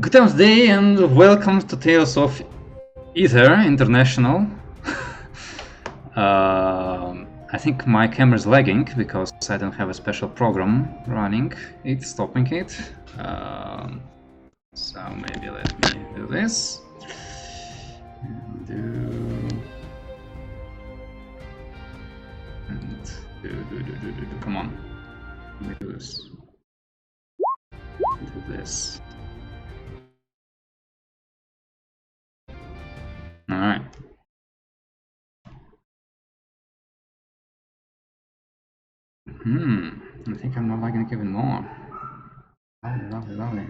Good times day and welcome to Tales of Aether International. I think my camera is lagging because I don't have a special program running it, stopping it. So maybe let me do this. Come on. Let me do this. Do this. Alright. I think I'm not lagging even more. Lovely, lovely, lovely.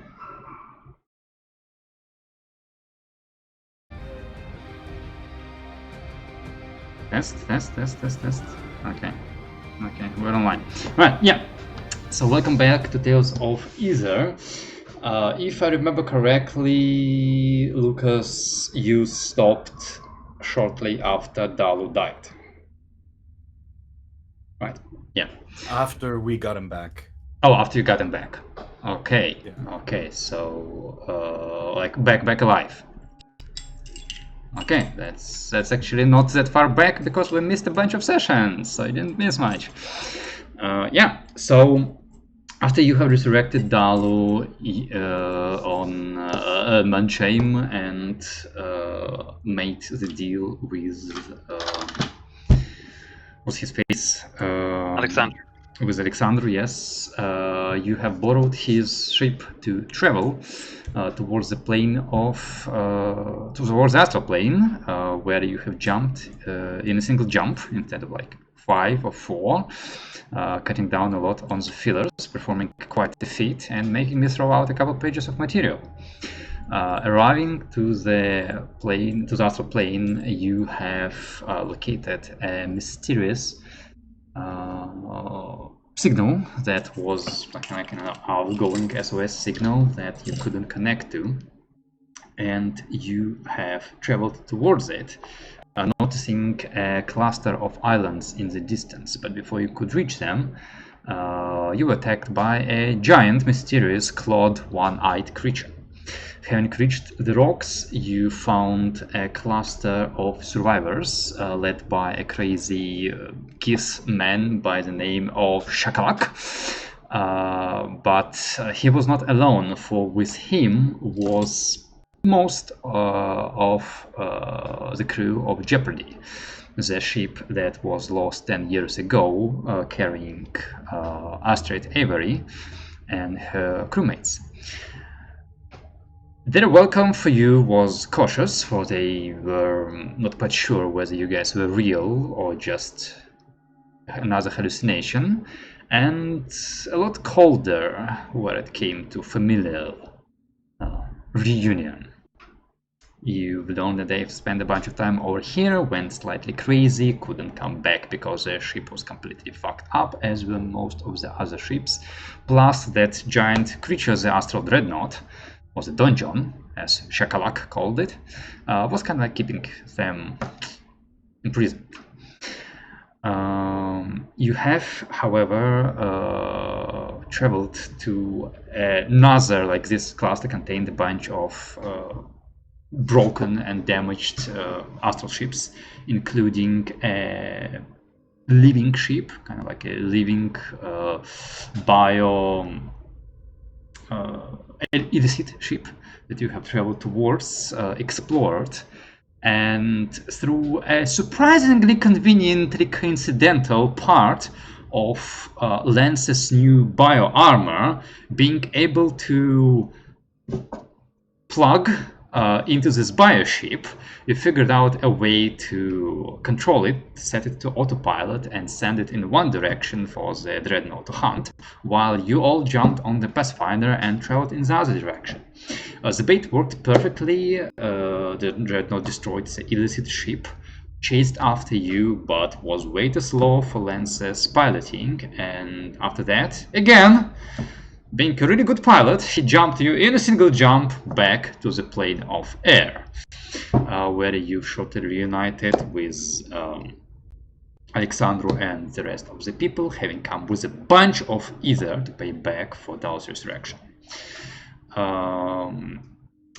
Test. Okay, we're online. Right, yeah. So welcome back to Tales of Aether. If I remember correctly, Lucas, you stopped shortly after Dalu died. Right, yeah. After we got him back. Oh, after you got him back. Okay, Yeah. okay, so like back alive. Okay, that's actually not that far back because we missed a bunch of sessions, so you didn't miss much. Yeah, so after you have resurrected Dalu on Manchaim and made the deal with what's his face? Alexander. With Alexander, yes. You have borrowed his ship to travel towards the plane of towards the astral plane, where you have jumped in a single jump instead of like 5 or 4, cutting down a lot on the fillers, performing quite a feat, and making me throw out a couple pages of material. Arriving to the plane, to the astral plane, you have located a mysterious signal that was like an outgoing SOS signal that you couldn't connect to, and you have traveled towards it, noticing a cluster of islands in the distance. But before you could reach them, you were attacked by a giant, mysterious, clawed, one-eyed creature. Having reached the rocks, you found a cluster of survivors led by a crazy Kiss man by the name of Shakalak. But he was not alone, for with him was most of the crew of Jeopardy, the ship that was lost 10 years ago, carrying Astrid Avery and her crewmates. Their welcome for you was cautious, for they were not quite sure whether you guys were real or just another hallucination, and a lot colder where it came to familial reunion. You've learned that they've spent a bunch of time over here, went slightly crazy, couldn't come back because their ship was completely fucked up, as were most of the other ships, plus that giant creature, the Astral Dreadnought, or the donjon, as Shakalak called it, was kind of like keeping them imprisoned. You have, however, traveled to another, like this cluster contained a bunch of broken and damaged astral ships, including a living ship, kind of like a living illicit ship that you have traveled towards, explored, and through a surprisingly conveniently coincidental part of Lance's new bio armor, being able to plug into this bioship, you figured out a way to control it, set it to autopilot, and send it in one direction for the Dreadnought to hunt, while you all jumped on the Pathfinder and traveled in the other direction. The bait worked perfectly. The Dreadnought destroyed the illicit ship, chased after you, but was way too slow for Lance's piloting, and after that, again, being a really good pilot, he jumped you in a single jump back to the plane of air, where you shortly reunited with Alexandru and the rest of the people, having come with a bunch of Aether to pay back for Dal's resurrection.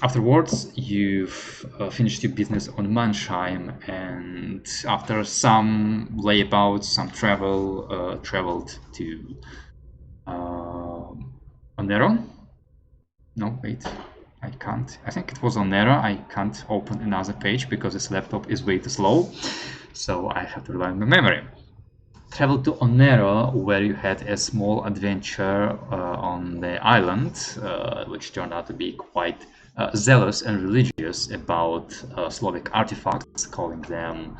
Afterwards, you've finished your business on Mannheim, and after some layabouts, some travel, traveled to Onero. No, wait, I can't. I think it was Onero. I can't open another page because this laptop is way too slow, so I have to rely on my memory. Traveled to Onero, where you had a small adventure on the island, which turned out to be quite zealous and religious about Slavic artifacts, calling them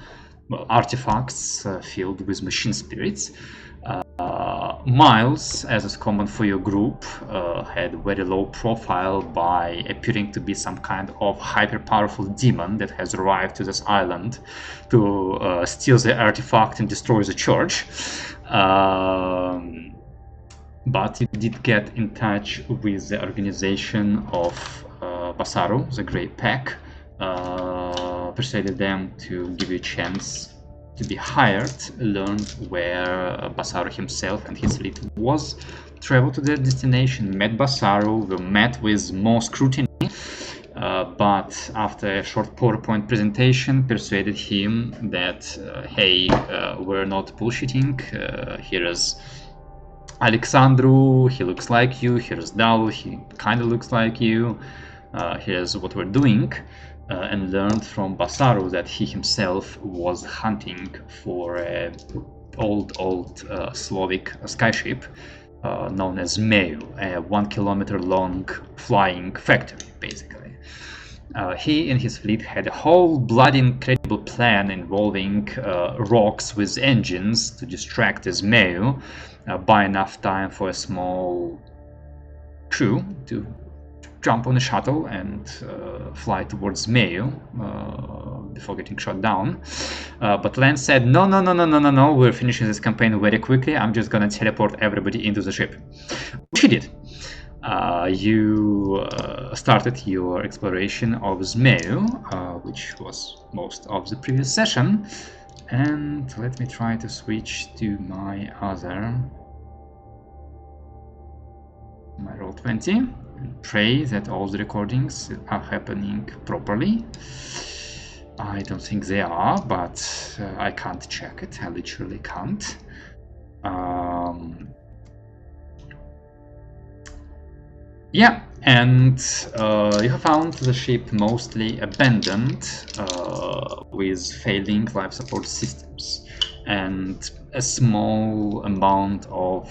artifacts filled with machine spirits. Miles, as is common for your group, had very low profile by appearing to be some kind of hyper-powerful demon that has arrived to this island to steal the artifact and destroy the church. But you did get in touch with the organization of Basaru, the Great Pack, persuaded them to give you a chance to be hired, learned where Basaru himself and his fleet was, traveled to their destination, met Basaru, were met with more scrutiny, but after a short PowerPoint presentation, persuaded him that, hey, we're not bullshitting, here is Alexandru, he looks like you, here's Dal, he kind of looks like you, here's what we're doing. And learned from Basaru that he himself was hunting for an old Slavic skyship known as Meu, a 1 kilometer long flying factory, basically. He and his fleet had a whole bloody incredible plan involving rocks with engines to distract this Meu, buy enough time for a small crew to jump on a shuttle and fly towards Mayo before getting shot down. But Lance said, no, we're finishing this campaign very quickly. I'm just gonna teleport everybody into the ship. Which he did. You started your exploration of Zmeu, which was most of the previous session. And let me try to switch to my other... my Roll20. Pray that all the recordings are happening properly. I don't think they are, but I can't check it. I literally can't. Yeah, and you have found the ship mostly abandoned with failing life support systems and a small amount of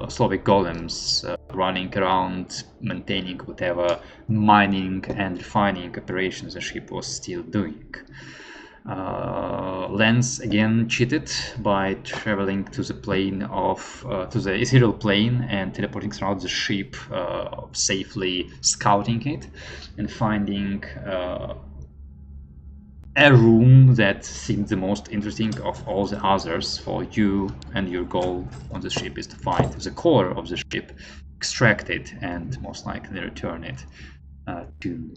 Slavic golems running around maintaining whatever mining and refining operations the ship was still doing. Lance again cheated by traveling to the plane of to the ethereal plane and teleporting throughout the ship, safely scouting it and finding a room that seemed the most interesting of all the others for you, and your goal on the ship is to find the core of the ship, extract it, and most likely return it to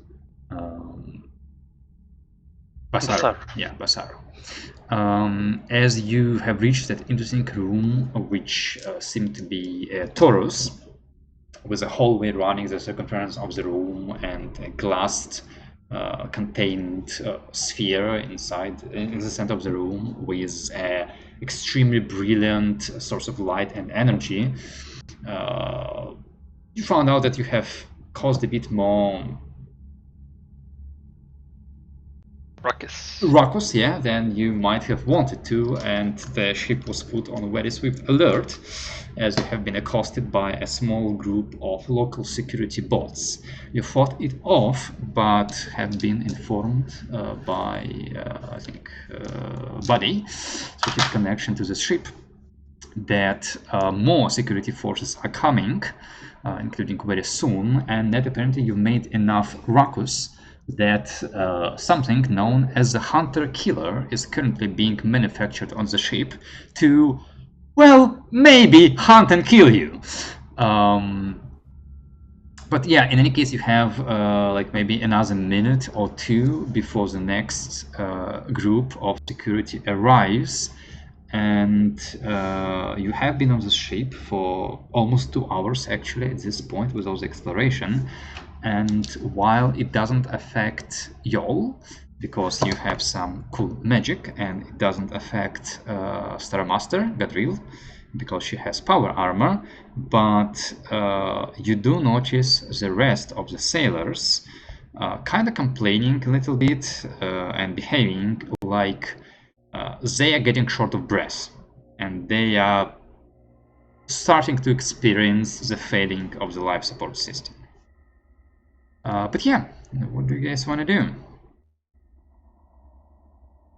Basaru. Yeah, Basaru. As you have reached that interesting room, which seemed to be a torus, with a hallway running the circumference of the room and a glassed contained sphere inside in the center of the room with an extremely brilliant source of light and energy, you found out that you have caused a bit more ruckus, yeah, than you might have wanted to, and the ship was put on very swift alert as you have been accosted by a small group of local security bots. You fought it off, but have been informed by, I think, Buddy, through his connection to the ship, that more security forces are coming, including very soon, and that apparently you made enough ruckus that something known as the Hunter-Killer is currently being manufactured on the ship to, well, maybe hunt and kill you. But yeah, in any case, you have like maybe another minute or two before the next group of security arrives, and you have been on the ship for almost 2 hours actually at this point with all the exploration. And while it doesn't affect y'all, because you have some cool magic, and it doesn't affect Starmaster, Gadriel, because she has power armor, but you do notice the rest of the sailors kind of complaining a little bit and behaving like they are getting short of breath, and they are starting to experience the failing of the life support system. But yeah, what do you guys want to do?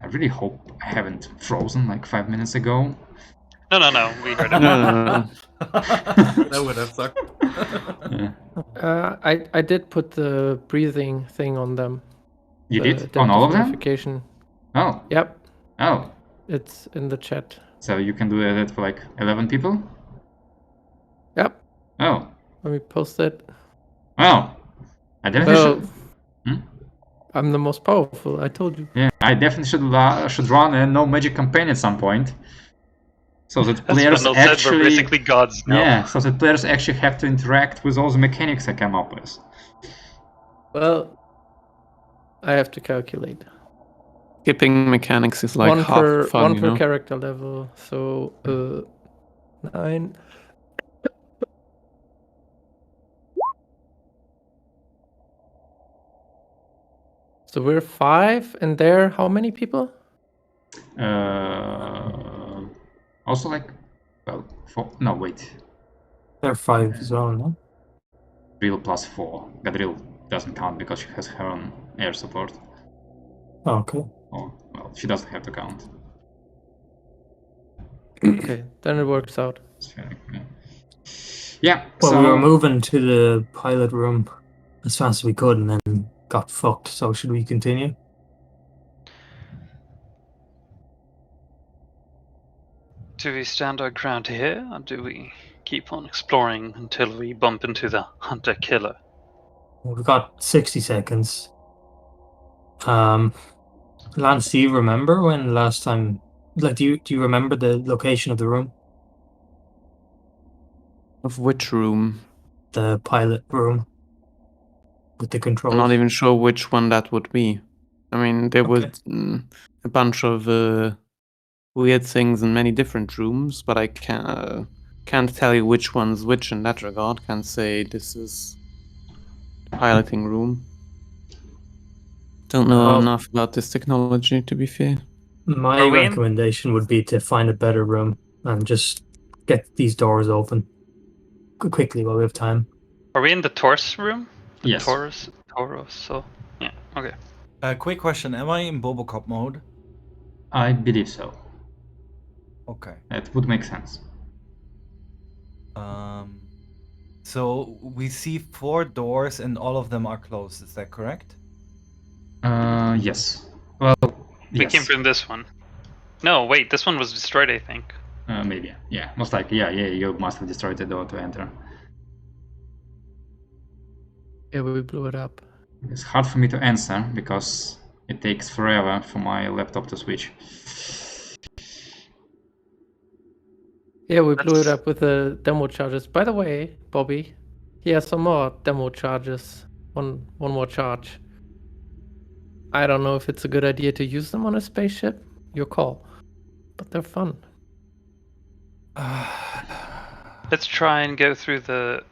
I really hope I haven't frozen like 5 minutes ago. No, we heard it. No. That would have sucked. I did put the breathing thing on them. You the did? On all of them? notification. Oh. Yep, Oh. it's in the chat. So you can do that for like 11 people? Yep. Oh. Let me post it. Oh. I definitely Well, should. I'm the most powerful. I told you. Yeah, I definitely should run a no magic campaign at some point. So that players Spindle said actually, we're basically gods now. yeah, so that players actually have to interact with all the mechanics I come up with. Well, I have to calculate. Skipping mechanics is like one half per fun, one you per know? character level. So 9. So we're 5, and there, how many people? Also like, well, 4. No, wait. They're 5 as well, no? Gadriel plus 4. Gadriel doesn't count because she has her own air support. Oh, okay. Oh, well, she doesn't have to count. Okay, then it works out. Yeah, Well, so we were moving to the pilot room as fast as we could and then got fucked. So should we continue? Do we stand our ground here, or do we keep on exploring until we bump into the hunter-killer? Well, we've got 60 seconds. Lance, do you remember when last time? Like, do you remember the location of the room? Of which room? The pilot room with the controls. I'm not even sure which one that would be. I mean, there was Okay. a bunch of weird things in many different rooms, but I can't tell you which one's which in that regard. Can't say this is the piloting room. Don't know enough about this technology, to be fair. My Are we in- recommendation would be to find a better room and just get these doors open quickly while we have time. Are we in the Taurus room? The yes. Taurus, so yeah, okay. Quick question: am I in Bobocop mode? I believe so. Okay. That would make sense. So we see 4 doors and all of them are closed. Is that correct? Yes. Well, We yes. came from this one. No, wait, this one was destroyed, I think. Maybe. Yeah, most likely. Yeah, you must have destroyed the door to enter. Yeah, we blew it up. It's hard for me to answer because it takes forever for my laptop to switch. Yeah, we blew it up with the demo charges. By the way, Bobby, he has some more demo charges. One more charge. I don't know if it's a good idea to use them on a spaceship. Your call. But they're fun. Let's try and go through the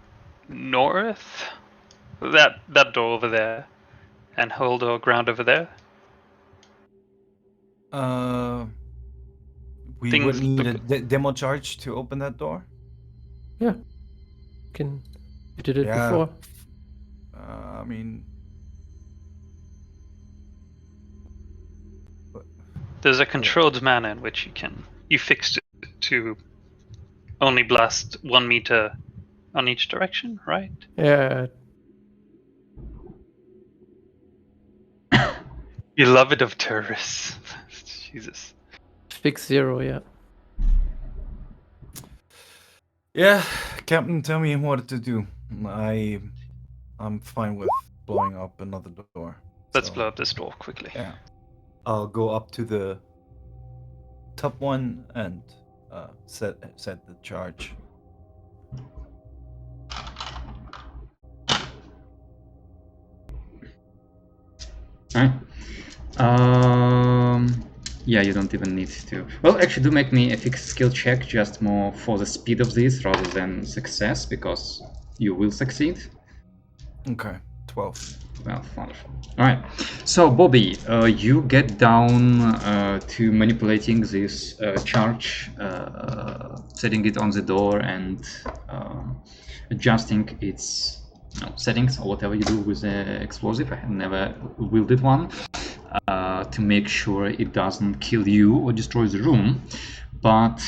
north. That door over there. And hold our ground over there. We Things would need a look- demo charge to open that door. Yeah. You did it before. I mean, There's a controlled manner in which you fixed it to only blast 1 meter on each direction, right? Yeah. Beloved of terrorists. Jesus. Fix 0, yeah. yeah, Captain, tell me what to do. I'm fine with blowing up another door. Let's So, blow up this door quickly. Yeah, I'll go up to the top one and set the charge. Alright. Yeah, you don't even need to. Well, actually, do make me a fixed skill check, just more for the speed of this rather than success, because you will succeed. Okay, 12. Well, wonderful. All right. So, Bobby, you get down to manipulating this charge, setting it on the door and adjusting its settings or whatever you do with the explosive. I have never wielded one. To make sure it doesn't kill you or destroy the room. But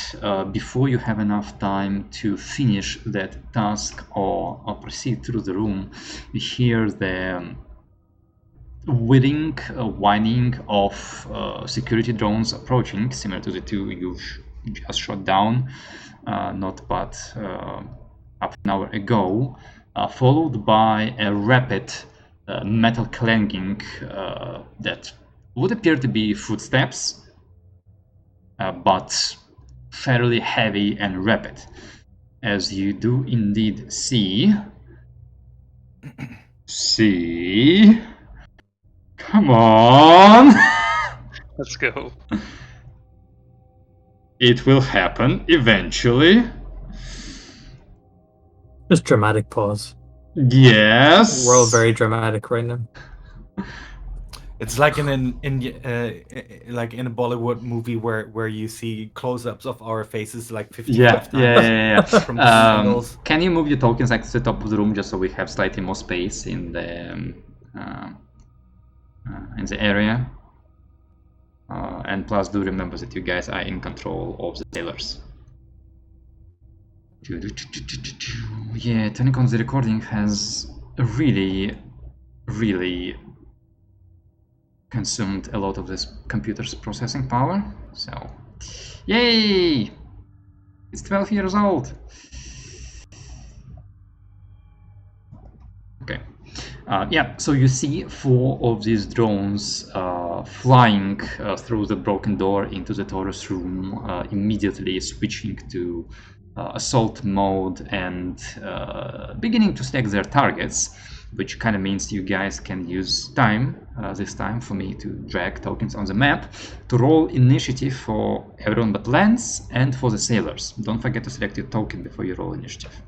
before you have enough time to finish that task or proceed through the room, you hear the whining of security drones approaching, similar to the two you just shot down, not but half an hour ago, followed by a rapid metal clanking that would appear to be footsteps, but fairly heavy and rapid, as you do indeed see. Come on! Let's go. It will happen eventually. Just dramatic pause. Yes. We're all very dramatic right now. It's like in like in a Bollywood movie where you see close-ups of our faces like 55 times. Yeah. From the angles. Can you move your tokens like to the top of the room just so we have slightly more space in the area? And plus, do remember that you guys are in control of the sailors. Yeah, turning on the recording has really consumed a lot of this computer's processing power. So, yay! It's 12 years old. Okay. Yeah, so you see 4 of these drones flying through the broken door into the Taurus room, immediately switching to assault mode and beginning to stack their targets, which kind of means you guys can use time, this time, for me to drag tokens on the map to roll initiative for everyone but Lance and for the sailors. Don't forget to select your token before you roll initiative.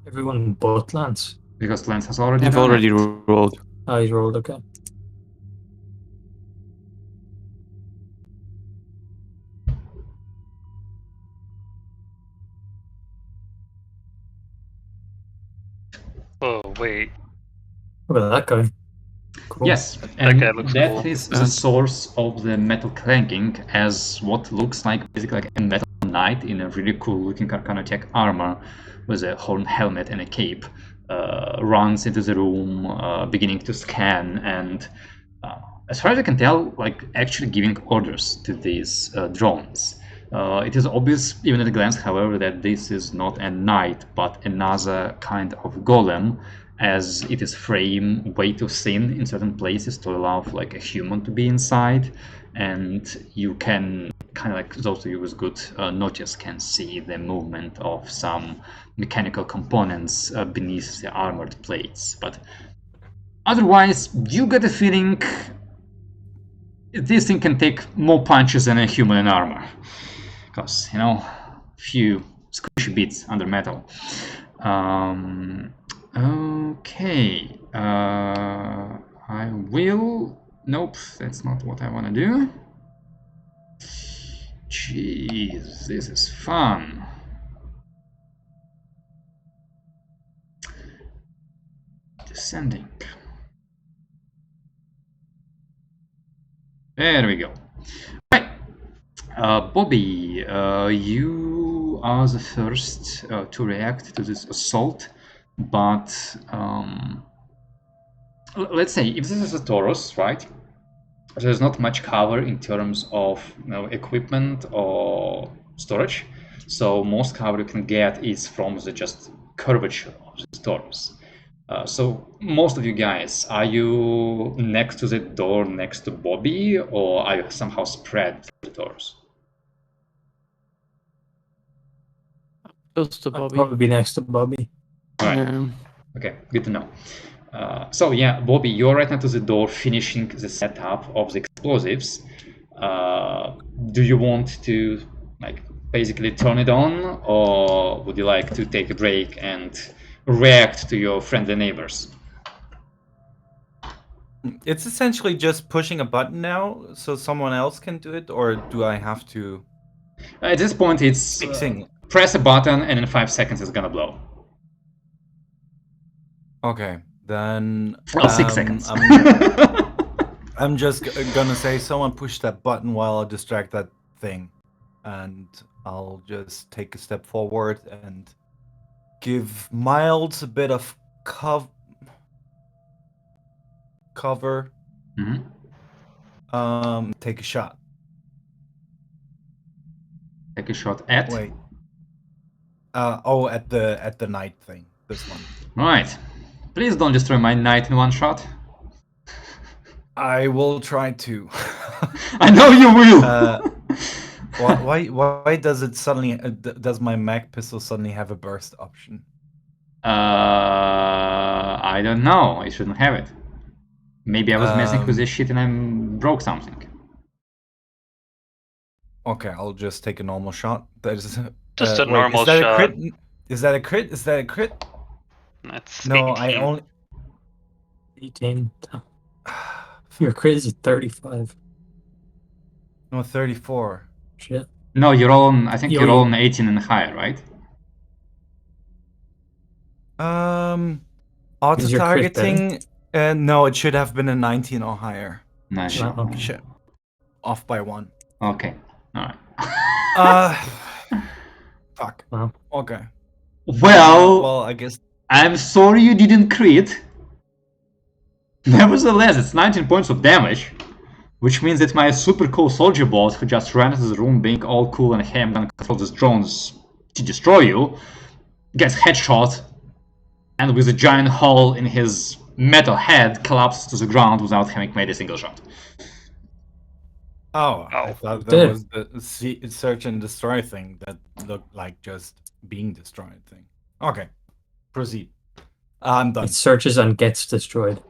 Everyone but Lance. Because Lance has already I've done already it. rolled. Oh, he's rolled, okay. Oh, wait. Look at that guy. Cool. Yes, and guy looks that cool. is the source of the metal clanking, as what looks like basically like a metal knight in a really cool looking arcanotech armor with a horn helmet and a cape runs into the room, beginning to scan, and as far as I can tell, like actually giving orders to these drones. It is obvious, even at a glance, however, that this is not a knight, but another kind of golem, as it is framed way too thin in certain places to allow for like a human to be inside, and you can kind of like those of you with good notice can see the movement of some mechanical components beneath the armored plates. But otherwise, you get a feeling this thing can take more punches than a human in armor, because you know, few squishy bits under metal. Okay, I will. Nope, that's not what I want to do. Jeez, this is fun. Descending. There we go. Right, Bobby, you are the first to react to this assault. But let's say if this is a Taurus, right? There's not much cover in terms of equipment or storage. So most cover you can get is from the just curvature of the Taurus. So most of you guys, are you next to the door next to Bobby, or are you somehow spread through the doors? Close to I'd Bobby. probably be next to Bobby. Right. Um, Okay, good to know. So yeah, Bobby, you're right next to the door finishing the setup of the explosives. Do you want to like basically turn it on, or would you like to take a break and react to your friendly neighbors? It's essentially just pushing a button now, so someone else can do it, or do I have to At this point, it's fixing? press a button and in 5 seconds it's gonna blow. Okay, then. Well, 6 seconds. I'm just gonna say someone push that button while I distract that thing, and I'll just take a step forward and give Miles a bit of cover. Mhm. Take a shot. Take a shot at. Wait. At the night thing. This one. Right. Please don't destroy my knight in one shot. I will try to. I know you will. Why does it suddenly? Does my mag pistol suddenly have a burst option? I don't know. I shouldn't have it. Maybe I was messing with this shit and I broke something. Okay, I'll just take a normal shot. That is Just a wait, normal is that shot. A crit? Is that a crit? Is that a crit? That's No, 18. I only. 18. Your crit is 35. No, 34. Shit. No, you're on. I think Yo, you're yo. on 18 and higher, right? Auto Is your crit targeting. No, it should have been a 19 or higher. Nice. No, okay. Shit. Off by 1. Okay. All right. Fuck. Wow. Okay. Well, I guess. I'm sorry you didn't crit. Nevertheless, it's 19 points of damage, which means that my super cool soldier bot who just ran into the room being all cool and hey, I'm gonna control these drones to destroy you, gets headshot, and with a giant hole in his metal head collapses to the ground without having made a single shot. Oh, I Oh. thought that Did. was the search and destroy thing that looked like just being destroyed thing. Okay, proceed. I'm done. It searches and gets destroyed.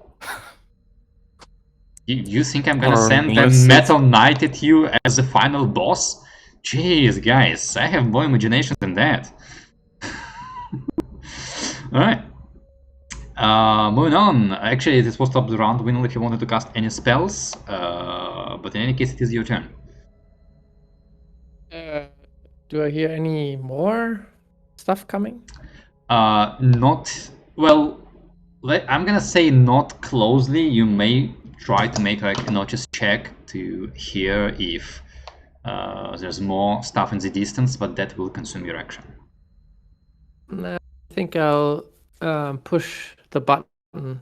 You think I'm gonna Or send a less. metal knight at you as the final boss? Jeez, guys, I have more imagination than that. Alright. Moving on. Actually, it is supposed to stop the round winner if you wanted to cast any spells, but in any case, it is your turn. Do I hear any more stuff coming? Not well. I'm gonna say not closely. You may try to make like a notice check to hear if there's more stuff in the distance, but that will consume your action. Nah, I think I'll push the button.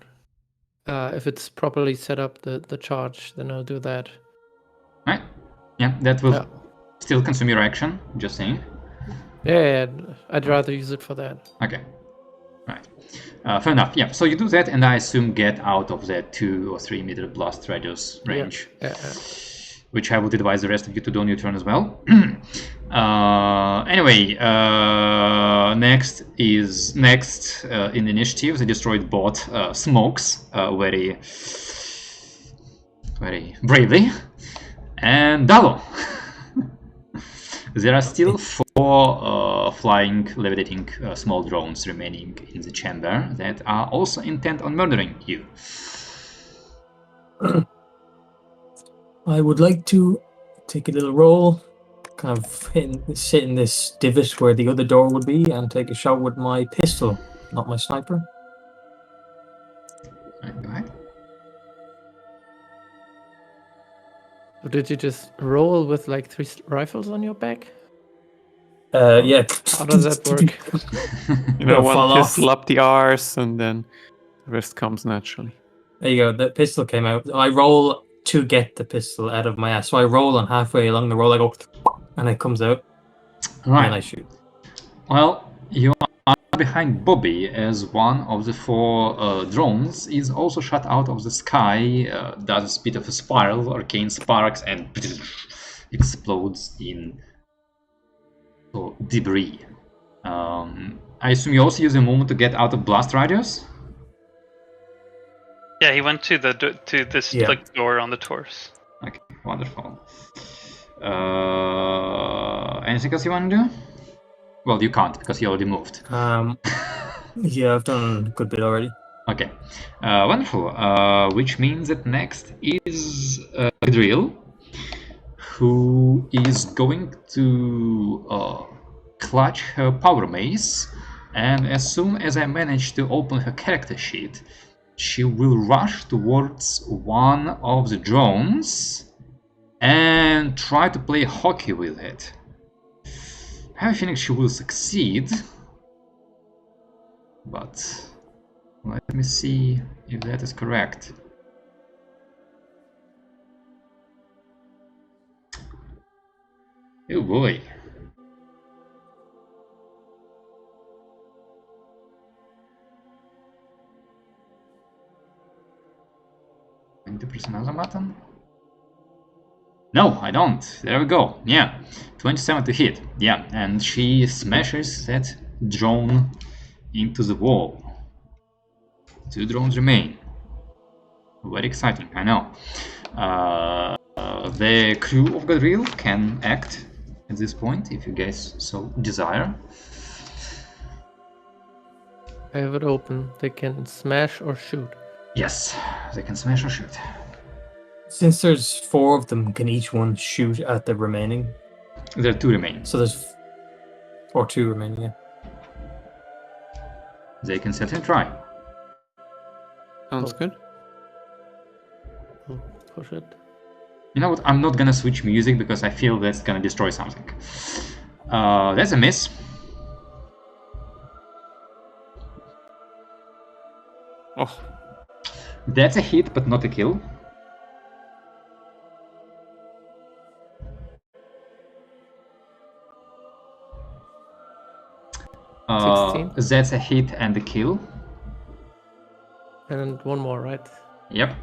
If it's properly set up, the charge, then I'll do that. Right? Yeah, that will Yeah. still consume your action. Just saying. Yeah, I'd rather use it for that. Okay. Right. Fair enough. Yeah. So you do that, and I assume get out of that 2 or 3 meter blast radius range. Yeah. Which I would advise the rest of you to do on your turn as well. Anyway, next in initiative, the destroyed bot smokes very bravely, and Dalo. There are still 4 flying, levitating small drones remaining in the chamber that are also intent on murdering you. I would like to take a little roll, kind of sit in this divot where the other door would be, and take a shot with my pistol, not my sniper. Right, go ahead. So did you just roll with like 3 rifles on your back? Yeah. How does that work? You know, Gonna one fall pistol off. up the arse, and then the rest comes naturally. There you go. The pistol came out. I roll to get the pistol out of my ass. So I roll, and halfway along the roll, I go, and it comes out, and I Right. shoot. Well, you are behind Bobby as one of the 4 drones is also shot out of the sky, does a bit of a spiral, arcane sparks, and explodes in debris. I assume you also use a moment to get out of blast radius? Yeah, he went to this Yeah. like door on the torso. Okay, wonderful. Anything else you want to do? Well, you can't because you already moved. Yeah, I've done a good bit already. Okay, wonderful. Which means that next is Drill, who is going to clutch her power mace, and as soon as I manage to open her character sheet, she will rush towards one of the drones and try to play hockey with it. I have a feeling she will succeed, but let me see if that is correct. Oh boy. And to press another button? No, I don't. There we go. Yeah, 27 to hit. Yeah, and she smashes that drone into the wall. 2 drones remain. Very exciting, I know. The crew of Gadriel can act at this point if you guys so desire. I have it open. They can smash or shoot. Yes, they can smash or shoot. Since there's 4 of them, can each one shoot at the remaining? There are 2 remaining. So there's 2 remaining, yeah. They can certainly try. Sounds good. Push it. You know what? I'm not gonna switch music because I feel that's gonna destroy something. That's a miss. Oh, That's a hit, but not a kill. That's a hit and a kill. And one more, right? Yep.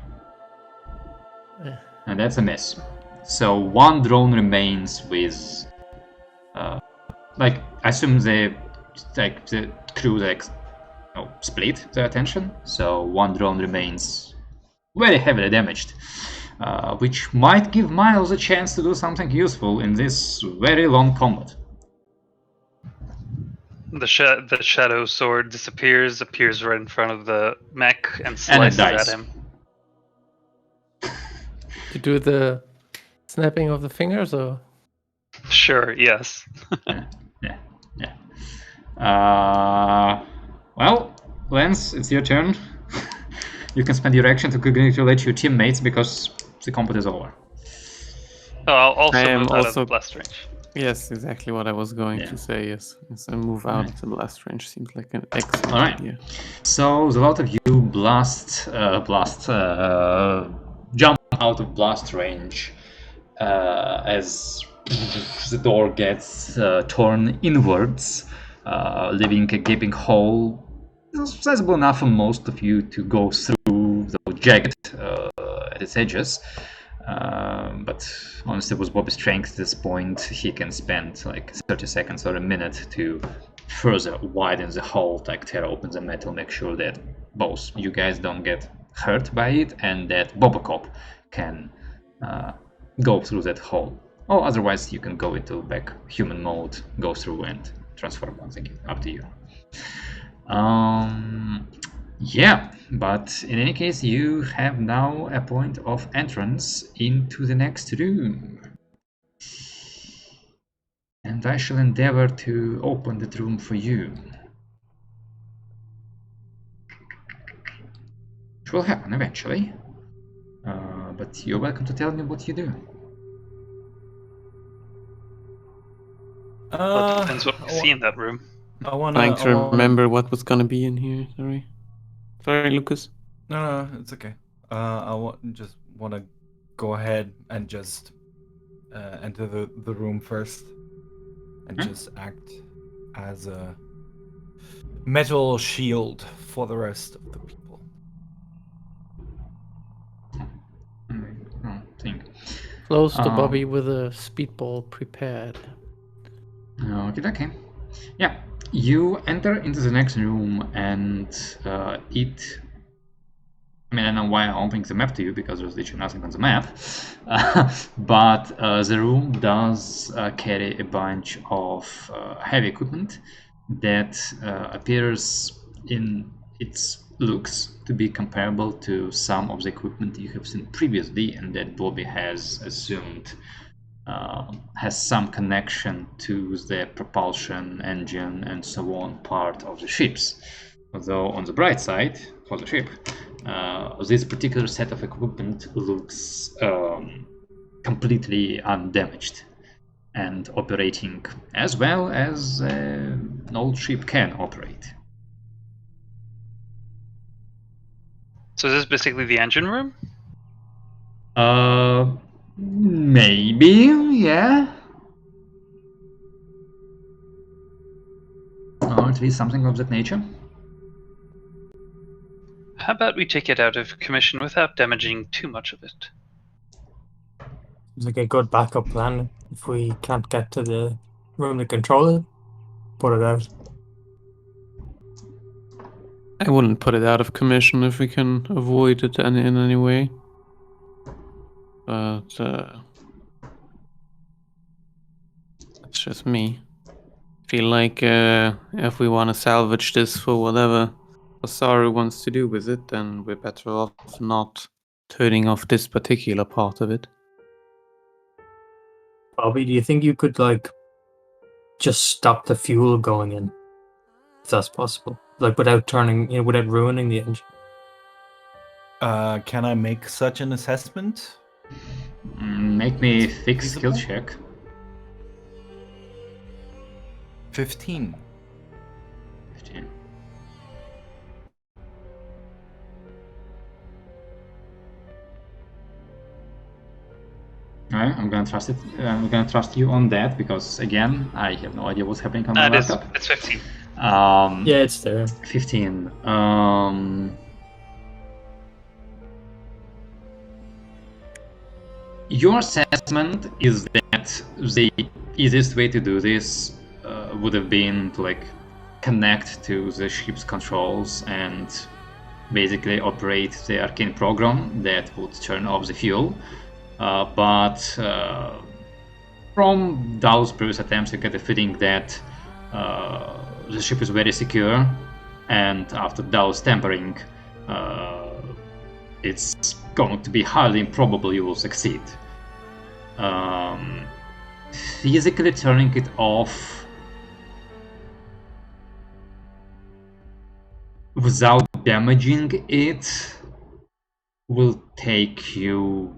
Eh. And that's a miss. So 1 drone remains with, like, I assume the crew split their attention. So 1 drone remains very heavily damaged, which might give Miles a chance to do something useful in this very long combat. The shadow sword appears right in front of the mech, and it slices dies. at him. To do the snapping of the fingers, or Sure, yes. Yeah. Well, Lance, it's your turn. You can spend your action to congratulate your teammates because the combat is over. Oh, I'll also I am move out of also- the blast range. yes, exactly what I was going Yeah. to say. Yes, a move out of the blast range seems like an excellent Alright. idea. So the lot of you jump out of blast range as the door gets torn inwards, leaving a gaping hole sizable enough for most of you to go through, though jagged at its edges. But honestly, with Bobby's strength at this point, he can spend like 30 seconds or a minute to further widen the hole, like tear open the metal, make sure that both you guys don't get hurt by it and that Bobocop can go through that hole. Or otherwise, you can go into back human mode, go through and transform once again. Up to you. Yeah, but in any case, you have now a point of entrance into the next room. And I shall endeavor to open that room for you. Which will happen eventually. But you're welcome to tell me what you do. Well, it depends what we see in that room. I wanna. Trying to remember what was gonna be in here. Sorry, Lucas. No, it's okay. I just want to go ahead and just enter the room first, and just act as a metal shield for the rest of the people. Think. Close to Bobby with a speedball prepared. Okay. Yeah, you enter into the next room and it. I mean, I don't know why I'm opening the map to you because there's literally nothing on the map. But the room does carry a bunch of heavy equipment that appears in its looks to be comparable to some of the equipment you have seen previously and that Bobby has assumed has some connection to the propulsion engine and so on part of the ships. Although on the bright side for the ship, this particular set of equipment looks completely undamaged and operating as well as an old ship can operate. So this is basically the engine room? Maybe, yeah. Or at least something of that nature. How about we take it out of commission without damaging too much of it? Seems like a good backup plan. If we can't get to the room to control it, put it out. I wouldn't put it out of commission if we can avoid it in any way. But that's just me. Feel like if we want to salvage this for whatever Osaru wants to do with it, then we're better off not turning off this particular part of it. Bobby, do you think you could just stop the fuel going in? If that's possible. Without without ruining the engine. Can I make such an assessment? Make me a thick skill check. 15. 15. Alright, I'm gonna trust it. I'm gonna trust you on that because again, I have no idea what's happening on my laptop. It's 15. Yeah, it's there. 15. Your assessment is that the easiest way to do this would have been to connect to the ship's controls and basically operate the arcane program that would turn off the fuel. But from those previous attempts, you get the feeling that the ship is very secure, and after those tampering, it's going to be highly improbable you will succeed. Physically turning it off without damaging it will take you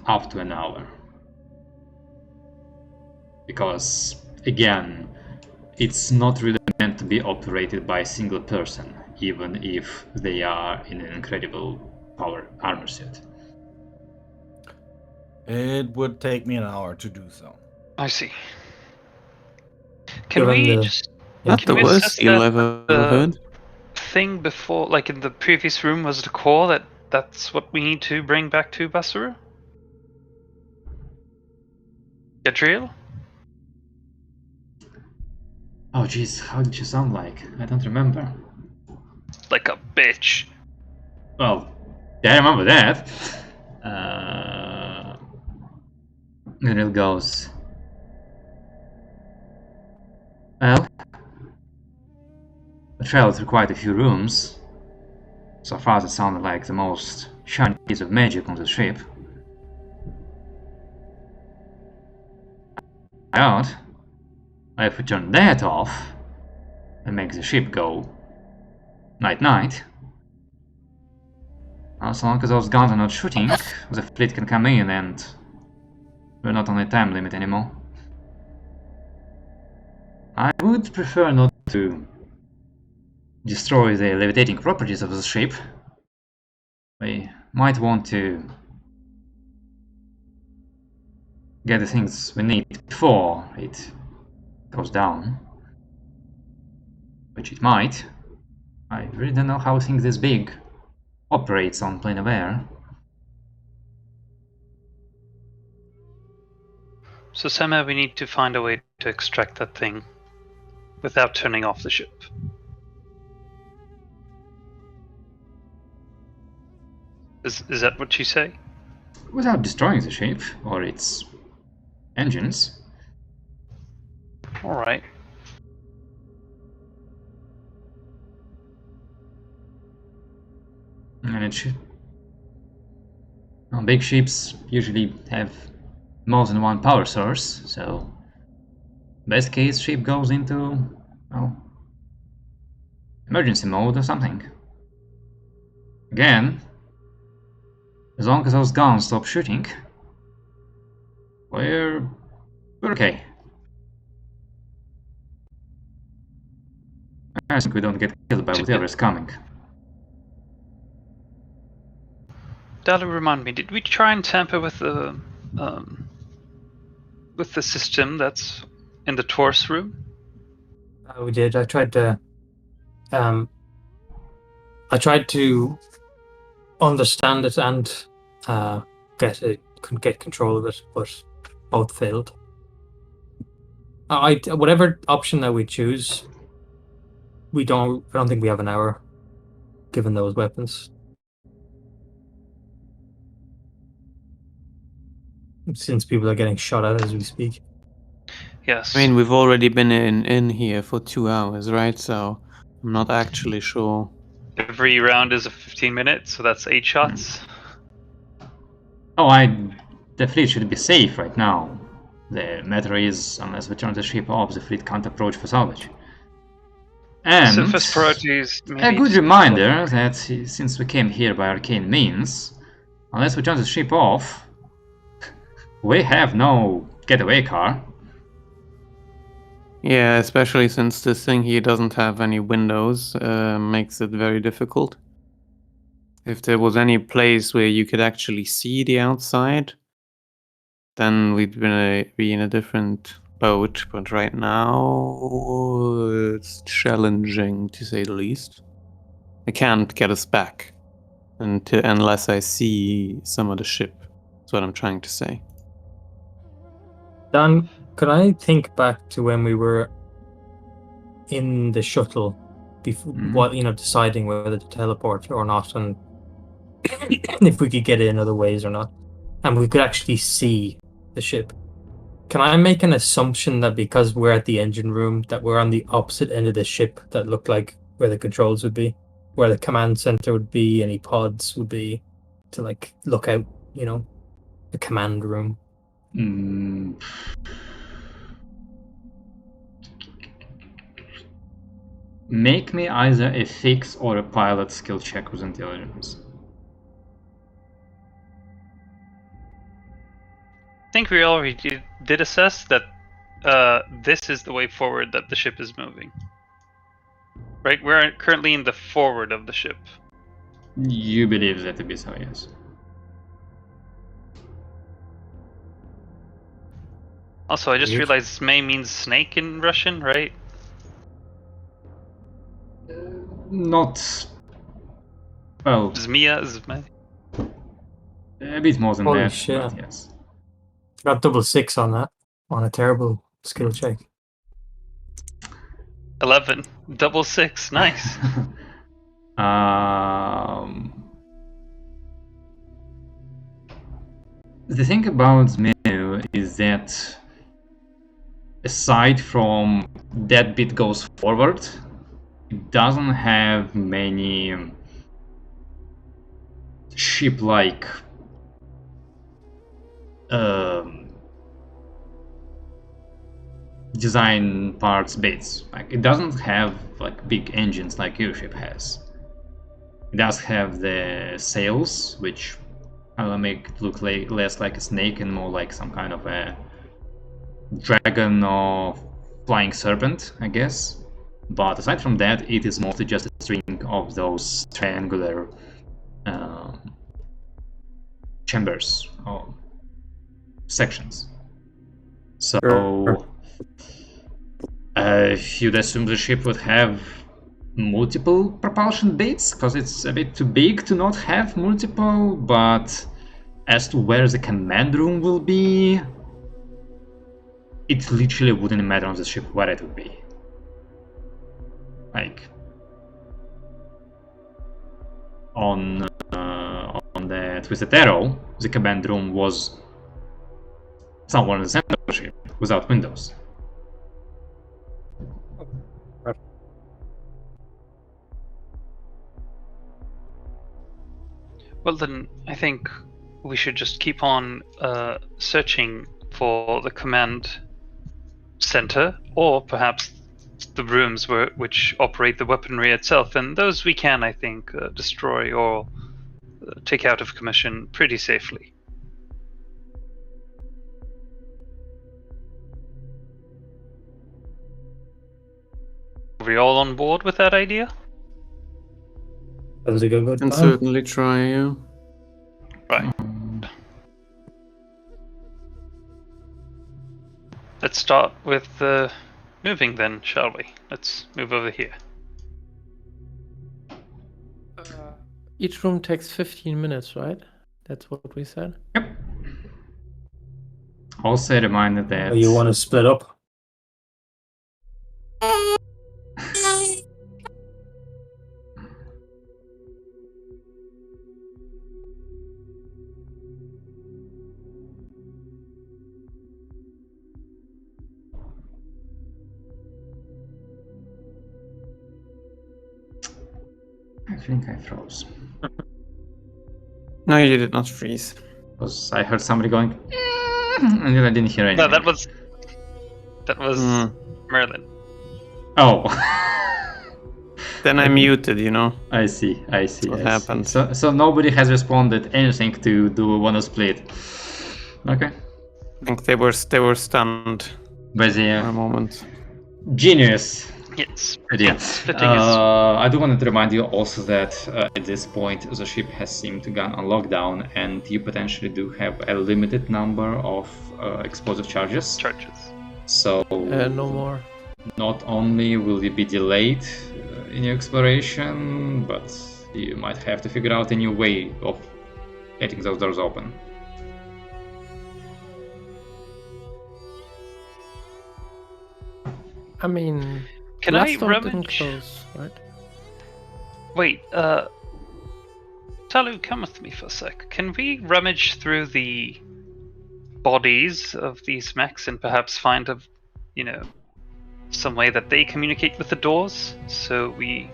up to an hour. Because, again, it's not really meant to be operated by a single person, even if they are in an incredible power armor set. It would take me an hour to do so. I see. Can Given we the- just... Not Can the we worst assess deal that I've ever the heard. thing before, like in the previous room, was the core? That's what we need to bring back to Basuru? Gadriel? Oh jeez, how did you sound like? I don't remember. Like a bitch. Well, I remember that. And it goes. Well, I traveled through quite a few rooms. So far, it sounded like the most shiny piece of magic on the ship. Out. If we turn that off and make the ship go night-night, as long as those guns are not shooting, the fleet can come in and we're not on a time limit anymore. I would prefer not to destroy the levitating properties of the ship. We might want to get the things we need before it goes down. Which it might. I really don't know how a thing this big operates on plane of air. So somehow we need to find a way to extract that thing without turning off the ship. Is that what you say? Without destroying the ship or its engines. Alright. And it should. Well, big ships usually have more than one power source, so best case ship goes into, well, emergency mode or something. Again, as long as those guns stop shooting, we're okay. I think we don't get killed by whatever's coming. Dali, remind me, did we try and tamper with the system that's in the Taurus room? We did. I tried to understand it and get control of it, but both failed. Whatever option that we choose, I don't think we have an hour, given those weapons. Since people are getting shot at as we speak. Yes. I mean, we've already been in here for 2 hours, right? So I'm not actually sure. Every round is a 15 minutes, so that's 8 shots. Oh, the fleet should be safe right now. The matter is, unless we turn the ship off, the fleet can't approach for salvage. And So first priority is maybe a good reminder that since we came here by arcane means, unless we turn the ship off, we have no getaway car. Yeah, especially since this thing here doesn't have any windows, makes it very difficult. If there was any place where you could actually see the outside, then we'd be in a different boat. But right now, it's challenging to say the least. I can't get us back unless I see some of the ship. That's what I'm trying to say. Dan, could I think back to when we were in the shuttle, before deciding whether to teleport or not, and if we could get in other ways or not, and we could actually see the ship? Can I make an assumption that because we're at the engine room, that we're on the opposite end of the ship that looked like where the controls would be, where the command center would be, any pods would be, to like look out, the command room? Make me either a fix or a pilot skill check with intelligence. I think we already did assess that this is the way forward that the ship is moving. Right? We're currently in the forward of the ship. You believe that to be so, yes. Also, I just realized May means snake in Russian, right? Not... well... Zmia, Zmai. A bit more than Holy that, shit. but yes. Got double 6 on that, on a terrible skill check. 11. Double 6. Nice. The thing about Zmeu is that aside from that bit goes forward, it doesn't have many ship-like design parts bits. Like, it doesn't have like big engines like your ship has. It does have the sails, which make it look less like a snake and more like some kind of a dragon or flying serpent, I guess. But aside from that, it is mostly just a string of those triangular chambers or sections. So Sure. you'd assume the ship would have multiple propulsion bits, because it's a bit too big to not have multiple, but as to where the command room will be, it literally wouldn't matter on the ship where it would be. Like on the Twisted Arrow, the command room was somewhere in the center of the ship without windows. Well, then I think we should just keep on searching for the command center, or perhaps the rooms which operate the weaponry itself, and those we can, I think, destroy or take out of commission pretty safely. Are we all on board with that idea? Sounds like a good Can plan. certainly try, yeah. Right. Let's start with moving then, shall we? Let's move over here. Each room takes 15 minutes, right? That's what we said. Yep. Also a reminder that You want to split up? I think I froze. No, you did not freeze. Because I heard somebody going, and then I didn't hear anything. No, that was Merlin. Oh. Then I muted, you know. I see. What happened? So nobody has responded anything to do one split. Okay. I think they were stunned But for a moment. genius Yes. idea. Splitting is I do want to remind you also that at this point the ship has seemed to gone on lockdown, and you potentially do have a limited number of explosive charges. charges. So No more. not only will you be delayed in your exploration, but you might have to figure out a new way of getting those doors open. I mean, Can I last door didn't rummage? close, right? Wait, Talu, come with me for a sec. Can we rummage through the bodies of these mechs and perhaps find some way that they communicate with the doors, so we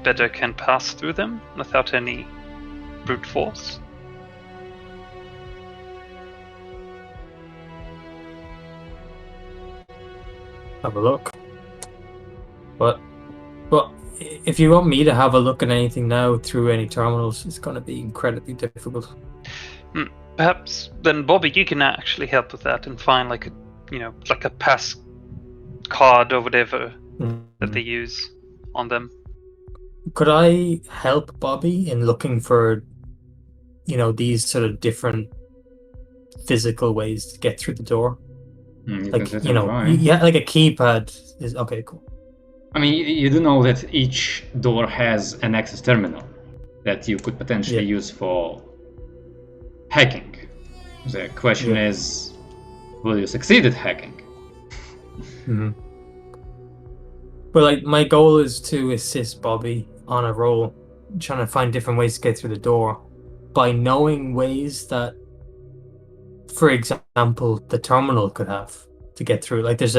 better can pass through them without any brute force? Have a look. But if you want me to have a look at anything now through any terminals, it's going to be incredibly difficult. Perhaps then, Bobby, you can actually help with that and find like a pass card or whatever that they use on them. Could I help Bobby in looking for, these sort of different physical ways to get through the door? Like, like a keypad is okay, cool. I mean, you do know that each door has an access terminal that you could potentially use for hacking. The question is, will you succeed at hacking? Well, like, my goal is to assist Bobby on a roll, trying to find different ways to get through the door by knowing ways that, for example, the terminal could have to get through. Like, there's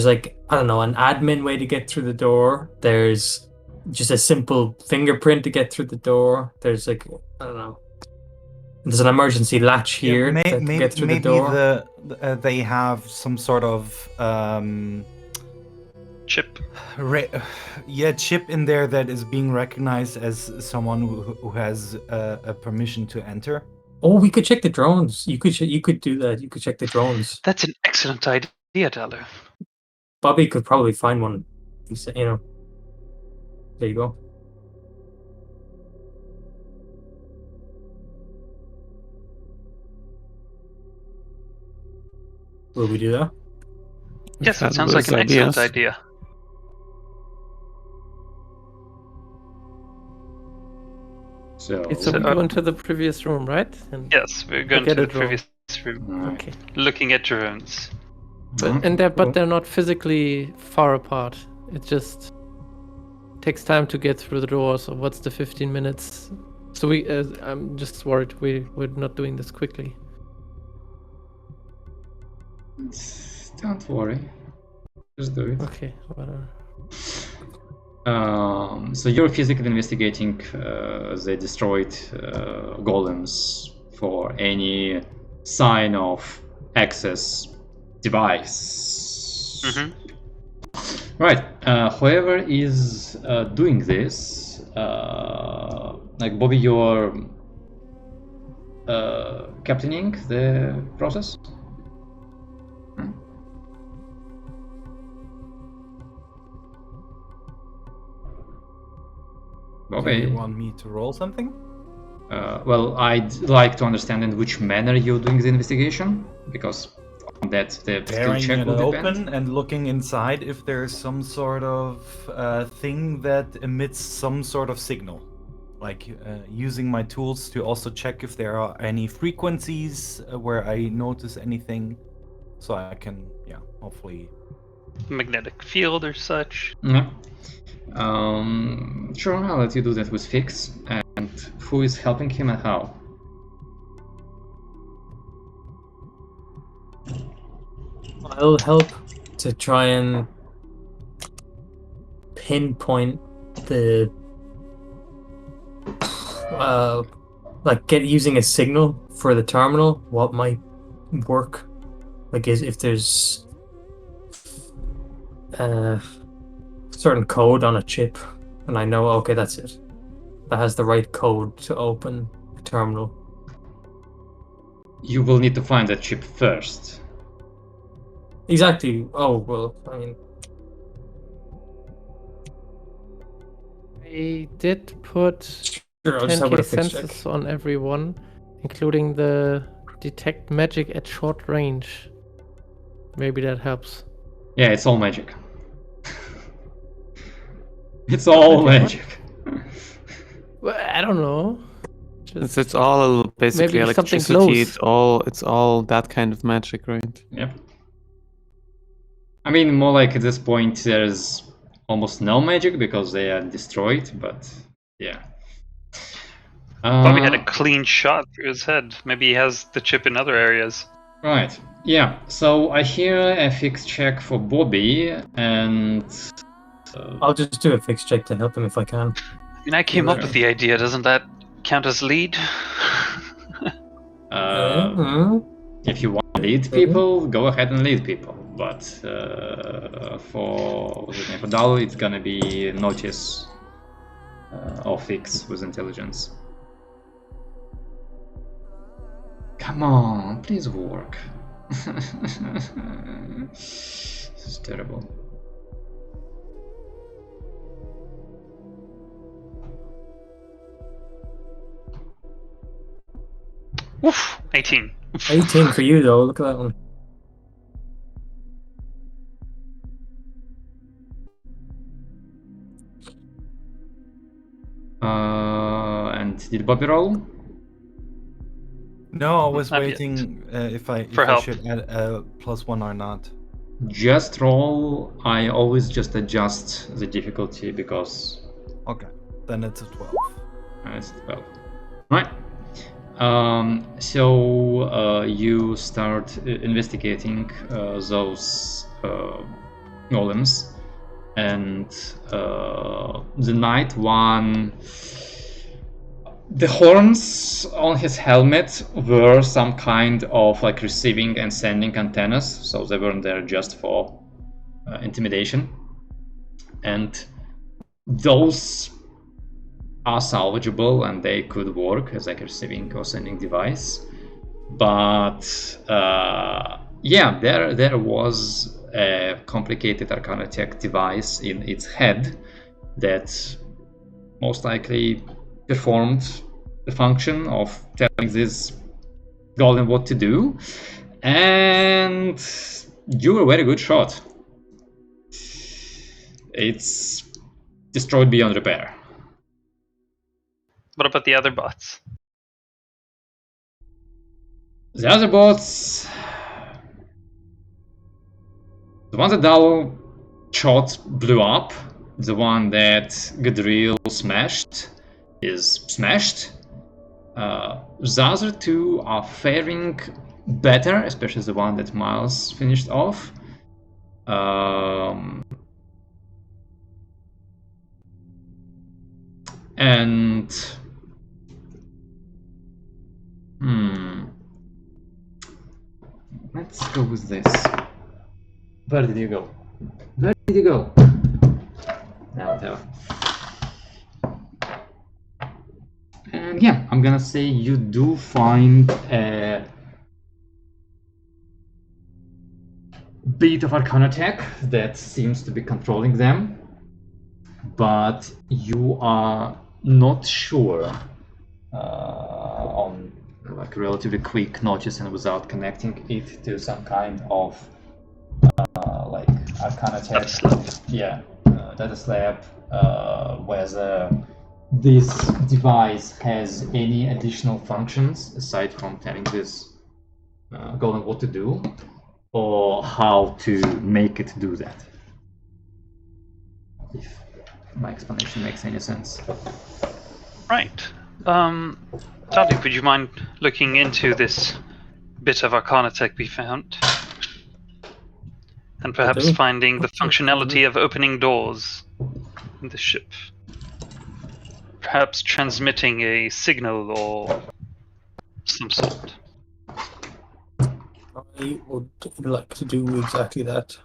like, I don't know, an admin way to get through the door. There's just a simple fingerprint to get through the door. There's like, I don't know. There's an emergency latch here to get through the door. Maybe they have some sort of chip. Chip in there that is being recognized as someone who has a permission to enter. Oh, we could check the drones. You could do that. You could check the drones. That's an excellent idea, Dalu. Bobby could probably find one. There you go. Will we do that? Yes, that That sounds like was an excellent ideas. idea. So, So we go into the previous room, right? And Yes, we're going Look at to the it wrong. previous room, right. okay. looking at drones. But they're not physically far apart. It just takes time to get through the doors. So what's the 15 minutes? So I'm just worried we're not doing this quickly. Don't worry. Just do it. Okay, whatever. So you're physically investigating the destroyed golems for any sign of access device. Mhm. Right. Whoever is doing this, like Bobby, you're captaining the process. Do Bobby. you want me to roll something? Well, I'd like to understand in which manner you're doing the investigation, because on that the skill Tearing check it will open depend. and looking inside if there's some sort of thing that emits some sort of signal. Like using my tools to also check if there are any frequencies where I notice anything, so I can, hopefully. Magnetic field or such. Yeah. Sure, I'll let you do that with Fix. And who is helping him and how? I'll help to try and pinpoint the like using a signal for the terminal, what might work. Like if there's certain code on a chip and I know, okay, that's it. That has the right code to open the terminal. You will need to find that chip first. Exactly. Oh, well, I mean, I did put sure, I'll just have 10k a fix check. sensors on everyone, including the detect magic at short range. Maybe that helps. Yeah, it's all magic. It's all magic. Well, I don't know. Just It's all basically maybe something electricity. glows. It's all that kind of magic, right? Yep. I mean, more like at this point, there's almost no magic because they are destroyed, but yeah. Bobby had a clean shot through his head. Maybe he has the chip in other areas. Right. Yeah. So I hear a fix check for Bobby, and I'll just do a fix check to help him if I can. I mean, I came up with the idea. Doesn't that count as lead? if you want to lead people, go ahead and lead people. But for Dahl, it's gonna be notice or fix with intelligence. Come on, please work. This is terrible. Woof! 18. 18 for you, though. Look at that one. And did Bobby roll? No, I was Not yet. waiting if I help. should add a +1 or not. Just roll. I always just adjust the difficulty because Okay, then it's a 12. it's 12. Right. So you start investigating those golems, and the night one. The horns on his helmet were some kind of like receiving and sending antennas, so they weren't there just for intimidation. And those are salvageable and they could work as like a receiving or sending device. But yeah, there was a complicated arcanotech device in its head that most likely performed the function of telling this golem what to do, And you're a very good shot. It's destroyed beyond repair. What about the other bots? The other bots, the one that Dao shot blew up. The one that Gadriel smashed is smashed. The other two are faring better, especially the one that Miles finished off. And let's go with this. Where did you go? Where did you go? Now, whatever. And yeah, I'm gonna say you do find a bit of arcanotech that seems to be controlling them, but you are not sure on like relatively quick notice and without connecting it to some kind of like arcanotech, data slab, whether this device has any additional functions aside from telling this golem what to do, or how to make it do that. If my explanation makes any sense. Right. Charlie, would you mind looking into this bit of arcanotech we found? And perhaps finding the functionality of opening doors in the ship. Perhaps transmitting a signal or some sort. I would like to do exactly that.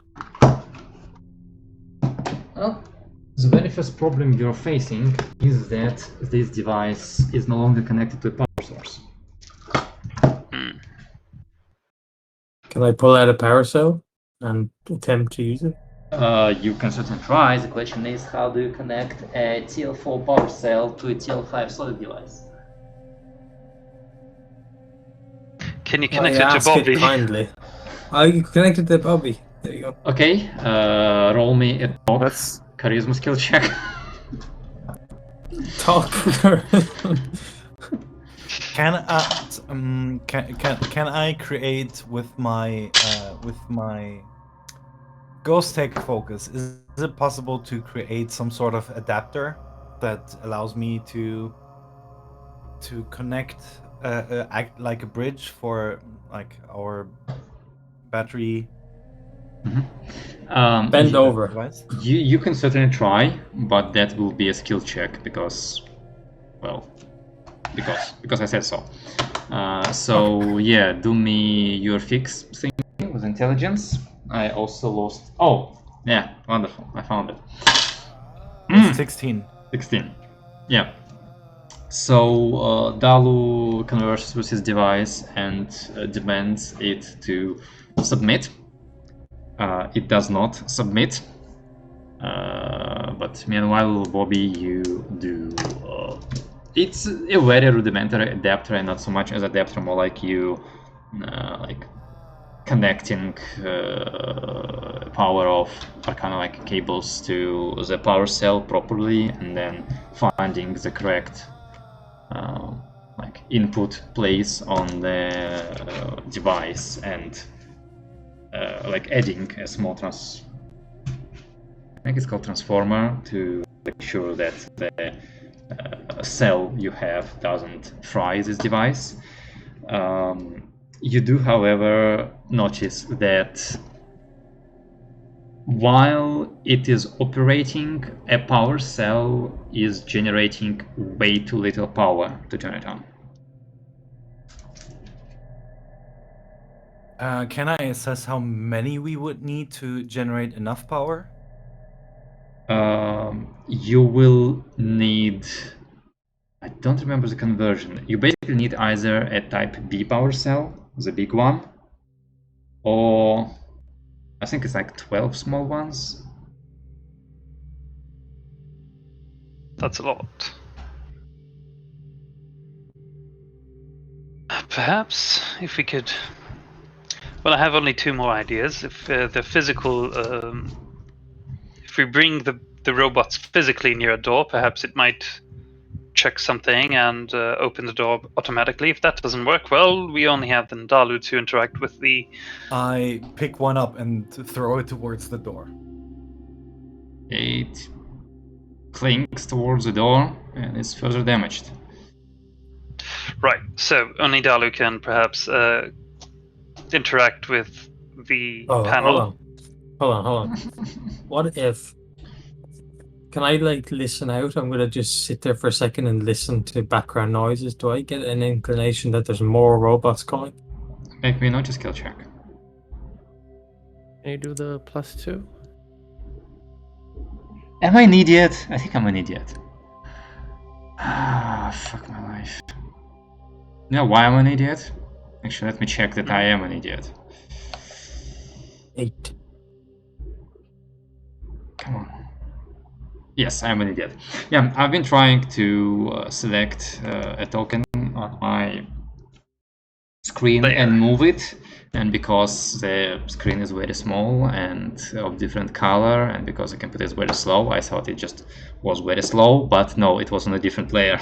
Well, the very first problem you're facing is that this device is no longer connected to a power source. Can I pull out a power cell and attempt to use it? You can certainly try. The question is, how do you connect a TL4 power cell to a TL5 solid device? Can you connect it to ask Bobby? It kindly. I connected to Bobby. There you go. Okay, roll me a talk That's charisma skill check. Talk. Can I create with my ghost tech focus? Is it possible to create some sort of adapter that allows me to connect, act like a bridge for like our battery? Bend over. Device? You can certainly try, but that will be a skill check because, well, because I said so. So yeah, do me your fix thing with intelligence. I also lost. Oh, yeah, wonderful! I found it. It's 16. 16. Yeah. So Dalu converses with his device and demands it to submit. It does not submit. But meanwhile, Bobby, you do. It's a very rudimentary adapter, and not so much as adapter, more like you, like connecting power of arcanotech cables to the power cell properly, and then finding the correct like input place on the device, and like adding a small I think it's called transformer to make sure that the cell you have doesn't fry this device. You do, however, notice that while it is operating, a power cell is generating way too little power to turn it on. Can I assess how many we would need to generate enough power? You will need, I don't remember the conversion. You basically need either a type B power cell, the big one, or I think it's like 12 small ones. That's a lot. Perhaps if we could Well, I have only 2 more ideas. If the physical, if we bring the robots physically near a door, perhaps it might check something and open the door automatically. If that doesn't work, well, we only have the Ndalu to interact with the. I pick one up and throw it towards the door. It clinks towards the door and is further damaged. Right. So only Dalu can perhaps interact with the panel. Hold on. What if? Can I listen out? I'm gonna just sit there for a second and listen to background noises. Do I get an inclination that there's more robots coming? Make me a notice skill check. Can you do the +2? Am I an idiot? I think I'm an idiot. Fuck my life. You know why I'm an idiot? Actually, let me check that I am an idiot. 8. Come on. Yes, I'm an idiot. Yeah, I've been trying to select a token on my screen and move it, and because the screen is very small and of different color, and because the computer is very slow, I thought it just was very slow, but no, it was on a different layer.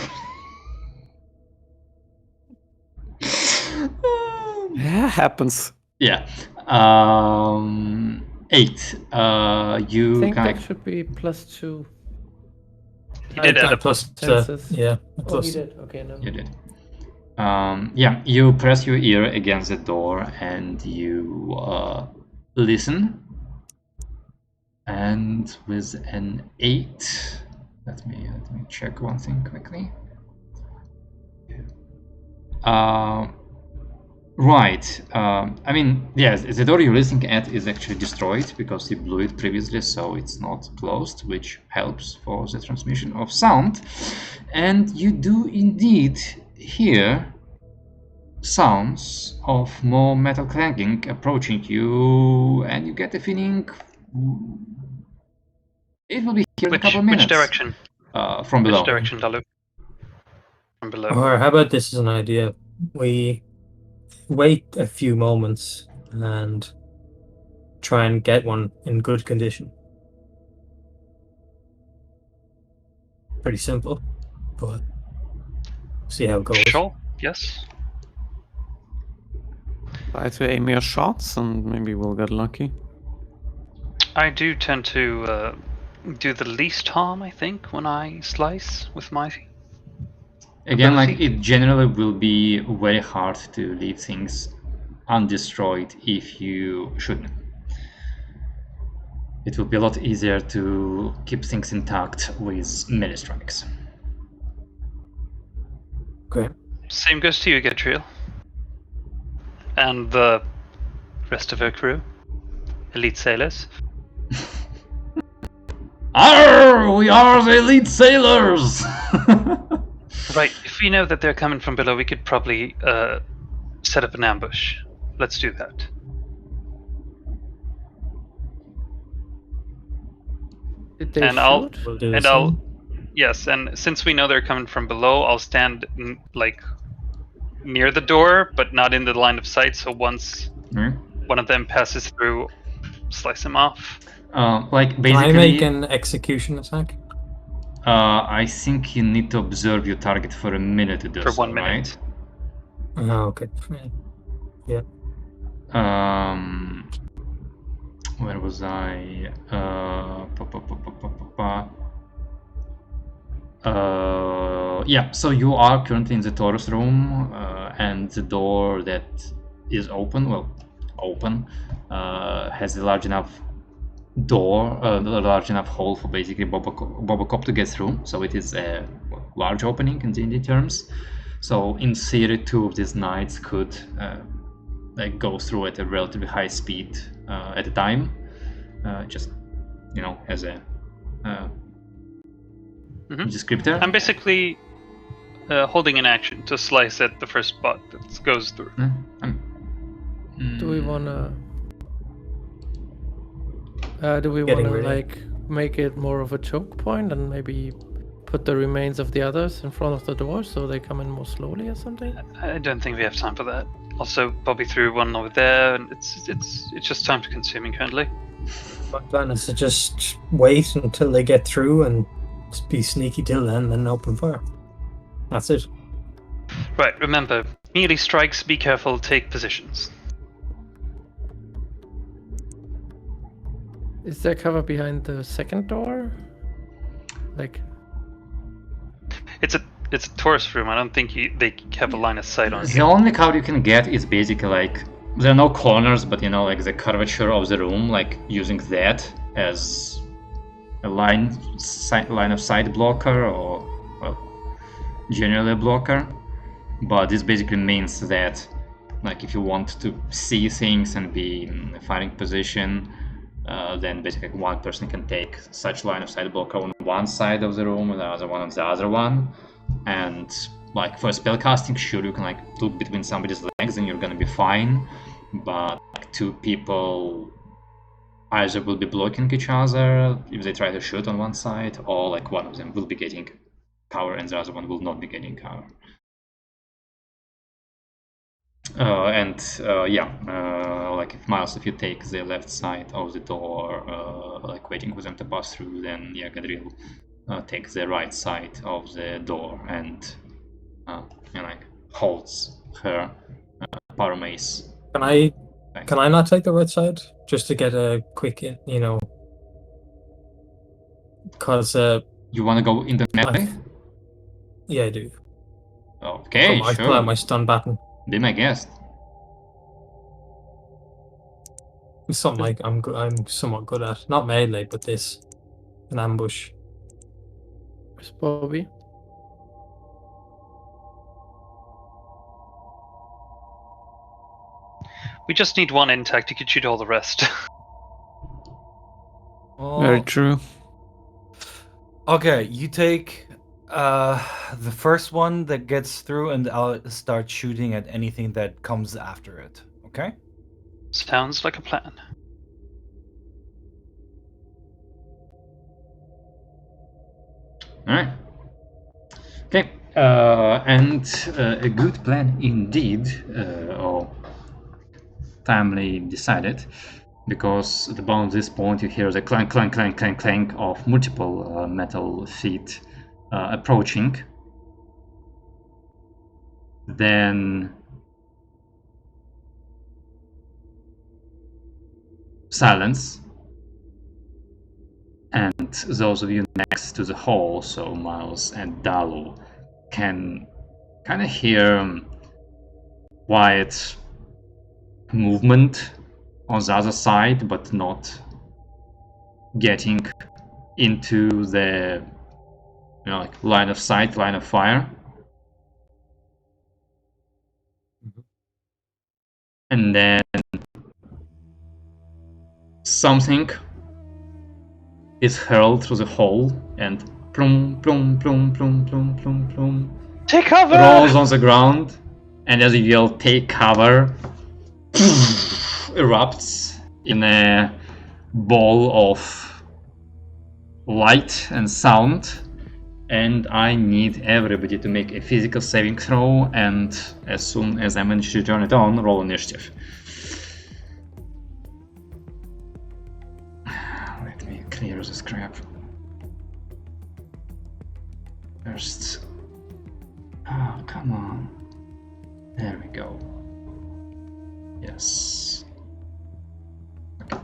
Yeah, happens. Yeah. 8. You I think can that should be +2. He did add a plus. Senses. Yeah. Oh, Plus. he did. Okay, no. You did. Yeah, you press your ear against the door and you listen. And with an 8, let me check one thing quickly. Right. I mean, yes, the door you're listening at is actually destroyed because you blew it previously, so it's not closed, which helps for the transmission of sound. And you do indeed hear sounds of more metal clanking approaching you, and you get the feeling it will be here in a couple of minutes. Which direction? From below. Which direction, Dalu? From below. Or how about this as an idea? We wait a few moments and try and get one in good condition. Pretty simple, but see how it goes. Sure. Yes. Try to aim your shots and maybe we'll get lucky. I do tend to do the least harm, I think, when I slice with my. Again, like ability. it generally will be very hard to leave things undestroyed if you shoot them. It will be a lot easier to keep things intact with melee strikes. Okay. Same goes to you, Gatriel. And the rest of her crew. Elite sailors. Arr! We are the elite sailors! Right, if we know that they're coming from below, we could probably set up an ambush. Let's do that. Did they And shoot? I'll We'll do the and same. I'll yes, and since we know they're coming from below, I'll stand like near the door, but not in the line of sight. So once one of them passes through, slice him off. Like Can basically, I make an execution attack? I think you need to observe your target for a minute to do For so, 1 minute. Oh, okay. Yeah. right? Where was I? Yeah, so you are currently in the Taurus room, and the door that is open, has a large enough door, a large enough hole for basically Bobocop to get through. So it is a large opening in D&D terms. So in theory, 2 of these knights could go through at a relatively high speed at a time, just as a descriptor. I'm basically holding an action to slice at the first spot that goes through. Do we wanna? Do we Getting wanna ready. make it more of a choke point and maybe put the remains of the others in front of the door so they come in more slowly or something? I don't think we have time for that. Also, Bobby threw one over there, and it's just time consuming currently. My plan is to just wait until they get through and be sneaky till then open fire. That's it. Right, remember, melee strikes, be careful, take positions. Is there cover behind the second door? Like, It's a tourist room. I don't think they have a line of sight on The you. only cover you can get is basically like there are no corners, but you know, like the curvature of the room, like using that as a line of sight blocker, or well, generally a blocker. But this basically means that, like, if you want to see things and be in a fighting position, then basically one person can take such line of sight blocker on one side of the room and the other one on the other one. And like for spellcasting, sure, you can like look between somebody's legs and you're gonna be fine. But like, two people either will be blocking each other if they try to shoot on one side, or like one of them will be getting cover and the other one will not be getting cover. Like if Miles, if you take the left side of the door, like waiting for them to pass through, then yeah, Gadriel takes the right side of the door and like holds her power mace. Can I not take the right side just to get a quick, because you want to go in the melee? Yeah, I do. Okay, I pull out my stun baton. Be my guest. It's something I'm somewhat good at. Not melee, but this, an ambush. where's Bobby? We just need one intact. You could shoot all the rest. Very true. Okay, you take the first one that gets through, and I'll start shooting at anything that comes after it. Okay? Sounds like a plan. All right. Okay. And a good plan indeed, or timely decided, because at about this point you hear the clank, clank, clank, clank, clank of multiple metal feet approaching. Then silence, and those of you next to the hall, so Miles and Dalu, can kind of hear quiet movement on the other side, but not getting into the like line of sight, line of fire. And then something is hurled through the hole and plum, plum, plum, plum, plum, plum, plum, Take cover! rolls on the ground, and as you yell, take cover, erupts in a ball of light and sound. And I need everybody to make a physical saving throw, and as soon as I manage to turn it on, roll initiative. Let me clear this crap. First. Oh, come on. There we go. Yes. Okay.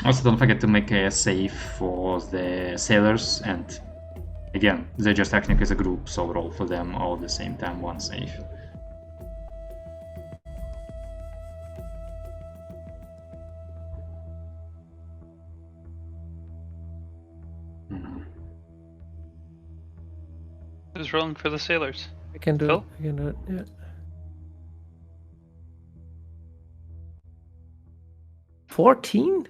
Also, don't forget to make a save for the sailors, and again, they're just acting as a group, so roll for them all at the same time, one save. Who's rolling for the sailors? I can do Phil? it. I can do it. Yeah. 14?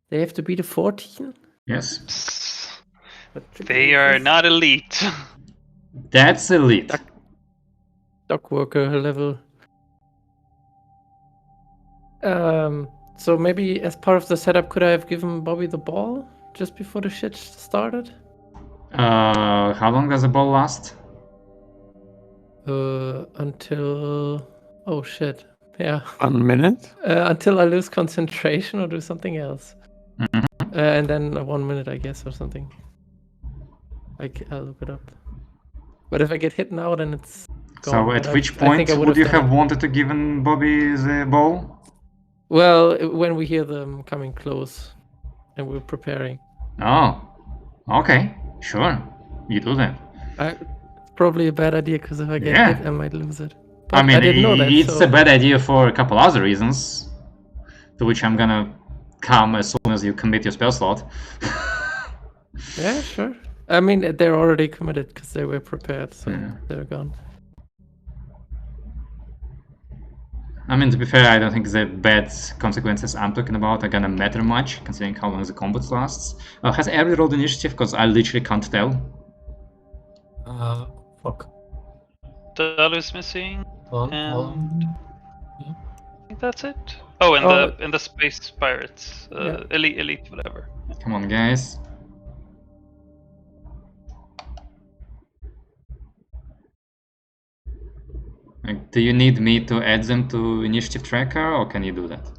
They have to beat a 14? Yes. They are not elite. That's elite. Dock worker level. So maybe as part of the setup, could I have given Bobby the ball just before the shit started? How long does the ball last? Until... Oh shit. Yeah. 1 minute? Until I lose concentration or do something else. Mhm. And then 1 minute, I guess, or something. I'll look it up. But if I get hit now, then it's gone. So at But which I point think I would you done have it. wanted to given Bobby the ball? Well, when we hear them coming close and we're preparing. Oh, okay, sure, you do that. It's probably a bad idea because if I get Yeah. hit, I might lose it. I But mean, I didn't know that. it's So a bad idea for a couple other reasons, to which I'm gonna come as soon as you commit your spell slot. yeah, sure. I mean, they're already committed because they were prepared, so Yeah. they're gone. I mean, to be fair, I don't think the bad consequences I'm talking about are gonna matter much, considering how long the combat lasts. Has every rolled initiative? Because I literally can't tell. Fuck. Dalu's missing. Hold And on. I think that's it. Oh, in the space pirates, Yeah. elite, whatever. Come on, guys. Like, do you need me to add them to initiative tracker, or can you do that?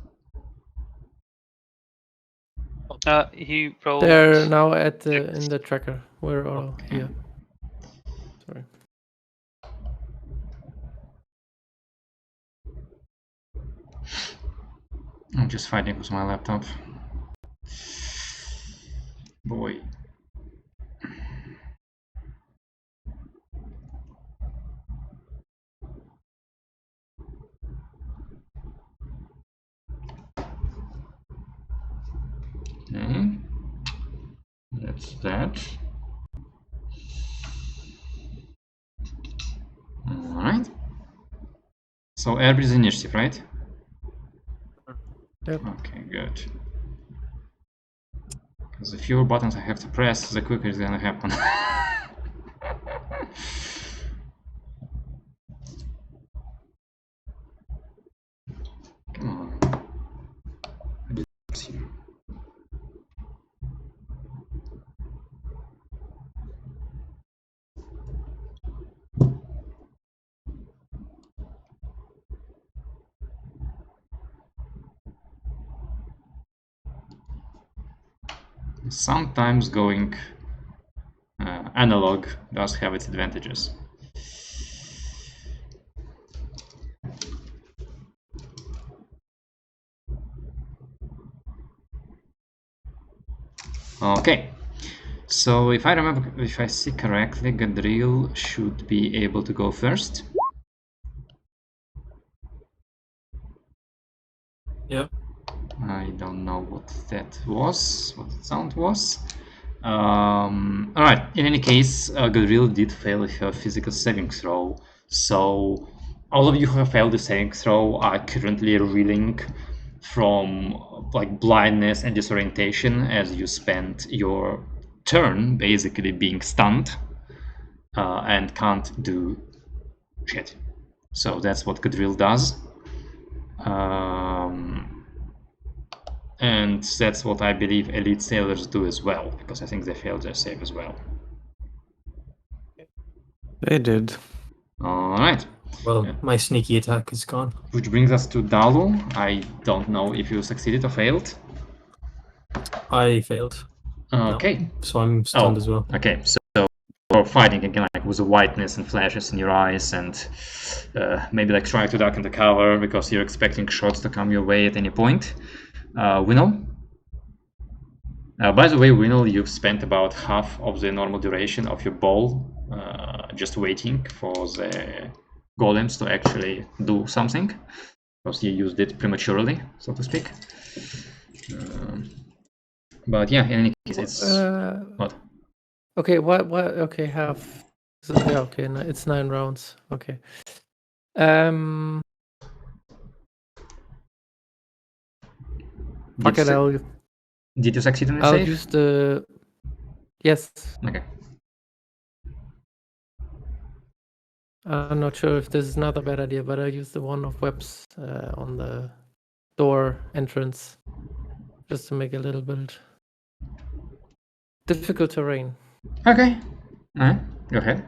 He rolled. They're now at in 6. the tracker. We're all here. Sorry. I'm just fighting with my laptop. Boy. Okay. That's that. Alright. So everybody's initiative, right? Yep. Okay, good. Because the fewer buttons I have to press, the quicker it's gonna happen. Come on. I did see. Sometimes going analog does have its advantages. Okay, so if I see correctly, Gadriel should be able to go first. Yep. I don't know what that was, what the sound was. Alright, in any case, Gadriel did fail her physical saving throw, so all of you who have failed the saving throw are currently reeling from like blindness and disorientation as you spent your turn basically being stunned and can't do shit. So that's what Gadriel does. And that's what I believe elite sailors do as well, because I think they failed their save as well. They did. Alright. Well, my sneaky attack is gone. Which brings us to Dalu. I don't know if you succeeded or failed. I failed. Okay. No, so I'm stunned as well. Okay, so you're fighting again like with the whiteness and flashes in your eyes, and maybe like trying to duck into cover because you're expecting shots to come your way at any point. Winnel? By the way, Winnel, you've spent about half of the normal duration of your ball just waiting for the golems to actually do something, because you used it prematurely, so to speak. But yeah, in any case, it's what? Okay, what? Okay, half. So, yeah, okay, it's 9 rounds. Okay. Fuck it, Did you succeed on your I'll save? use the. Yes. Okay. I'm not sure if this is not a bad idea, but I'll use the one of webs on the door entrance just to make it a little bit difficult terrain. Okay. Alright, go ahead.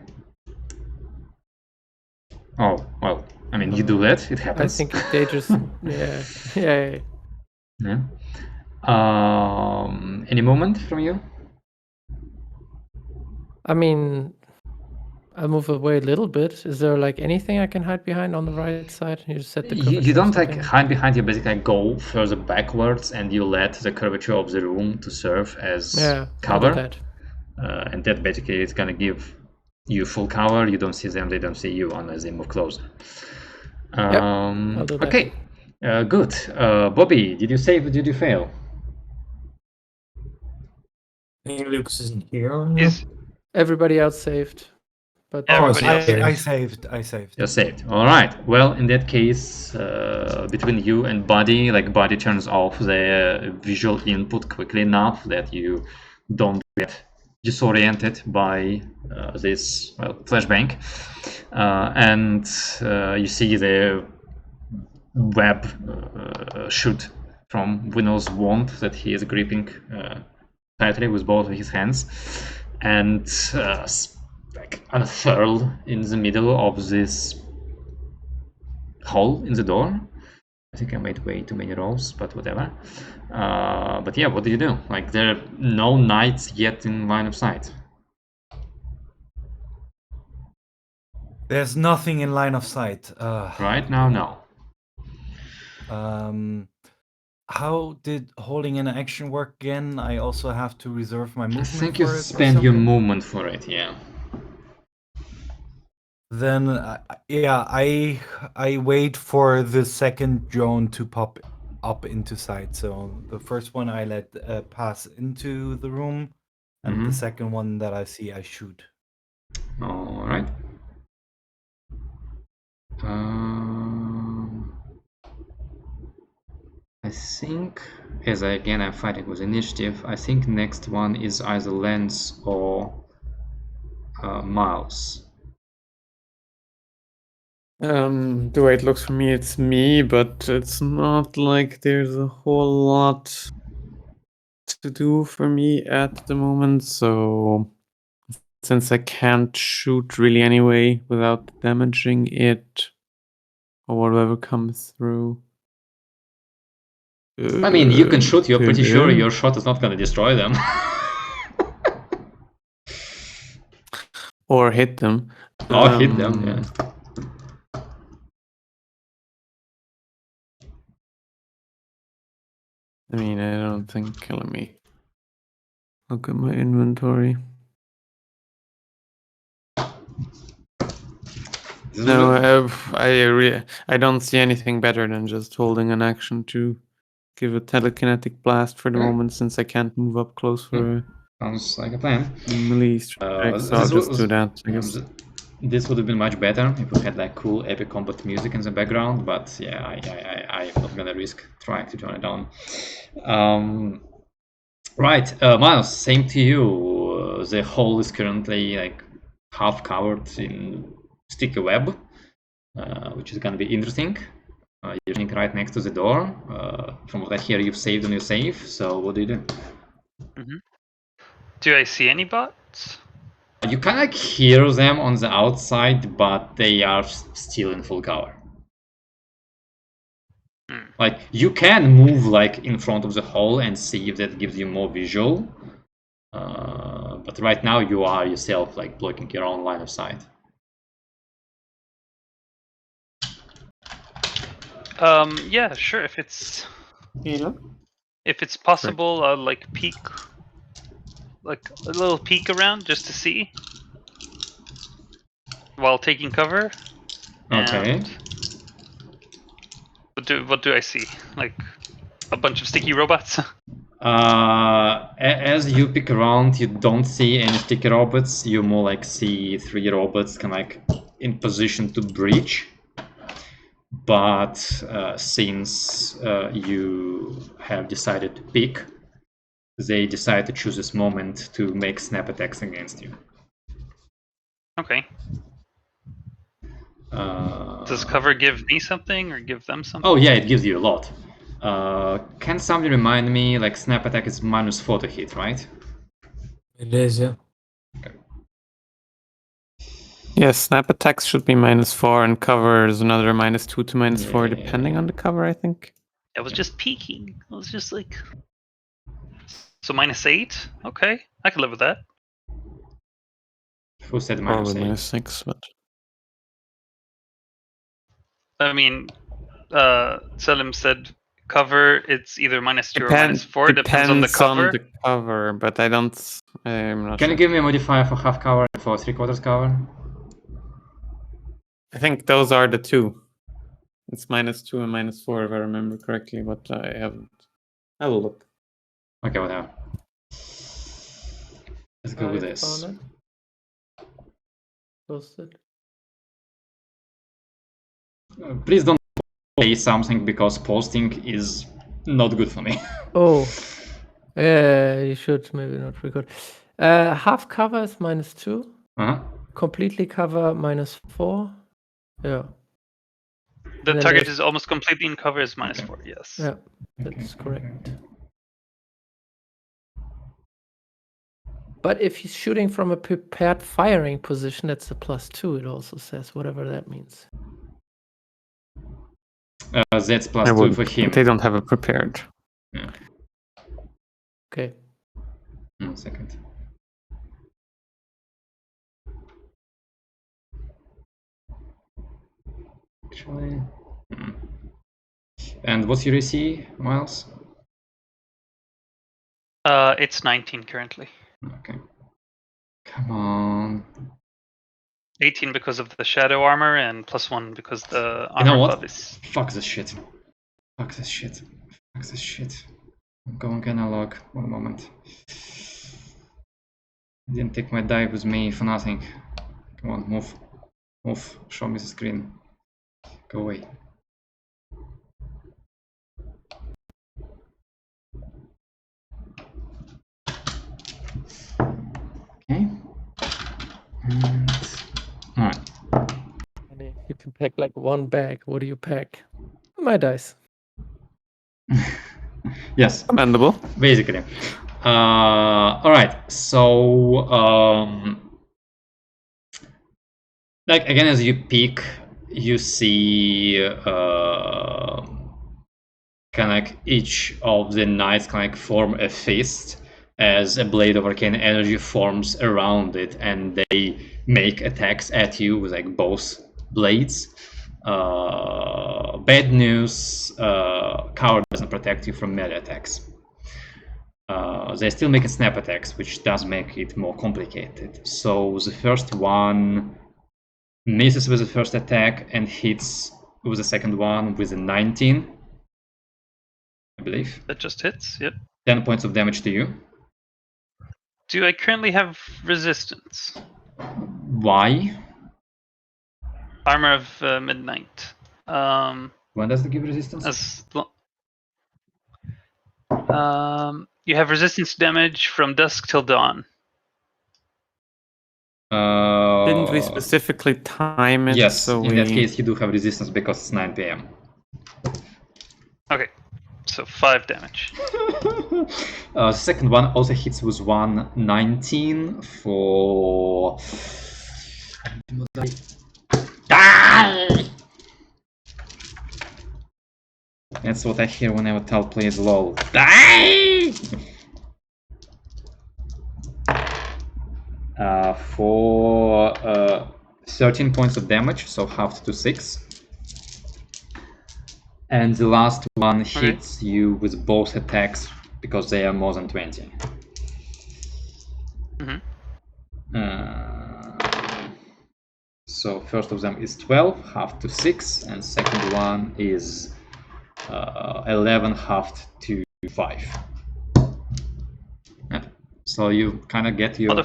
Oh, well, I mean, you do that, it I happens. think they just. Yeah. Yeah. Any movement from you? I mean, I'll move away a little bit. Is there like anything I can hide behind on the right side? You just set the curvature. You or don't like something? hide behind, you basically go further backwards and you let the curvature of the room to serve as Yeah, cover. I'll do that. And that basically is gonna give you full cover. You don't see them, they don't see you unless they move closer. I'll do that. Okay, good. Bobby, did you save or did you fail? I think Lucas isn't here. Or no? Is Everybody else saved, but Yeah, everybody else I saved. You're saved. All right. Well, in that case, between you and Buddy, like Buddy turns off the visual input quickly enough that you don't get disoriented by this flashbang, and you see the web shoot from Winno's wand that he is gripping tightly with both of his hands, and like unfurl in the middle of this hole in the door. I think I made way too many rolls, but whatever. But yeah, what do you do? Like, there are no knights yet in line of sight. There's nothing in line of sight. Right now, no. How did holding an action work again? I also have to reserve my I movement. think you for it or spend your something? movement for it, yeah. Then I wait for the second drone to pop up into sight. So the first one I let pass into the room, and the second one that I see I shoot. All right. I think, as I'm fighting with initiative, I think next one is either Lens or Miles. The way it looks for me, it's me, but it's not like there's a whole lot to do for me at the moment, so since I can't shoot really anyway without damaging it or whatever comes through. I mean, you can shoot, you're pretty sure him. your shot is not going to destroy them. Or hit them. Or hit them, yeah. I mean, I don't think. Let me look at my inventory. No, I don't see anything better than just holding an action to give a telekinetic blast for the moment, since I can't move up close for a Sounds like a plan. melee strike, so I'll just do that, I guess. This would have been much better if we had like cool epic combat music in the background, but yeah, I'm not gonna risk trying to turn it on. Right, Miles, same to you. The hole is currently like half covered in sticky web, which is gonna be interesting. You're sitting right next to the door. From what I hear, you've saved on your save, so what do you do? Do I see any bots? You kind of hear them on the outside, but they are still in full cover. Like, you can move like in front of the hole and see if that gives you more visual. But right now you are yourself like blocking your own line of sight. Yeah, sure. If it's possible, I'll like peek, like a little peek around just to see while taking cover. Okay. What do I see? Like a bunch of sticky robots? As you pick around, you don't see any sticky robots. You more like see 3 robots kind of like in position to breach. But since you have decided to pick, they decide to choose this moment to make snap attacks against you. Okay. Does cover give me something or give them something? Oh yeah, it gives you a lot. Can somebody remind me, like snap attack is -4 to hit, right? It is, yeah. Yes, snap attacks should be -4 and cover is another -2 to -4 depending on the cover, I think. I was just peeking. I was just like... So -8? Okay, I can live with that. Who said Probably -8? -6, but... I mean, Selim said cover, it's either -2 or -4. Depends on the cover. On the cover, but I'm not Can sure. you give me a modifier for half cover and for 3/4 cover? I think those are the two. It's -2 and -4 if I remember correctly, but I haven't. I will look. Okay, whatever. Let's go with I this. found it. Posted. Please don't say something because posting is not good for me. Oh, yeah, you should maybe not record. Half cover is -2. Uh-huh. Completely cover -4. Yeah. The And then target there's- is almost completely in cover is -4, yes. Yeah, that's correct. But if he's shooting from a prepared firing position, that's a +2. It also says, whatever that means. That's +2 for him. They don't have it prepared. Yeah. Okay. 1 second. Actually. And what's your AC, Miles? It's 19 currently. Okay. Come on. 18 because of the shadow armor and +1 because the armor You know what? buff is... Fuck this shit. Fuck this shit. Fuck this shit. I'm going analog. 1 moment. Didn't take my die with me for nothing. Come on, move. Move. Show me the screen. Go away. Okay. And... Alright. You can pack like 1 bag. What do you pack? My dice. Yes. Commendable. Basically. Alright, so like again, as you peek, you see kind of like each of the knights kind of like form a fist as a blade of arcane energy forms around it, and they make attacks at you with like both blades. Bad news, cover doesn't protect you from melee attacks. They're still making snap attacks, which does make it more complicated. So the first one misses with the first attack and hits with the second one with a 19, I believe. That just hits, yep. 10 points of damage to you. Do I currently have resistance? Why? Armor of Midnight. When does it give resistance? You have resistance damage from dusk till dawn. Didn't we specifically time it? Yes, so in that case you do have resistance because it's 9 PM. Okay, so 5 damage. The second one also hits with 119 for... That's what I hear whenever Tal plays LOL. For 13 points of damage, so halved to 6. And the last one hits you with both attacks because they are more than 20. So first of them is 12, halved to 6, and second one is 11, halved to 5. So you kind of get your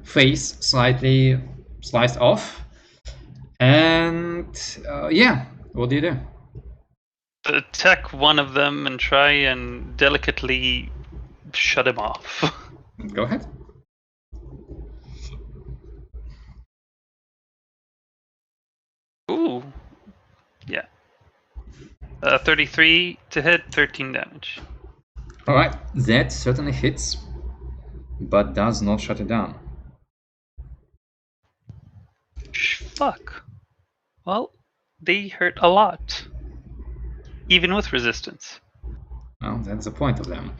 face slightly sliced off, and yeah, what do you do? Attack one of them and try and delicately shut him off. Go ahead. Ooh. Yeah. 33 to hit, 13 damage. Alright, that certainly hits, but does not shut it down. Fuck. Well, they hurt a lot. Even with resistance. Well, that's the point of them.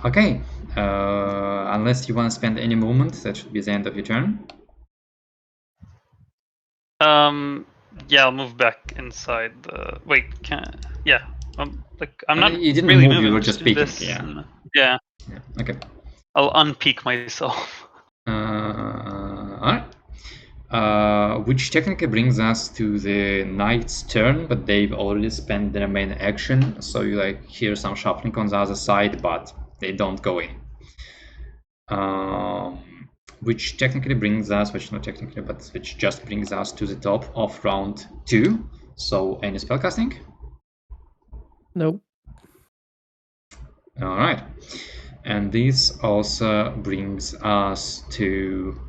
Okay, unless you want to spend any movement, that should be the end of your turn. Yeah, I'll move back inside the. Wait, yeah. Like I'm not You didn't really move, you moving. were just do peeking, this yeah. and- yeah. Yeah, okay. I'll unpeak myself. Alright. Which technically brings us to the knight's turn, but they've already spent their main action, so you like hear some shuffling on the other side, but they don't go in. Which technically brings us, which not technically, but which just brings us to the top of round 2. So any spellcasting? Nope. Alright. And this also brings us to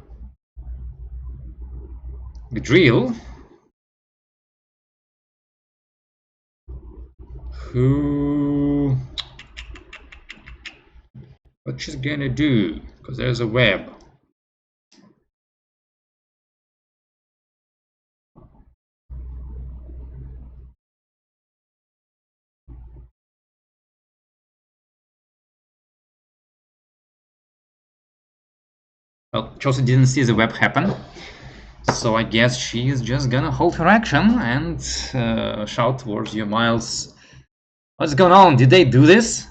Drill, who... what she's gonna do? Because there's a web. Well, Chelsea didn't see the web happen, so I guess she is just gonna hold her action and shout towards you, Miles. What's going on? Did they do this?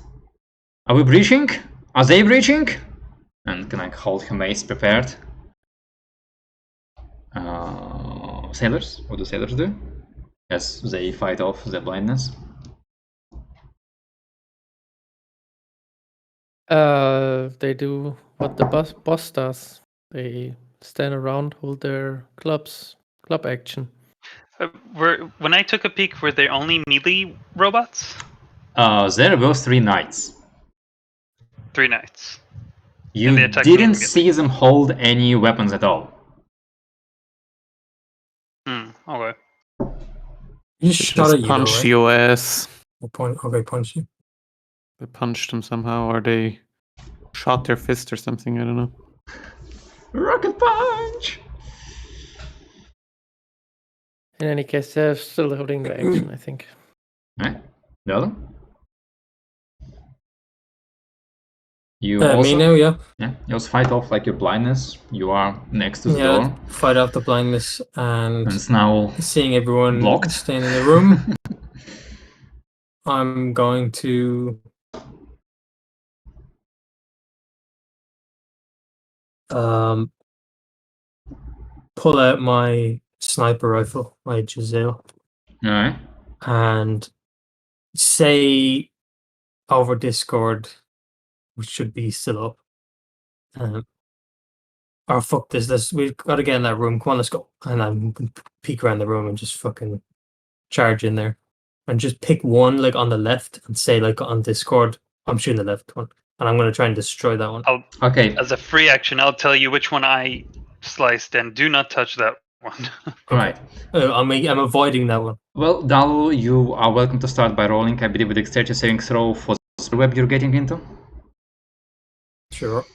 Are we breaching? Are they breaching? And can I hold her mace prepared? Sailors? What do sailors do? As they fight off the blindness. They do what the boss does. They stand around, hold their club action. When I took a peek, were there only melee robots? There were 3 knights. 3 knights. You they attack didn't immediately. see them hold any weapons at all. Okay. You shot at you, though, Punch right? your ass. Okay, punch you. They punched him somehow, or they shot their fist or something. I don't know. Rocket punch! In any case, they're still holding their action, I think. Alright, the other? You also, Me now, yeah. yeah, you also fight off like your blindness. You are next to the Yeah, door, fight off the blindness and and it's now seeing everyone blocked. staying in the room. I'm going to pull out my sniper rifle, my Giselle, Alright. and say over Discord, which should be still up. Or fuck this, we've got to get in that room. Come on, let's go. And I'm gonna peek around the room and just fucking charge in there. And just pick one like on the left and say like on Discord, I'm shooting the left one. And I'm gonna try and destroy that one. Okay, As a free action, I'll tell you which one I sliced, and do not touch that one. alright. I'm avoiding that one. Well, Dalu, you are welcome to start by rolling, I believe, with dexterity saving throw for the web you're getting into. Sure.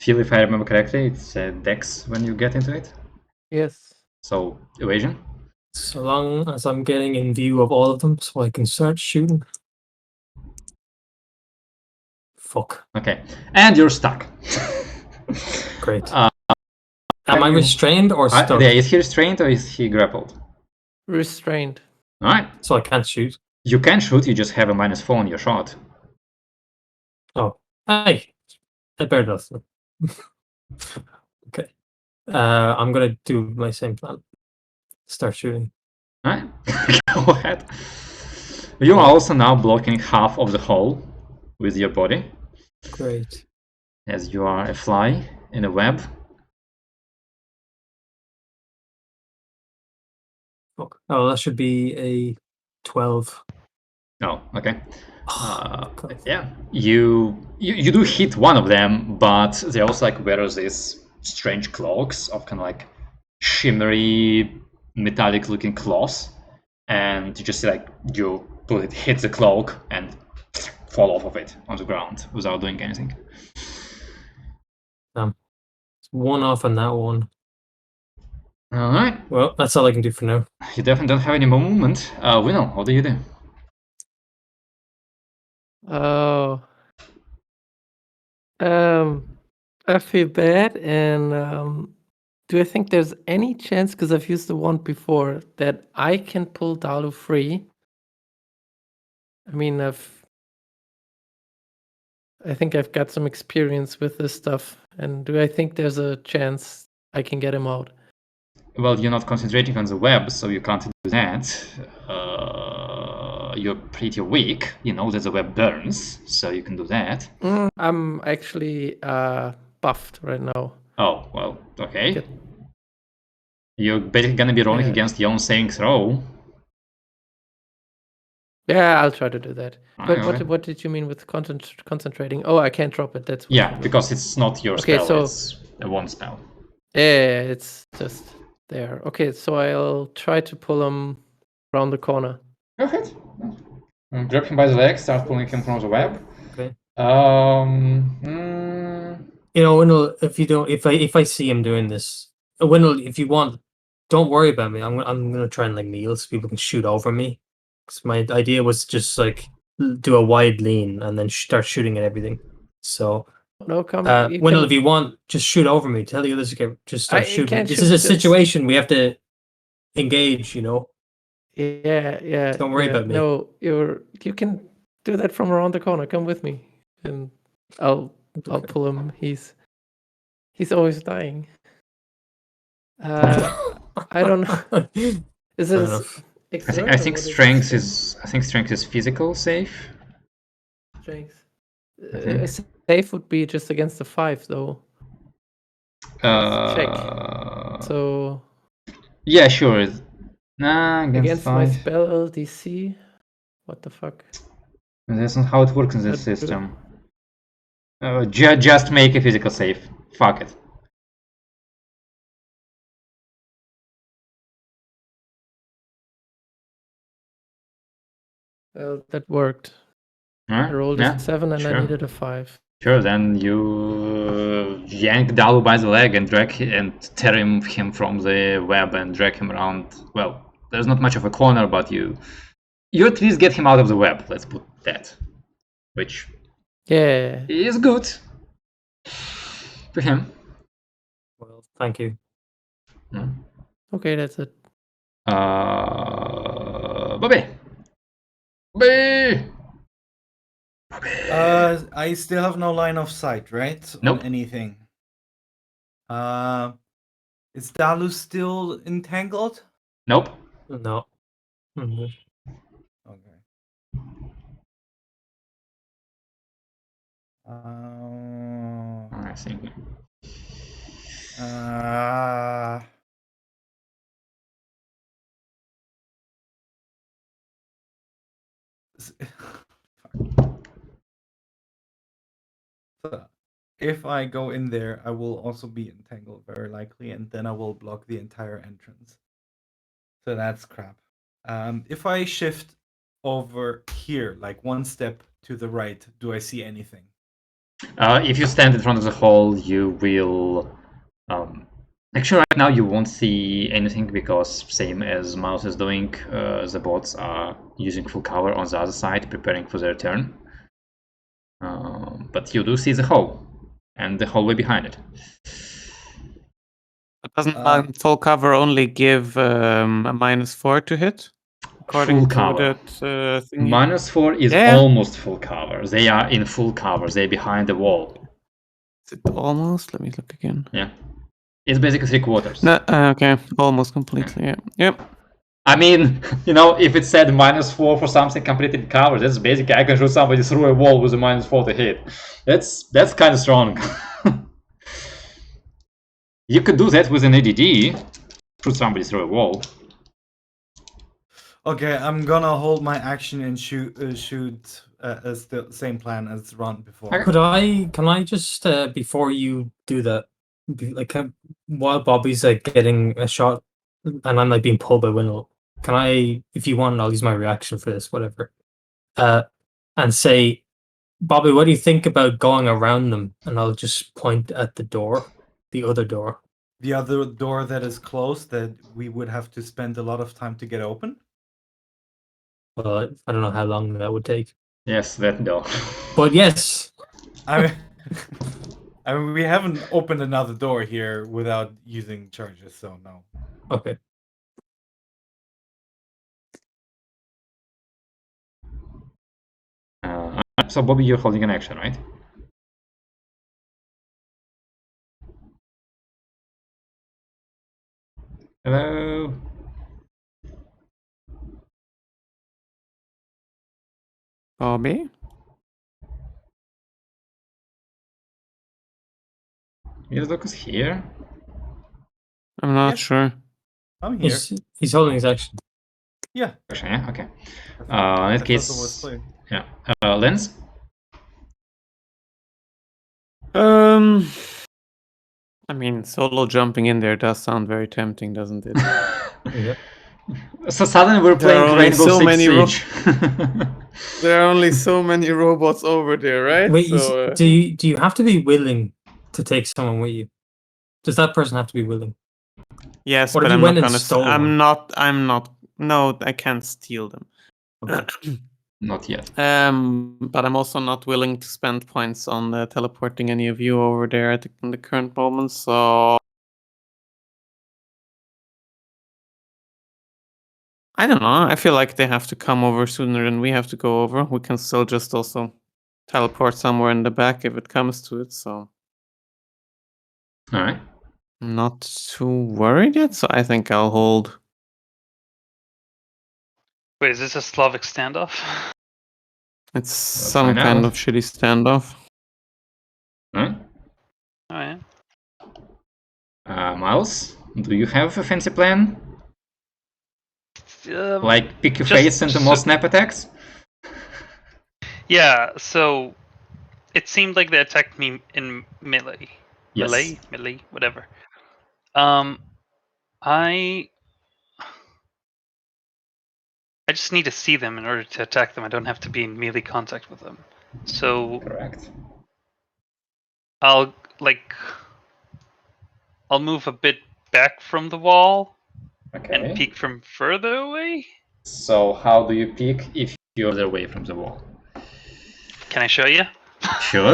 Feel, if I remember correctly, it's dex when you get into it. Yes. So, evasion. So long as I'm getting in view of all of them so I can start shooting. Fuck. Okay, and you're stuck. Great. Am Am I you- restrained or stuck? Yeah, is he restrained or is he grappled? Restrained. Alright, So I can't shoot. you can shoot, you just have a -4 on your shot. Oh. Hey. That better does. Okay. I'm gonna do my same plan. Start shooting. Alright, go ahead. You are also now blocking half of the hole with your body, Great. as you are a fly in a web. Oh, that should be a 12. Oh, okay. God. Yeah, you do hit one of them, but they also like wear these strange cloaks of kind of like shimmery, metallic-looking cloths, and you just see like your bullet hits the cloak and fall off of it on the ground without doing anything. It's one off on that one. All right, Well, that's all I can do for now. you definitely don't have any more movement. Winnow, what do you do? Oh. I feel bad, and do I think there's any chance, because I've used the wand before, that I can pull Dalu free? I mean, I think I've got some experience with this stuff, and do I think there's a chance I can get him out? Well, you're not concentrating on the web, so you can't do that. You're pretty weak. You know that the web burns, so you can do that. I'm actually buffed right now. Oh, well, okay. Get- You're basically gonna be rolling Yeah. against your own saving throw. Yeah, I'll try to do that. But Okay. what did you mean with concentrating? Oh, I can't drop it. That's what Yeah, you mean. because it's not your Okay, spell, so- it's a wand spell. Yeah, it's just there. Okay, so I'll try to pull him around the corner. Go ahead. Grab him by the leg, start pulling him from the web. Okay. You know, Wendell, if I see him doing this, Wendell, if you want, don't worry about me. I'm gonna try and like kneel so people can shoot over me. 'Cause my idea was just like do a wide lean and then start shooting at everything. So, No, come. you Wendell, can- if you want, just shoot over me. Tell the others to just start I shooting. can't This shoot, is a just- situation we have to engage. You know. Yeah. Don't worry about me. No, you can do that from around the corner. Come with me, and I'll pull him. He's always dying. I don't know. Is Fair it? enough. I think strength is physical safe. strength. think. Safe would be just against the 5, though. Check. So Yeah, sure. Nah, against my 5. spell DC. What the fuck? That's not how it works in this That's system. Just make a physical save. Fuck it. Well, that worked. I Alright, rolled yeah, a 7 and sure. I needed a 5. Sure, then you yank Dalu by the leg and tear him from the web and drag him around. Well, there's not much of a corner, but you at least get him out of the web. Let's put that, which Yeah. is good for him. Well, thank you. Okay, that's it. Bobby. Bobby. I still have no line of sight, right? Nope. On anything. Is Dalu still entangled? Nope. No. Mhm. Okay. I think. So if I go in there, I will also be entangled, very likely, and then I will block the entire entrance. So that's crap. If I shift over here, like one step to the right, do I see anything? If you stand in front of the hole, you will. Actually, right now you won't see anything because, same as Mouse is doing, the bots are using full cover on the other side, preparing for their turn. But you do see the hole and the hallway behind it. But doesn't full cover only give a -4 to hit? According Full to cover. that thing. -4 is Yeah. almost full cover. They are in full cover. They're behind the wall. Is it almost? Let me look again. Yeah. It's basically 3/4. No, okay, almost completely. Yeah. Yep. I mean, you know, if it said -4 for something completely covered, that's basically I can shoot somebody through a wall with a -4 to hit. That's kind of strong. You could do that with an ADD, shoot somebody through a wall. Okay, I'm gonna hold my action and shoot as the same plan as run before. Okay. Can I just before you do that, while Bobby's like getting a shot and I'm like being pulled by Winnow, can I, if you want, I'll use my reaction for this, whatever. And say, Bobby, what do you think about going around them? And I'll just point at the door, the other door. The other door that is closed that we would have to spend a lot of time to get open? Well, I don't know how long that would take. Yes, that door. But yes. I mean, we haven't opened another door here without using charges, so no. Okay. So Bobby, you're holding an action, right? Hello. Bobby? Is Lucas here? I'm not Yes. sure. I'm here. He's holding his action. Yeah. Action, yeah, okay. In that I thought case, it was clear. yeah. Lens? I mean, solo jumping in there does sound very tempting, doesn't it? Yeah. So suddenly we're There are playing only Rainbow so Six many Siege. There are only so many robots over there, right? Wait, So, do you have to be willing to take someone with you? Does that person have to be willing? yes, What if but you I'm went not and gonna. stole I'm one? not. No, I can't steal them. Okay. Not yet. But I'm also not willing to spend points on teleporting any of you over there in the current moment. So I don't know. I feel like they have to come over sooner than we have to go over. We can still just also teleport somewhere in the back if it comes to it. So Alright. I'm not too worried yet. So I think I'll hold. Wait, is this a Slavic standoff? It's some find kind out. of shitty standoff. Alright. Alright. Miles, do you have a fancy plan? Like pick your just- face into more snap attacks? Yeah, so it seemed like they attacked me in melee. Yes. Melee, whatever. I just need to see them in order to attack them. I don't have to be in melee contact with them. So Correct. I'll move a bit back from the wall Okay. and peek from further away. So how do you peek if you're further away from the wall? Can I show you? Sure.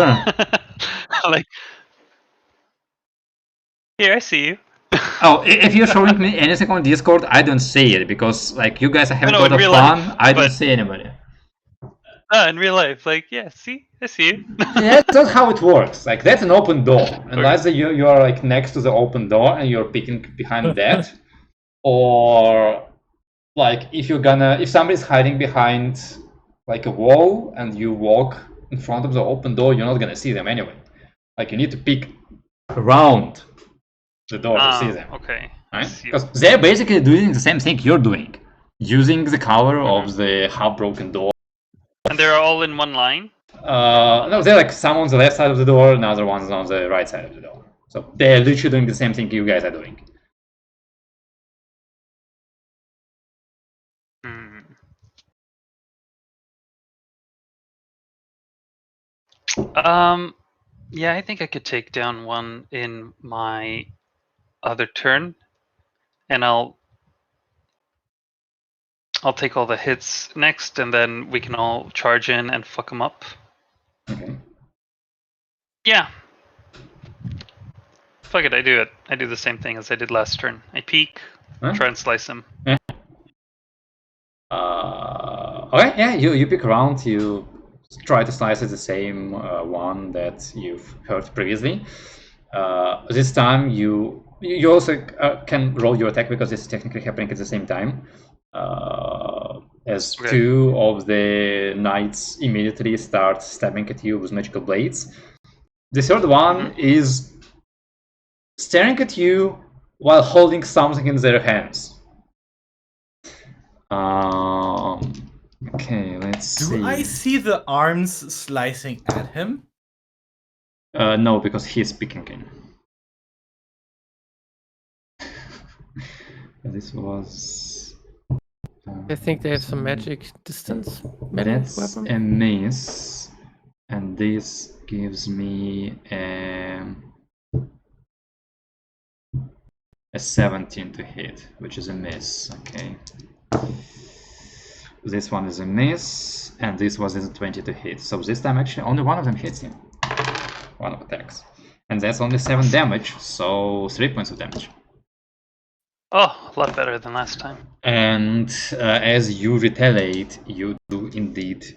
Like, here, I see you. Oh, if you're showing me anything on Discord, I don't see it because like you guys are having a No, lot in of real fun. life, I don't but- see anybody. In real life, like, yeah, see, I see you. Yeah, that's not how it works. Like that's an open door, unless you are like next to the open door and you're peeking behind that, or like if somebody's hiding behind like a wall and you walk in front of the open door, you're not gonna see them anyway. Like you need to peek around the door to see them, Okay. I right? see. Because they're basically doing the same thing you're doing, using the cover of the half-broken door. And they're all in one line? No, they're like some on the left side of the door, and other ones on the right side of the door. So they're literally doing the same thing you guys are doing. Yeah, I think I could take down one in my other turn, and I'll take all the hits next, and then we can all charge in and fuck them up. Okay. Yeah. Fuck it, I do it. I do the same thing as I did last turn. I peek, try and slice him. Okay, yeah, you pick around, you try to slice at the same one that you've heard previously. This time you also can roll your attack because it's technically happening at the same time. As two of the knights immediately start stabbing at you with magical blades. The third one is staring at you while holding something in their hands. Okay, let's see. Do I see the arms slicing at him? No, because he's peeking in. This was... I think they have some magic distance melee That's weapon. a miss. And this gives me a 17 to hit, which is a miss. Okay. This one is a miss, and this was a 20 to hit. So this time actually only one of them hits him. One of attacks. And that's only 7 damage, so 3 points of damage. Oh, a lot better than last time. And as you retaliate, you do indeed,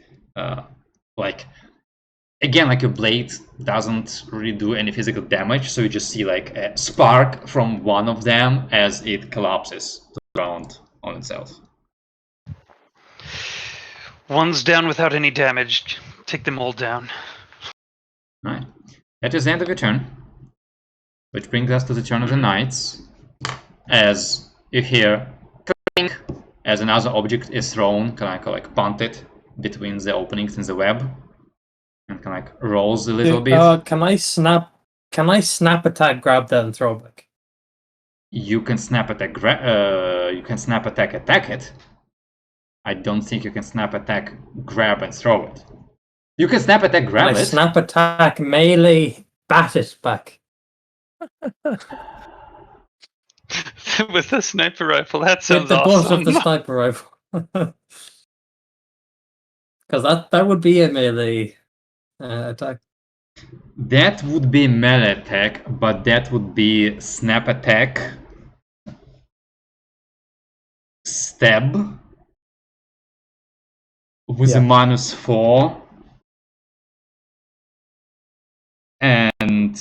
like, again, like your blade doesn't really do any physical damage, so you just see like a spark from one of them as it collapses to the ground on itself. One's down without any damage. Take them all down. Right. That is the end of your turn, which brings us to the turn of the knights. As you hear clink as another object is thrown, kind of like punted between the openings in the web, and kind of like rolls a little bit. Can I snap attack, grab that, and throw it back? You can snap attack. You can snap attack it. I don't think you can snap attack, grab, and throw it. You can snap attack, grab Can I it. snap attack, melee, bat it back? With the sniper rifle, that sounds With the butt awesome. of the sniper rifle. Because that would be a melee attack. That would be melee attack, but that would be snap attack, stab with a -4, and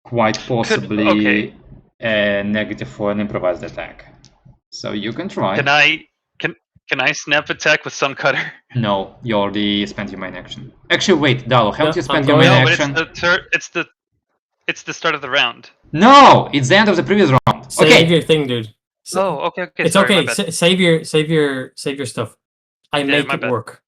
quite possibly a -4 and improvised attack. So you can try. Can I snap attack with Suncutter? No, you already spent your main action. Actually, wait, Dalo, haven't you spent I'm your main going- No, action? but it's the start of the round. No, it's the end of the previous round. Save Okay, your thing, dude. Oh, okay. It's Sorry, okay. my bad. Save your stuff. I make my it bad. work.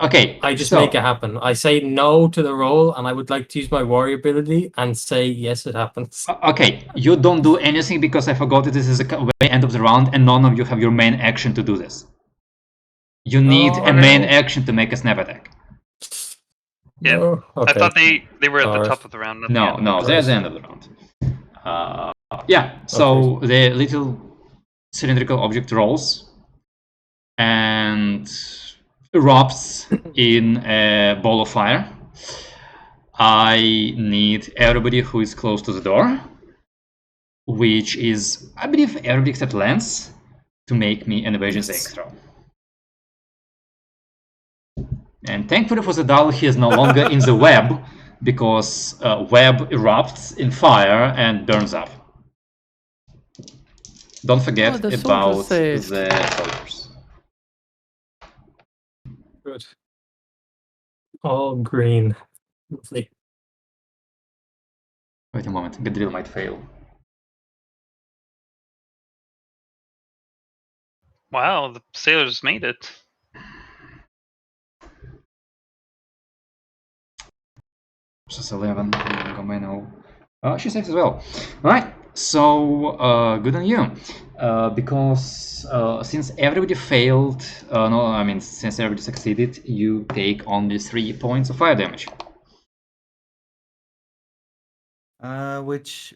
okay. I just so, make it happen. I say no to the roll, and I would like to use my warrior ability and say yes, it happens. Okay, you don't do anything because I forgot that this is the very end of the round and none of you have your main action to do this. You need a main action to make a snap attack. Yeah. No? I Okay. thought they were at the Alright. top of the round. Not the No, end. no, there's the end of the round. Yeah, so the little cylindrical object rolls and erupts in a ball of fire. I need everybody who is close to the door, which is, I believe, everybody except Lance, to make me an evasion saving throw. And thankfully for the Dal, he is no longer in the web, because web erupts in fire and burns up. Don't forget the soldiers about saved. the soldiers. Good. All green. Lovely. Wait a moment, Gadriel might fail. Wow, the sailors made it. Just 11, she saves as well. Alright, so good on you. Because since everybody failed, since everybody succeeded, you take only 3 points of fire damage. Which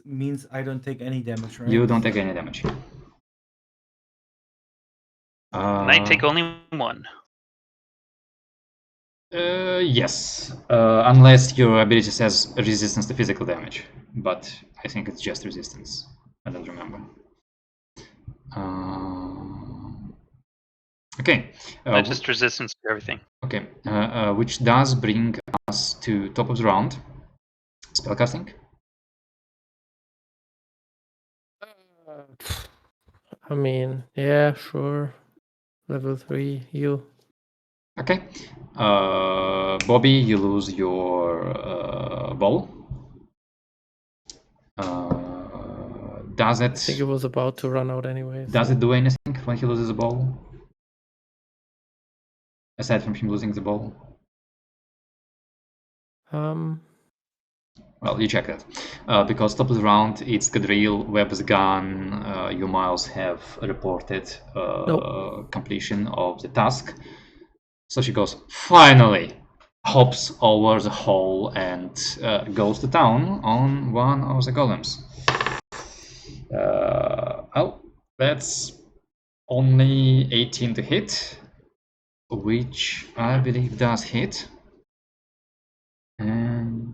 means I don't take any damage, right? You don't take any damage. And I take only 1. Yes, unless your ability says resistance to physical damage, but I think it's just resistance. I don't remember. Okay. Just resistance to everything. Okay, which does bring us to top of the round. Spellcasting. I mean, yeah, sure. Level 3, you. Okay. Bobby, you lose your bow. Does I think it it was about to run out anyway. does so- it do anything when he loses a ball? Aside from him losing the ball? Well, you check that. Because top of the round, it's Gadriel, Webb's gun. You, Miles, have reported completion of the task. So she goes, finally! Hops over the hole and goes to town on one of the golems. Oh, that's only 18 to hit, which I believe does hit. And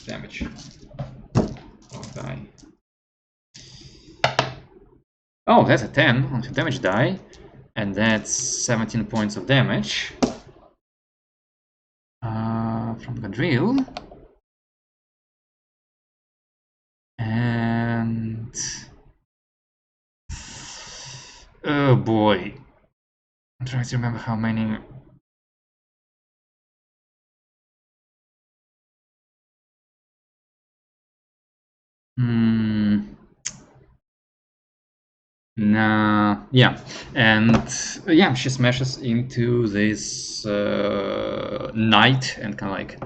damage. Oh, die. Oh, that's a 10 on the damage die, and that's 17 points of damage from Gadriel. And oh boy, I'm trying to remember how many. Nah, yeah, and yeah, she smashes into this knight and kind of like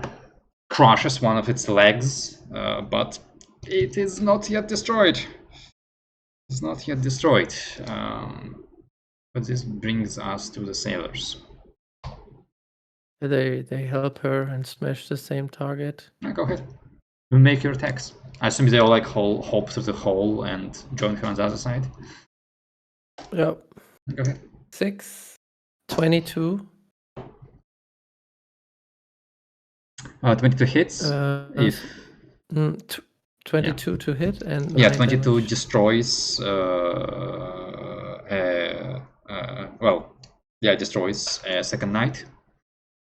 crushes one of its legs, but it is not yet destroyed. It's not yet destroyed. But this brings us to the sailors. They help her and smash the same target. Yeah, go ahead. Make your attacks. I assume they all like hop through the hole and join her on the other side. Yep. Go ahead. 6, 22. 22 hits. If 22 to hit and yeah, 9 22 damage. destroys. Destroys a second knight,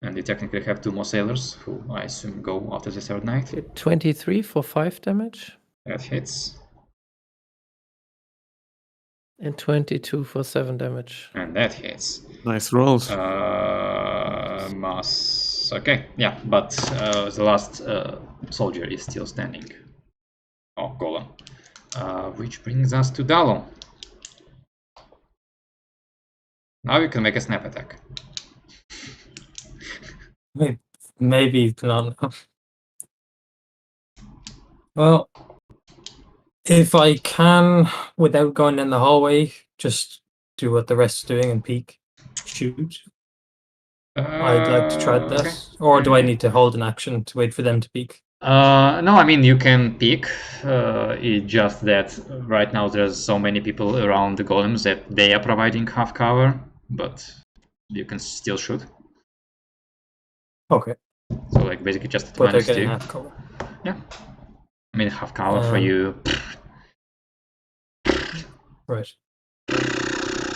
and you technically have 2 more sailors who I assume go after the third knight. Okay, 23 for 5 damage That hits, and 22 for 7 damage. and that hits. Nice rolls. Mass. Okay, yeah, but the last soldier is still standing. Oh, golem. Which brings us to Dalo. Now you can make a snap attack. Maybe not. Well, if I can, without going in the hallway, just do what the rest are doing and peek, shoot. I'd like to try that. Okay. Or do I need to hold an action to wait for them to peek? No, I mean you can pick. It's just that right now there's so many people around the golems that they are providing half cover, but you can still shoot. Okay, So like basically just but they're minus getting 2. half cover. Yeah. I mean half cover for you. Right.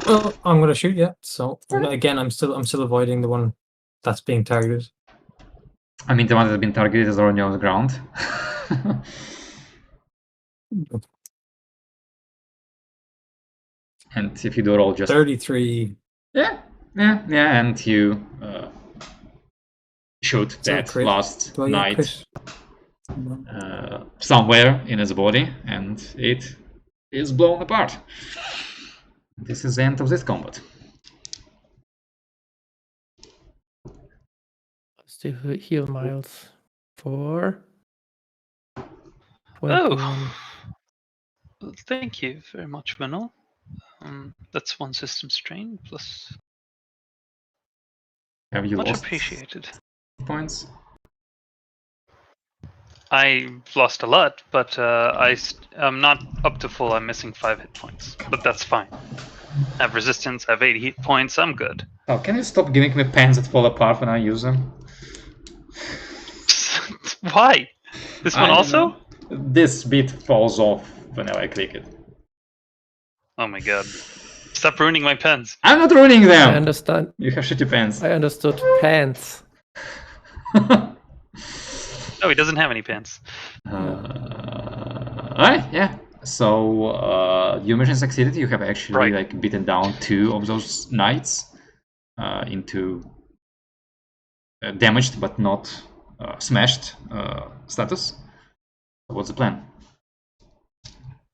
Well, I'm gonna shoot. Yeah. So again, I'm still avoiding the one that's being targeted. I mean the one that's been targeted is already on the ground. And if you do roll just 33. yeah, and you shoot that crit? last Do I get knight crit? somewhere in his body, and it is blown apart. This is the end of this combat. Still heal Miles for 21. Oh, thank you very much, Manol. That's 1 system strain plus. Have you Much lost appreciated. points? I lost a lot, but I'm not up to full. I'm missing 5 hit points, but that's fine. I have resistance. I have 80 hit points. I'm good. Oh, can you stop giving me pens that fall apart when I use them? Why? This one I don't also? know. This bit falls off whenever I click it. Oh my god! Stop ruining my pens. I'm not ruining them. I understand. You have shitty pens. I understood pants. Oh, he doesn't have any pens. Alright, yeah. So your mission succeeded. You have actually like beaten down 2 of those knights into damaged but not smashed status. What's the plan?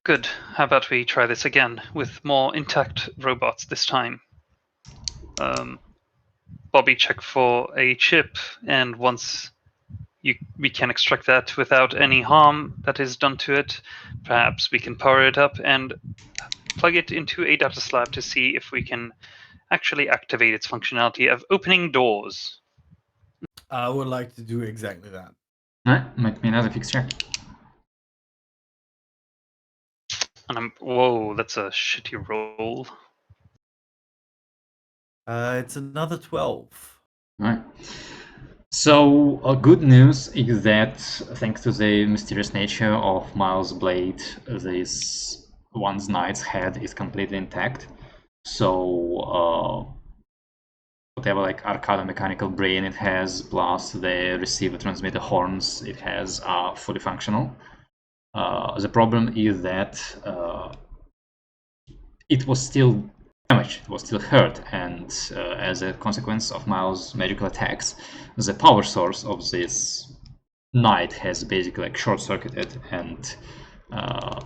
Good. How about we try this again with more intact robots this time? Bobby, check for a chip, and once we can extract that without any harm that is done to it, perhaps we can power it up and plug it into a data slab to see if we can actually activate its functionality of opening doors. I would like to do exactly that. Alright, make me another fix check. And whoa, that's a shitty roll. It's another 12. Alright. So, good news is that thanks to the mysterious nature of Miles' blade, this one's knight's head is completely intact. So, whatever like arcade mechanical brain it has, plus the receiver transmitter horns it has, are fully functional. The problem is that it was still damaged, it was still hurt, and as a consequence of Miles' magical attacks, the power source of this knight has basically like short-circuited and well,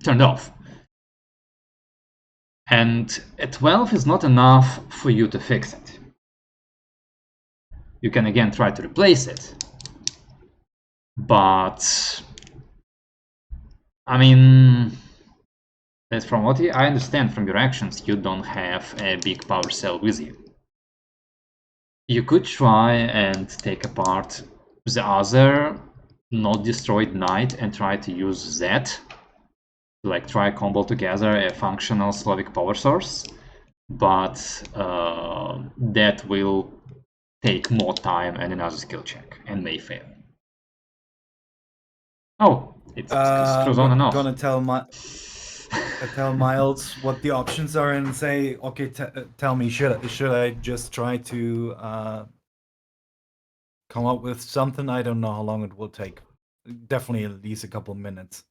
turned off. And a 12 is not enough for you to fix it. You can again try to replace it, but I mean, that's from what I understand from your actions, you don't have a big power cell with you. You could try and take apart the other not destroyed knight and try to use that to like try combo together a functional Slavic power source, but that will take more time and another skill check and may fail. Oh, it screws on and off. I'm gonna tell Miles what the options are and say, okay, tell me, should I just try to come up with something? I don't know how long it will take. Definitely at least a couple minutes.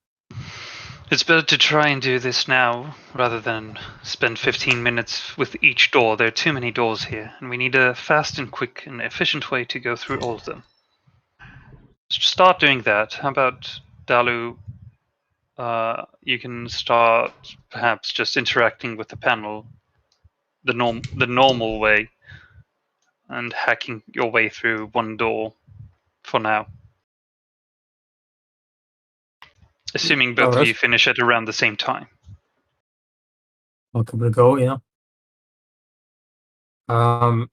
It's better to try and do this now rather than spend 15 minutes with each door. There are too many doors here, and we need a fast and quick and efficient way to go through all of them. Start doing that. How about Dalu? You can start perhaps just interacting with the panel the normal way and hacking your way through one door for now. Assuming both of you finish at around the same time. I'll give it a go, yeah. I'll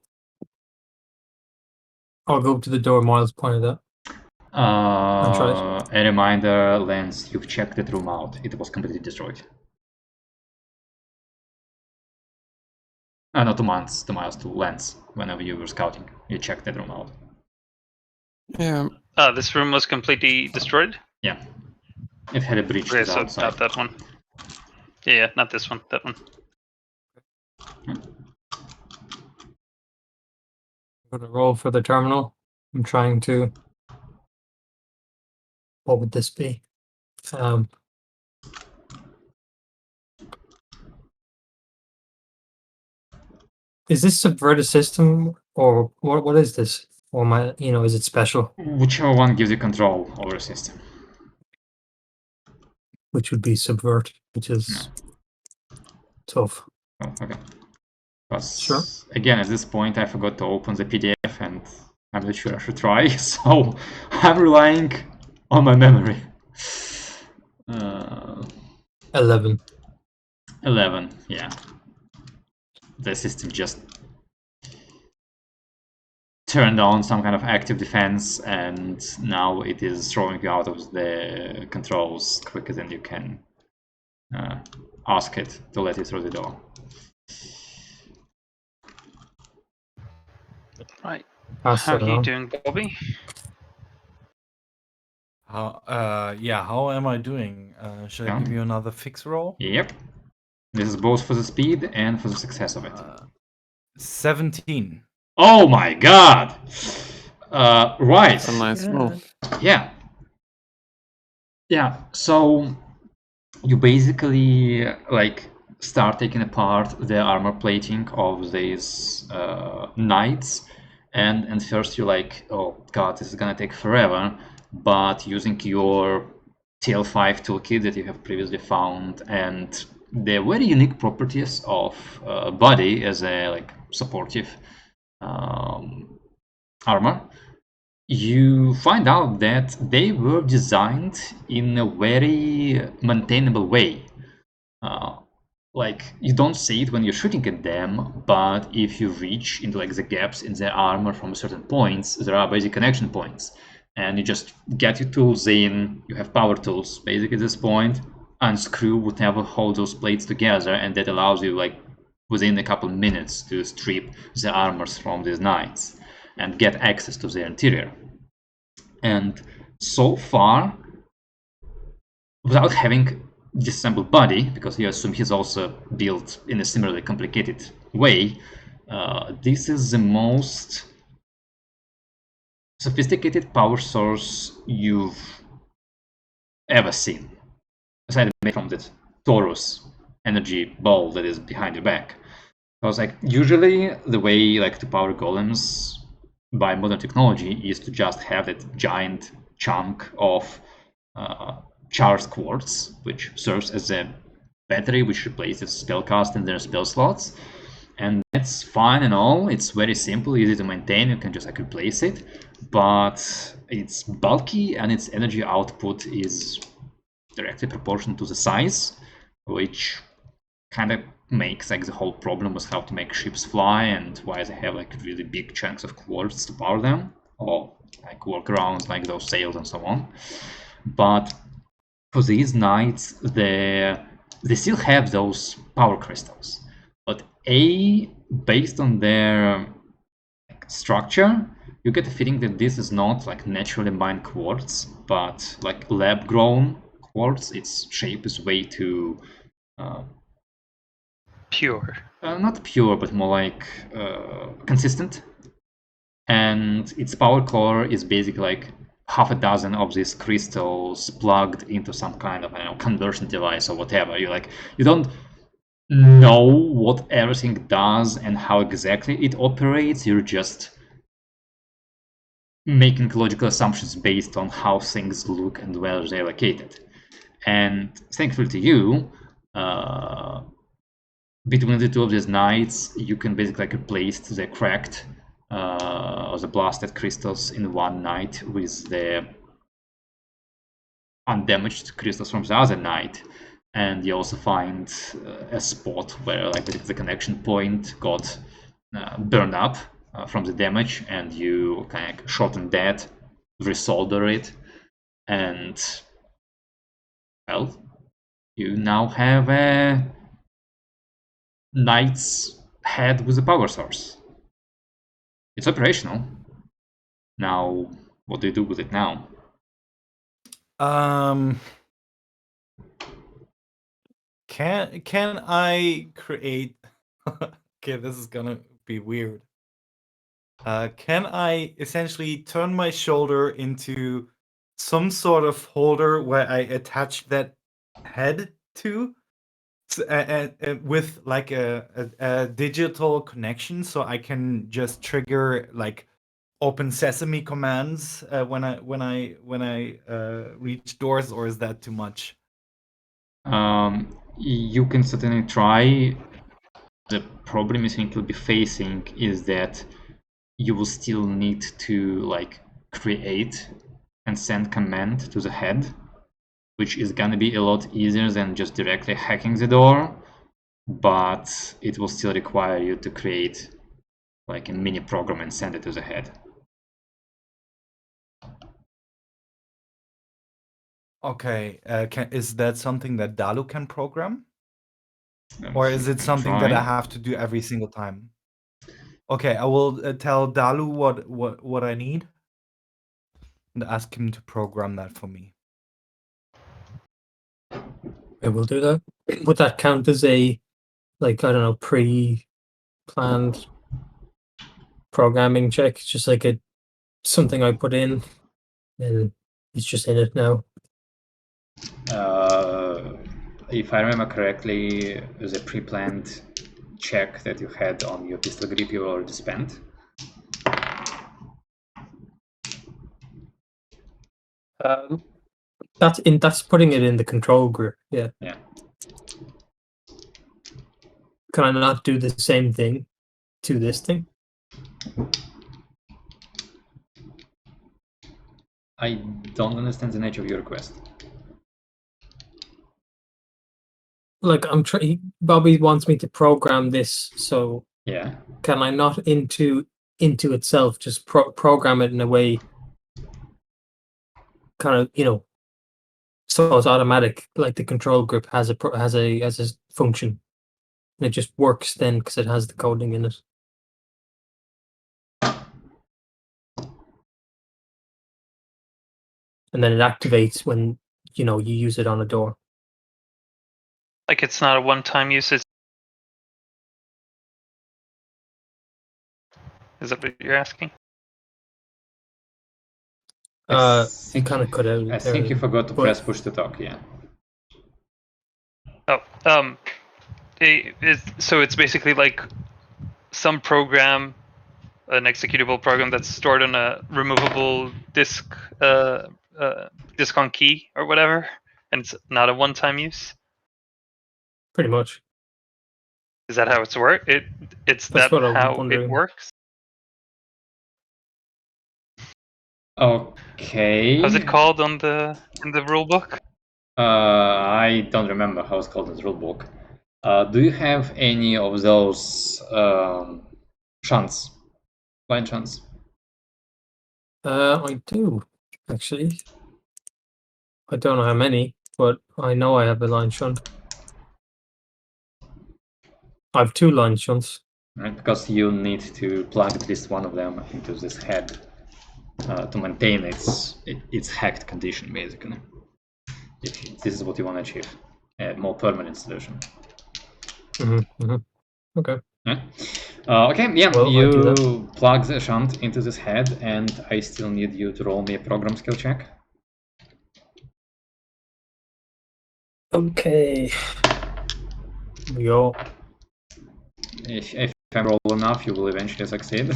go to the door Miles pointed at. A reminder, Lance, you've checked that room out. It was completely destroyed. Not to Miles, to Lance. Whenever you were scouting, you checked that room out. Yeah. This room was completely destroyed? Yeah. It had a breach to the outside. Not that one. Yeah, not this one, that one. I'm gonna roll for the terminal. I'm trying to... What would this be? Is this subvert a system, or what is this? Or is it special? Whichever one gives you control over a system. Which would be subvert, which is tough. Oh, okay. Sure. Again, at this point, I forgot to open the PDF, and I'm not sure I should try, so I'm relying on my memory. 11. 11, yeah. The system just turned on some kind of active defense, and now it is throwing you out of the controls quicker than you can ask it to let you through the door. Right. Pass How it are you on. doing, Bobby? How am I doing? Should I give you another fix roll? Yep. This is both for the speed and for the success of it. 17. Oh my god! Right. That's a nice roll. Yeah. Yeah, so you basically like start taking apart the armor plating of these knights, and first you're like, oh god, this is gonna take forever, but using your TL5 toolkit that you have previously found, and the very unique properties of body as a like supportive armor, you find out that they were designed in a very maintainable way. Like you don't see it when you're shooting at them, but if you reach into like the gaps in their armor from certain points, there are basic connection points, and you just get your tools in. You have power tools basically at this point, unscrew whatever holds those plates together, and that allows you like within a couple minutes to strip the armors from these knights and get access to their interior. And so far, without having disassembled body, because you assume he's also built in a similarly complicated way, this is the most sophisticated power source you've ever seen, aside from the Taurus energy ball that is behind your back. Because like usually the way like to power golems by modern technology is to just have that giant chunk of charged quartz, which serves as a battery which replaces spellcast in their spell slots, and that's fine and all. It's very simple, easy to maintain. You can just like replace it, but it's bulky and its energy output is directly proportional to the size, which kind of makes like the whole problem with how to make ships fly and why they have like really big chunks of quartz to power them, or like workarounds like those sails and so on. But for these knights, they still have those power crystals, but based on their structure, you get the feeling that this is not like naturally mined quartz, but like lab-grown quartz. Its shape is way too Pure. not pure, but more like consistent. And its power core is basically like half a dozen of these crystals plugged into some kind of, I don't know, conversion device or whatever. You don't know what everything does and how exactly it operates. You're just making logical assumptions based on how things look and where they're located. And thankfully to you, between the two of these knights, you can basically like replace the cracked or the blasted crystals in one knight with the undamaged crystals from the other knight. And you also find a spot where like the connection point got burned up from the damage, and you kind of shorten that, resolder it, and well, you now have a knight's head with a power source. It's operational. Now, what do you do with it now? Can I create? Okay, this is gonna be weird. Can I essentially turn my shoulder into some sort of holder where I attach that head to, and with like a digital connection, so I can just trigger like open sesame commands when I reach doors, or is that too much? You can certainly try. The problem you think you'll be facing is that you will still need to like create and send command to the head, which is gonna be a lot easier than just directly hacking the door, but it will still require you to create like a mini program and send it to the head. Okay, is that something that Dalu can program? Or is it something Try. that I have to do every single time? Okay, I will tell Dalu what I need and ask him to program that for me. I will do that. Would that count as a, like, I don't know, pre-planned programming check? It's just like something I put in, and it's just in it now. If I remember correctly, the pre-planned check that you had on your pistol grip you already spent. That's putting it in the control group. Yeah. Yeah. Can I not do the same thing to this thing? I don't understand the nature of your request. Like Bobby wants me to program this, so Yeah. can I not into itself just program it in a way, kind of, so it's automatic, like the control group has a function, and it just works then because it has the coding in it. And then it activates when you use it on a door. Like it's not a one-time use. Is that what you're asking? You kind of cut out. I think you forgot to press push to talk. Yeah. Oh, so it's basically like some program, an executable program that's stored on a removable disk on key or whatever, and it's not a one-time use. Pretty much. Is that how it's work? It's That's that what I'm how wondering. it works? Okay. How's it called in the rule book? I don't remember how it's called in the rulebook. Do you have any of those shunts? Blind shunts? I do, actually. I don't know how many, but I know I have a line shunt. I have 2 line shunts. Right, because you need to plug at least one of them into this head to maintain its hacked condition, basically. If this is what you want to achieve, a more permanent solution. Okay. Yeah. Okay, yeah, Well, I'll do you that. plug the shunt into this head, and I still need you to roll me a program skill check. Okay. Here we go. If I roll enough, you will eventually succeed.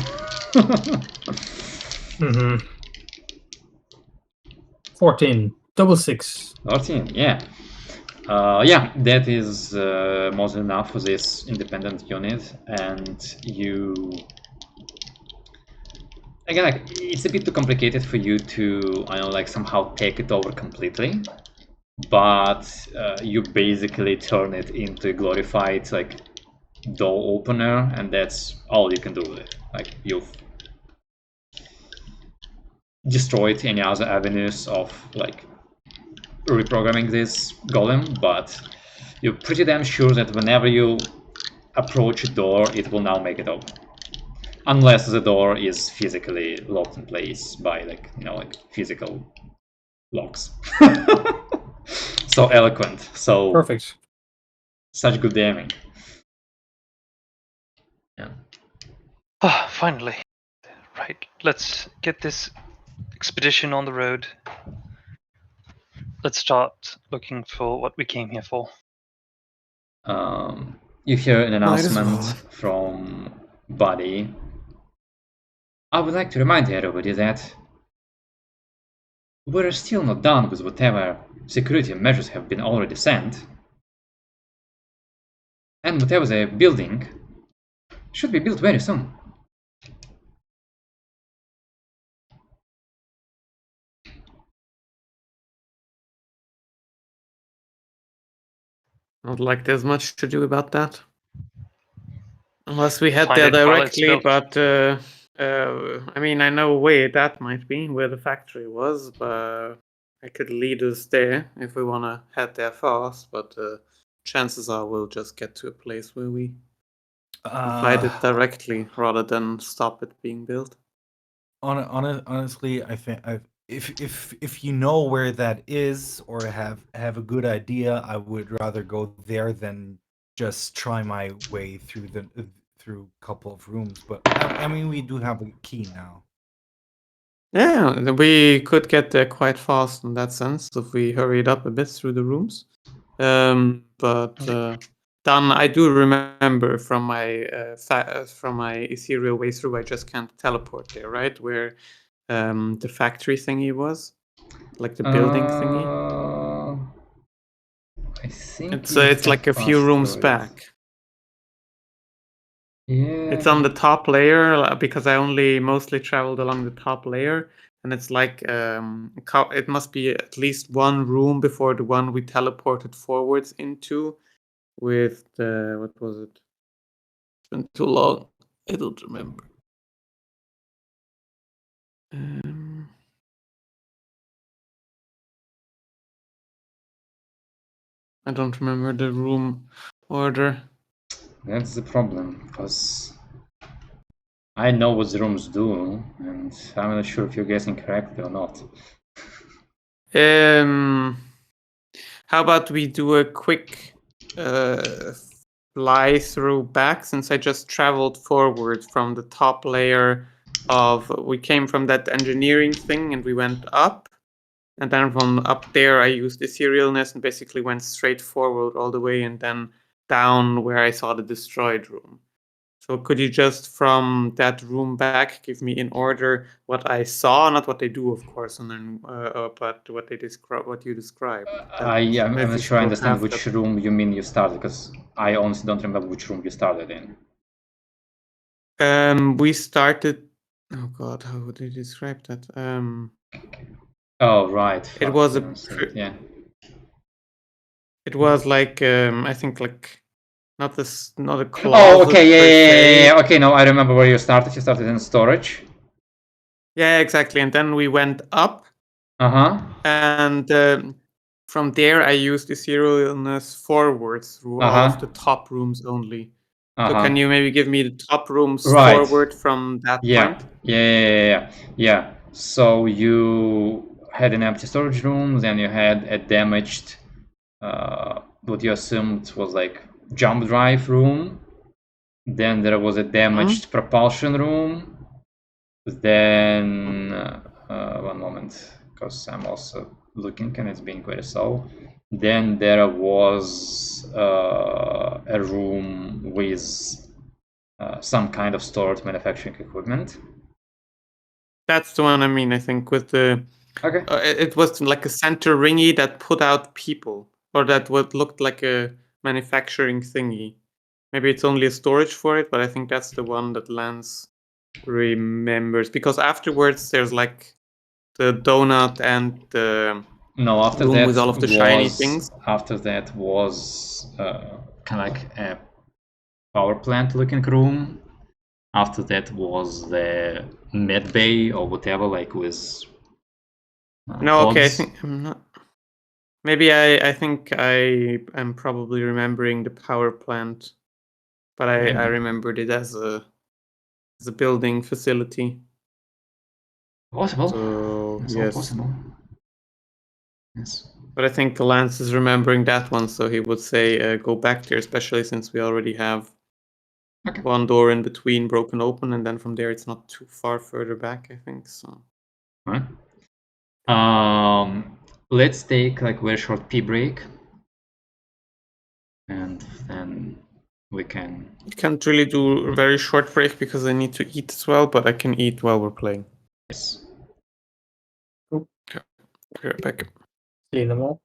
14. Double 6. 14, yeah. Yeah, that is more than enough for this independent unit, and you... Again, like, it's a bit too complicated for you to, I know, like, somehow take it over completely, but you basically turn it into a glorified, like, door opener, and that's all you can do with it. Like, you've destroyed any other avenues of, like, reprogramming this golem, but you're pretty damn sure that whenever you approach a door, it will now make it open. Unless the door is physically locked in place by, like, like physical locks. So eloquent. So Perfect. Such good aiming. Yeah. Ah, finally. Right, let's get this expedition on the road. Let's start looking for what we came here for. You hear an Might as announcement well. from Buddy. I would like to remind everybody that we're still not done with whatever security measures have been already sent. And whatever they're building should be built very soon. Not like there's much to do about that. Unless we head Find there it while it's directly, built. but I mean, I know where that might be, where the factory was, but it could lead us there if we want to head there fast, but chances are we'll just get to a place where we fight it directly rather than stop it being built. Honestly, I think if you know where that is or have a good idea, I would rather go there than just try my way through through a couple of rooms. But I mean, we do have a key now. Yeah, we could get there quite fast in that sense if we hurried up a bit through the rooms. But Dan, I do remember from my ethereal way through, I just can't teleport there, right? Where the factory thingy was. Like the building thingy? I think It's like a few rooms back. Yeah. It's on the top layer because I only mostly traveled along the top layer, and it's like it must be at least one room before the one we teleported forwards into. With the what was it? It's been too long. I don't remember. I don't remember the room order. That's the problem, because I know what the rooms do, and I'm not sure if you're guessing correctly or not. How about we do a quick fly through back, since I just traveled forward from the top layer of. We came from that engineering thing and we went up. And then from up there, I used etherealness and basically went straight forward all the way and then down where I saw the destroyed room. So could you just from that room back give me in order what I saw, not what they do, of course, and then but what they describe, what you described. I'm If not we sure I still understand have which that. room you mean you started, because I honestly don't remember which room you started in. We started. Oh God, how would you describe that? Oh, right. It Fuck, was you a. don't say it, yeah. It was like I think like not a closet Oh, okay, per se. yeah. Okay, no, I remember where you started. You started in storage. Yeah, exactly. And then we went up, Uh-huh. and from there I used the serialness forward through all of the top rooms only. So can you maybe give me the top rooms Right. forward from that Yeah. point? Yeah. So you had an empty storage room, then you had a damaged, what you assumed was like jump drive room. Then there was a damaged propulsion room. Then, one moment, because I'm also looking and it's being very slow. Then there was a room with some kind of stored manufacturing equipment. That's the one I mean, I think, with the. Okay. It was like a center ringy that put out people, or that what looked like a manufacturing thingy. Maybe it's only a storage for it, but I think that's the one that Lance remembers. Because afterwards, there's like the donut and the No, after room that with all of the shiny things. After that was kind of like a power plant looking room. After that was the med bay or whatever, like with No, okay, I pods. think I'm not. Maybe I think I am probably remembering the power plant, but I remembered it as a building facility. Possible. So It's all yes. possible. Yes. But I think Lance is remembering that one, so he would say go back there, especially since we already have Okay. one door in between broken open, and then from there it's not too far further back, I think. So. All right. Let's take like a very short pee break, and then we can. I can't really do a very short break because I need to eat as well, but I can eat while we're playing. Yes. Okay. Be right back. See you in a moment.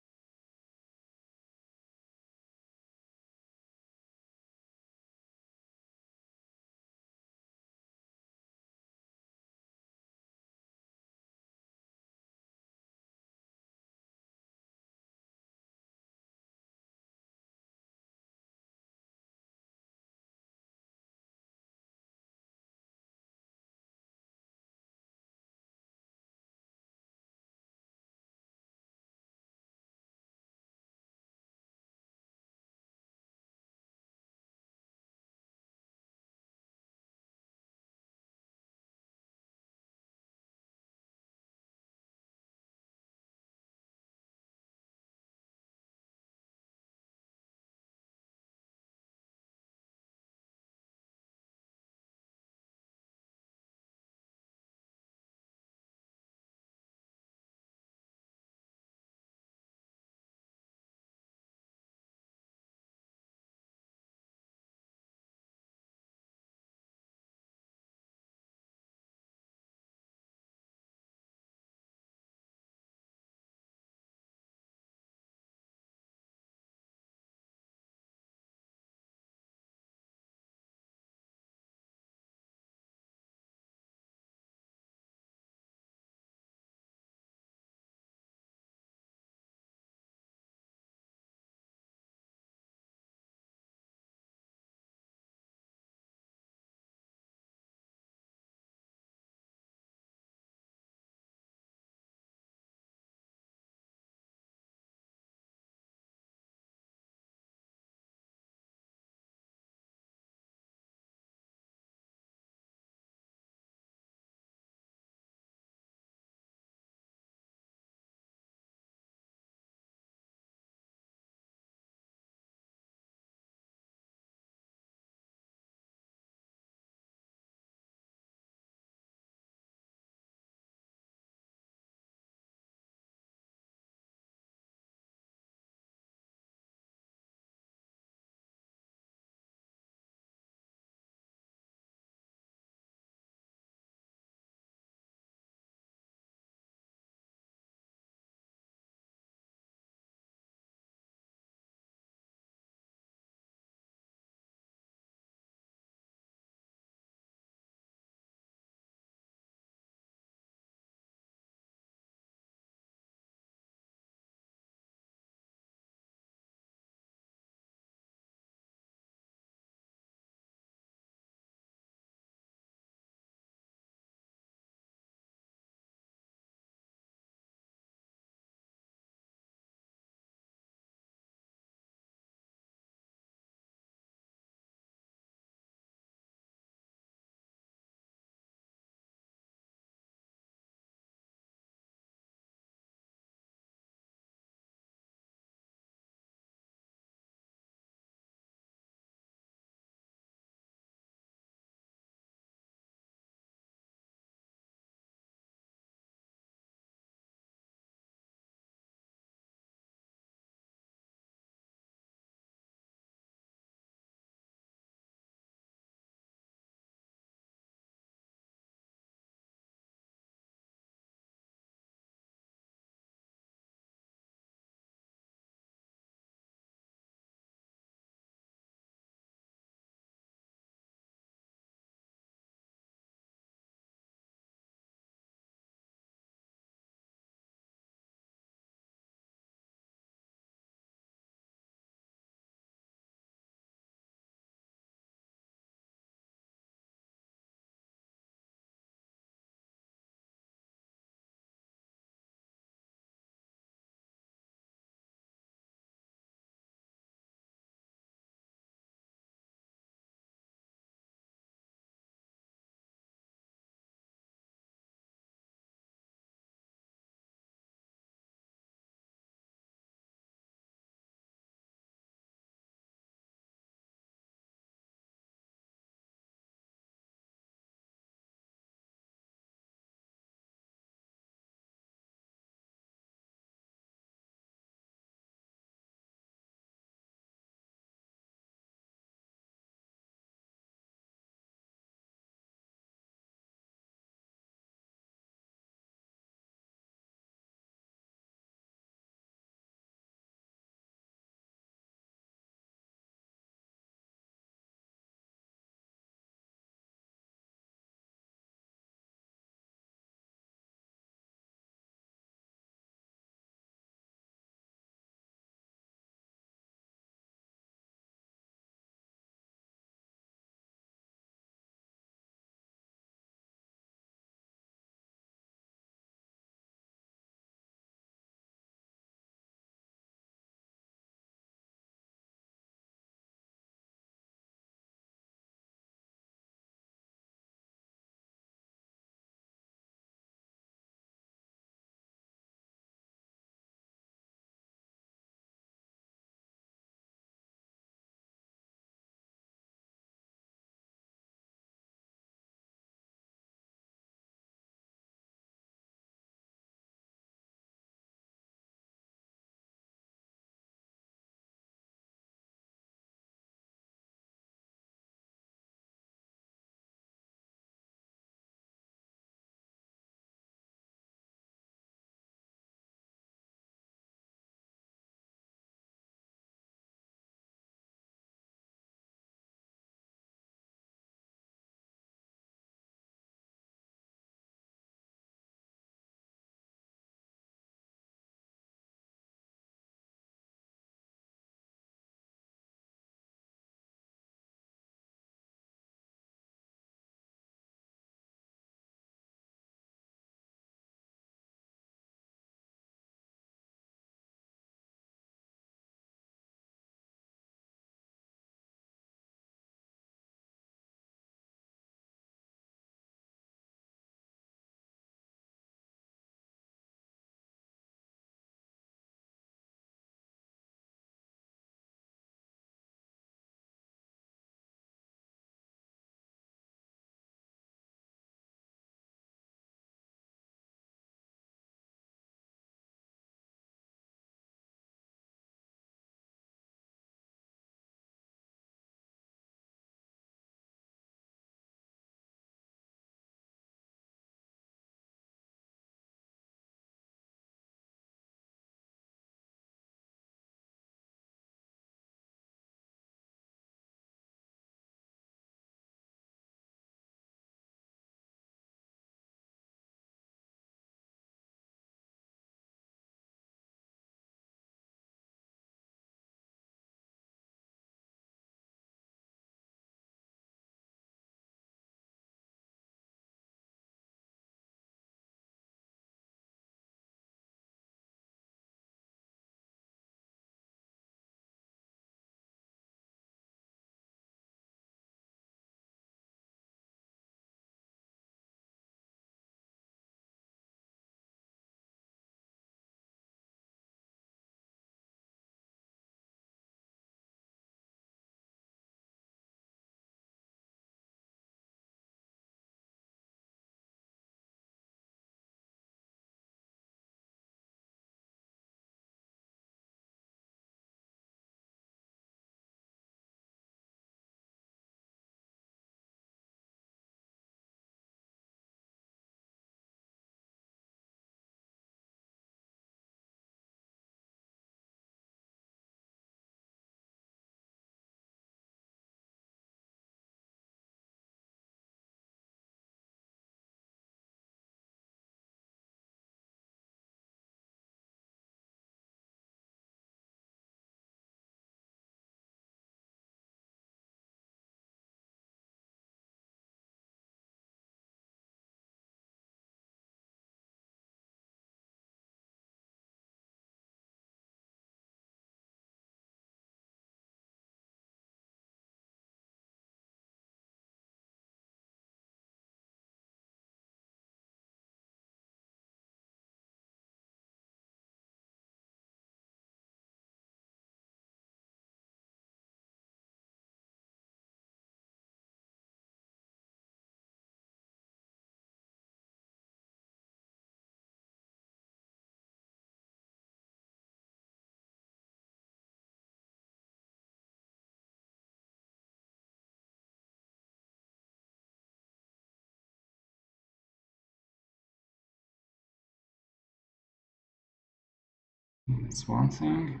That's one thing.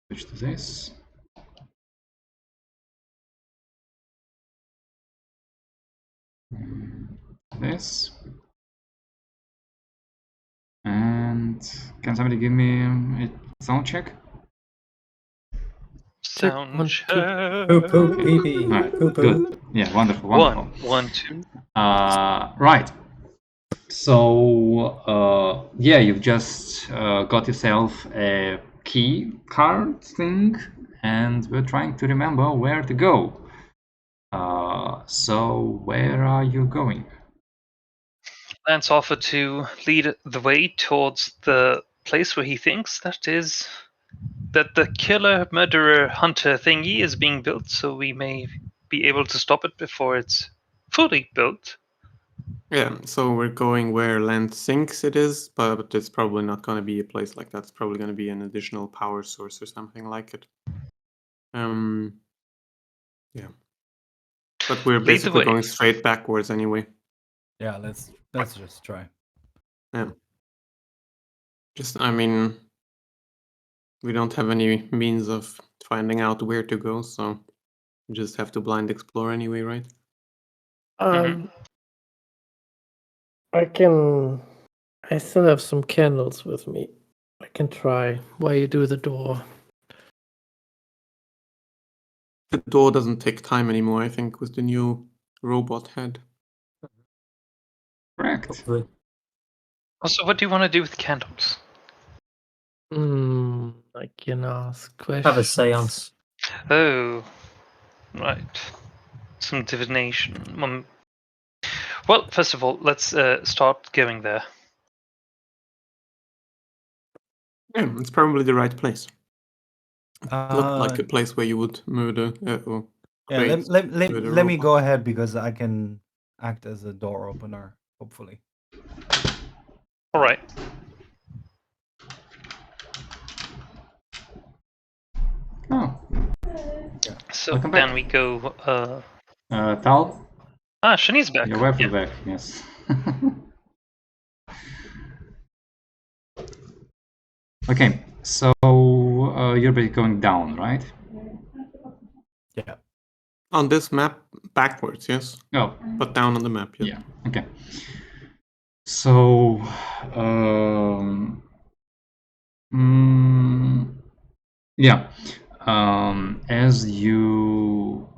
Switch to this. This. And can somebody give me a sound check? Sound one, check. Poo poo pee pee. Right, Poo poo. good. Yeah, wonderful, wonderful. 1, 2. Right. So, yeah, you've just got yourself a key card thing, and we're trying to remember where to go. So, where are you going? Lance offered to lead the way towards the place where he thinks that the killer, murderer, hunter thingy is being built, so we may be able to stop it before it's fully built. Yeah, so we're going where land thinks it is, but it's probably not going to be a place like that. It's probably going to be an additional power source or something like it. Yeah. But we're Lead the basically way. going straight backwards anyway. Yeah, let's just try. Yeah. I mean, we don't have any means of finding out where to go, so we just have to blind explore anyway, right? I still have some candles with me. I can try while you do the door. The door doesn't take time anymore, I think, with the new robot head. Correct. Hopefully. Also, what do you want to do with candles? I can ask questions. Have a seance. Oh, right. Some divination. Well, first of all, let's start going there. Yeah, it's probably the right place. Looked like a Uh, place where you would murder or yeah, create let me robot. go ahead because I can act as a door opener, hopefully. All right. Oh, So Welcome back. then we go. Tal, Shani's back. your wife Yeah. is back, yes. Okay, so you're basically going down, right? Yeah. On this map, backwards, yes. Oh, But down on the map, yes. yeah, okay. So, yeah, as you,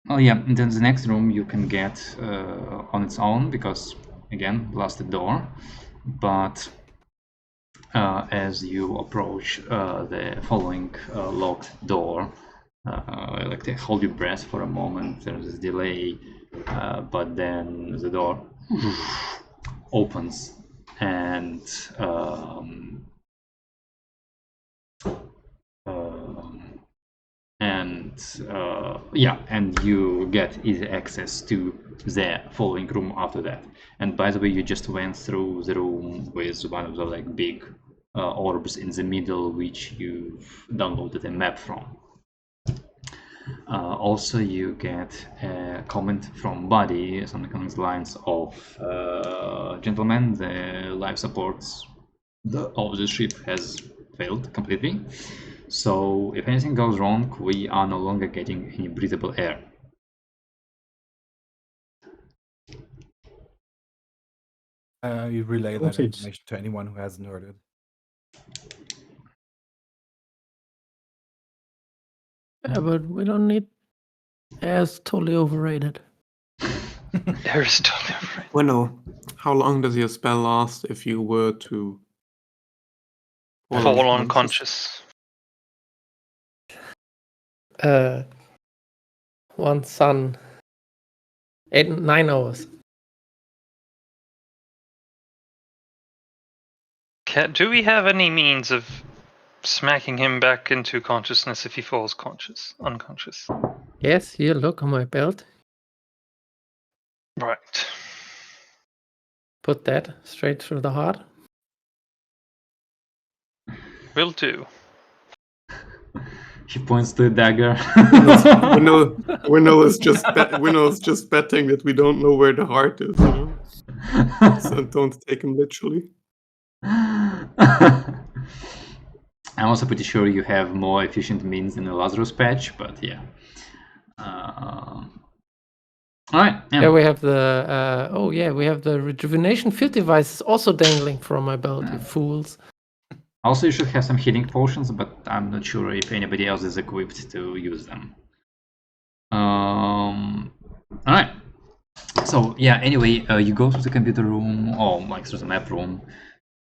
oh yeah, and then the next room you can get on its own because again, blasted door, but as you approach the following locked door, like to hold your breath for a moment, there's this delay, but then the door opens and and you get easy access to the following room after that. And by the way, you just went through the room with one of the like big orbs in the middle, which you've downloaded a map from. Also, you get a comment from Buddy, something along the lines of, gentlemen, the life support of the ship has failed completely. So if anything goes wrong, we are no longer getting any breathable air. You relay that Noted. information to anyone who hasn't heard it. Yeah, but we don't need. Air's totally overrated. There's totally different. Bueno, how long does your spell last if you were to Fall unconscious. One sun. 9 hours. Do we have any means of smacking him back into consciousness if he falls unconscious? Yes, here, look on my belt. Right. Put that straight through the heart. Will do. He points to a dagger. Winnow is just betting that we don't know where the heart is. You know? So don't take him literally. I'm also pretty sure you have more efficient means than the Lazarus patch, but yeah. All right. Yeah, we have the we have the rejuvenation field devices also dangling from my belt, you fools. Also, you should have some healing potions, but I'm not sure if anybody else is equipped to use them. All right. So yeah. Anyway, you go to the computer room, or like through the map room,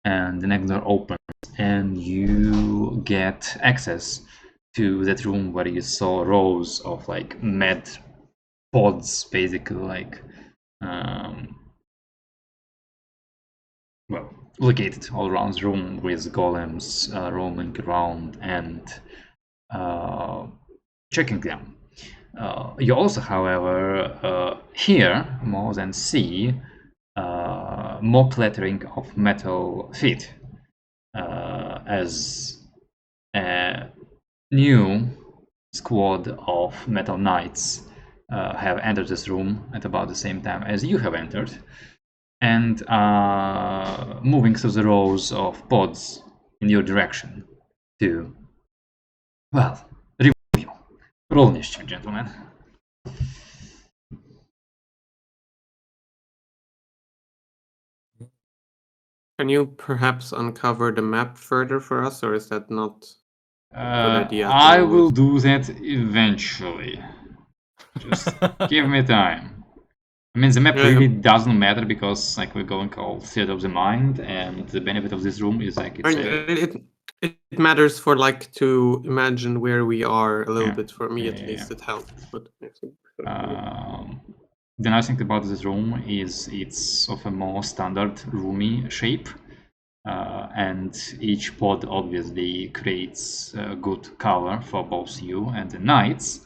and the next door opens, and you get access to that room where you saw rows of like med pods, basically like, well, located all around the room with golems roaming around and checking them. You also, however, hear more than see more clattering of metal feet as a new squad of metal knights have entered this room at about the same time as you have entered, and moving through the rows of pods in your direction to, well, remove you. Roll initiative, gentlemen. Can you perhaps uncover the map further for us, or is that not a good idea? I will do that eventually. Just give me time. I mean, the map really doesn't matter because like we're going all theater of the mind, and the benefit of this room is like it matters for like to imagine where we are a little bit. For me, at least, it helps. But the nice thing about this room is it's of a more standard roomy shape, and each pod obviously creates good cover for both you and the knights.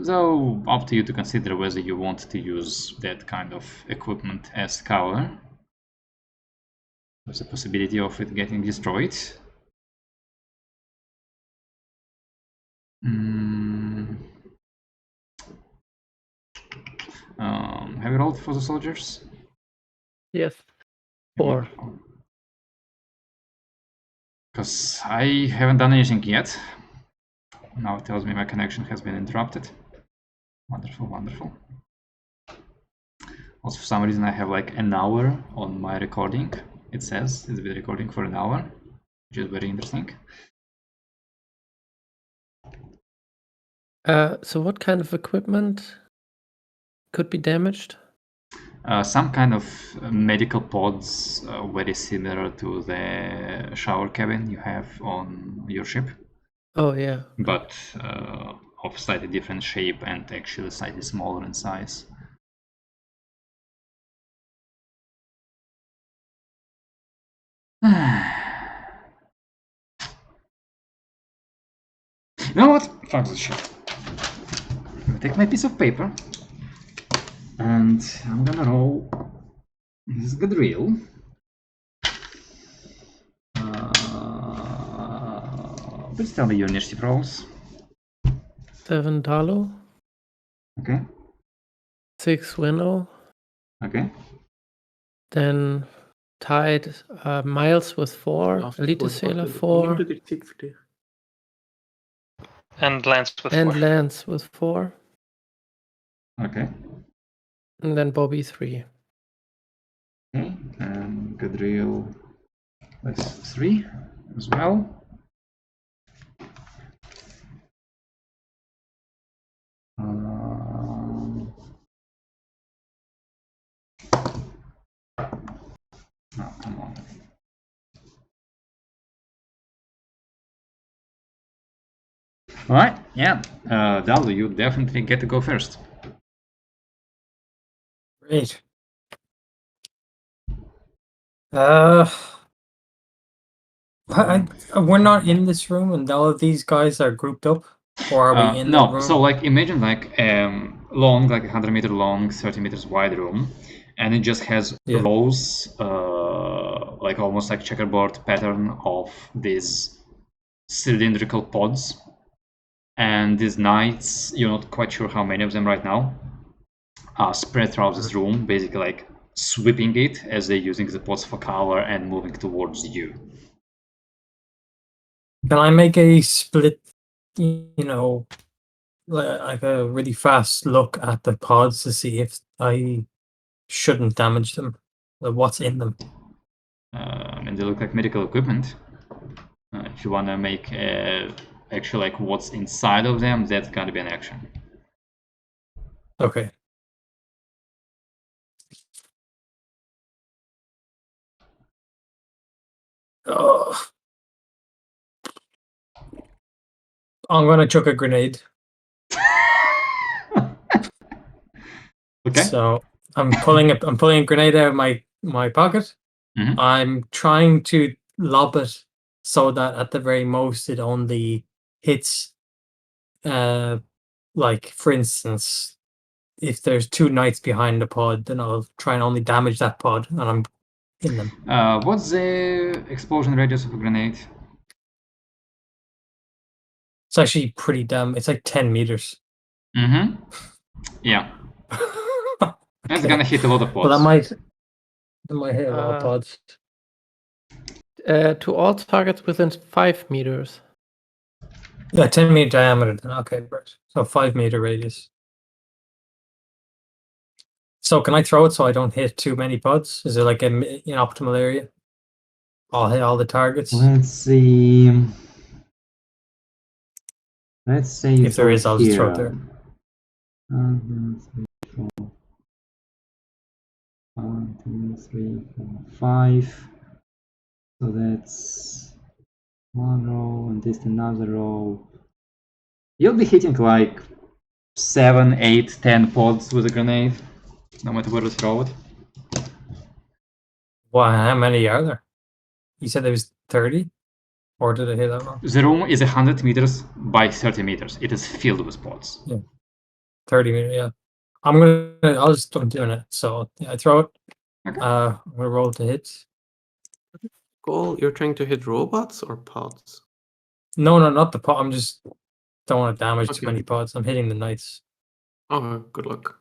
So up to you to consider whether you want to use that kind of equipment as cover. There's a possibility of it getting destroyed. Have you rolled for the soldiers? Yes. 4. Because I haven't done anything yet. Now it tells me my connection has been interrupted. Wonderful, wonderful. Also, for some reason, I have like an hour on my recording. It says it's been recording for an hour, which is very interesting. So what kind of equipment could be damaged? Some kind of medical pods, very similar to the shower cabin you have on your ship. Oh yeah. But of slightly different shape and actually slightly smaller in size. You know what? Fuck this shit. I'm gonna take my piece of paper and I'm gonna roll. This is good real. Please tell me your initiative rolls. 7 Dalu. Okay. 6 Winnow. Okay. Then tied Miles with 4. Elite Sailor 4. And Lance with And 4. Lance with 4. Okay. And then Bobby 3. Okay. And Gadriel with 3 as well. Oh, come on. All right, yeah. Dalu, you definitely get to go first. Great. We're not in this room, and all of these guys are grouped up, or are we in the room? So like imagine like long, like 100-meter long, 30 meters wide room, and it just has rows, like almost like checkerboard pattern of these cylindrical pods, and these knights, you're not quite sure how many of them right now, are spread throughout this room, basically like sweeping it as they're using the pods for cover and moving towards you. Can I make a split, like a really fast look at the pods to see if I shouldn't damage them? Like what's in them? And they look like medical equipment. If you want to make actually like what's inside of them, that's gonna be an action. Okay. Oh. I'm gonna chuck a grenade. Okay. So I'm pulling a grenade out of my pocket. Mhm. I'm trying to lob it so that at the very most it only hits, like for instance, if there's 2 knights behind the pod, then I'll try and only damage that pod, and I'm in them. What's the explosion radius of a grenade? It's actually pretty damn. It's like 10 meters. Mm-hmm. Yeah. That's Okay. gonna hit a lot of pods. Well, that might hit a lot of pods. To all targets within 5 meters. Yeah, 10-meter diameter. Then. Okay, right. So 5-meter radius. So can I throw it so I don't hit too many pods? Is it like an optimal area? I'll hit all the targets. Let's see. Let's say If there is, I'll just throw it there. 1, 2, 3, 4. 1, 2, 3, 4, 5. So that's one row and this another row. You'll be hitting like 7, 8, 10 pods with a grenade, no matter where to throw it. Wow, how many are there? You said there was 30? Or did I hear that wrong? The room is 100 meters by 30 meters. It is filled with pods. Yeah. 30 meters, yeah. I'll just start doing it. So yeah, I throw it. Okay. I'm gonna roll to hit. Goal, you're trying to hit robots or pods? No, not the pod. I'm just don't want to damage too Okay. many pods. I'm hitting the knights. Oh, good luck.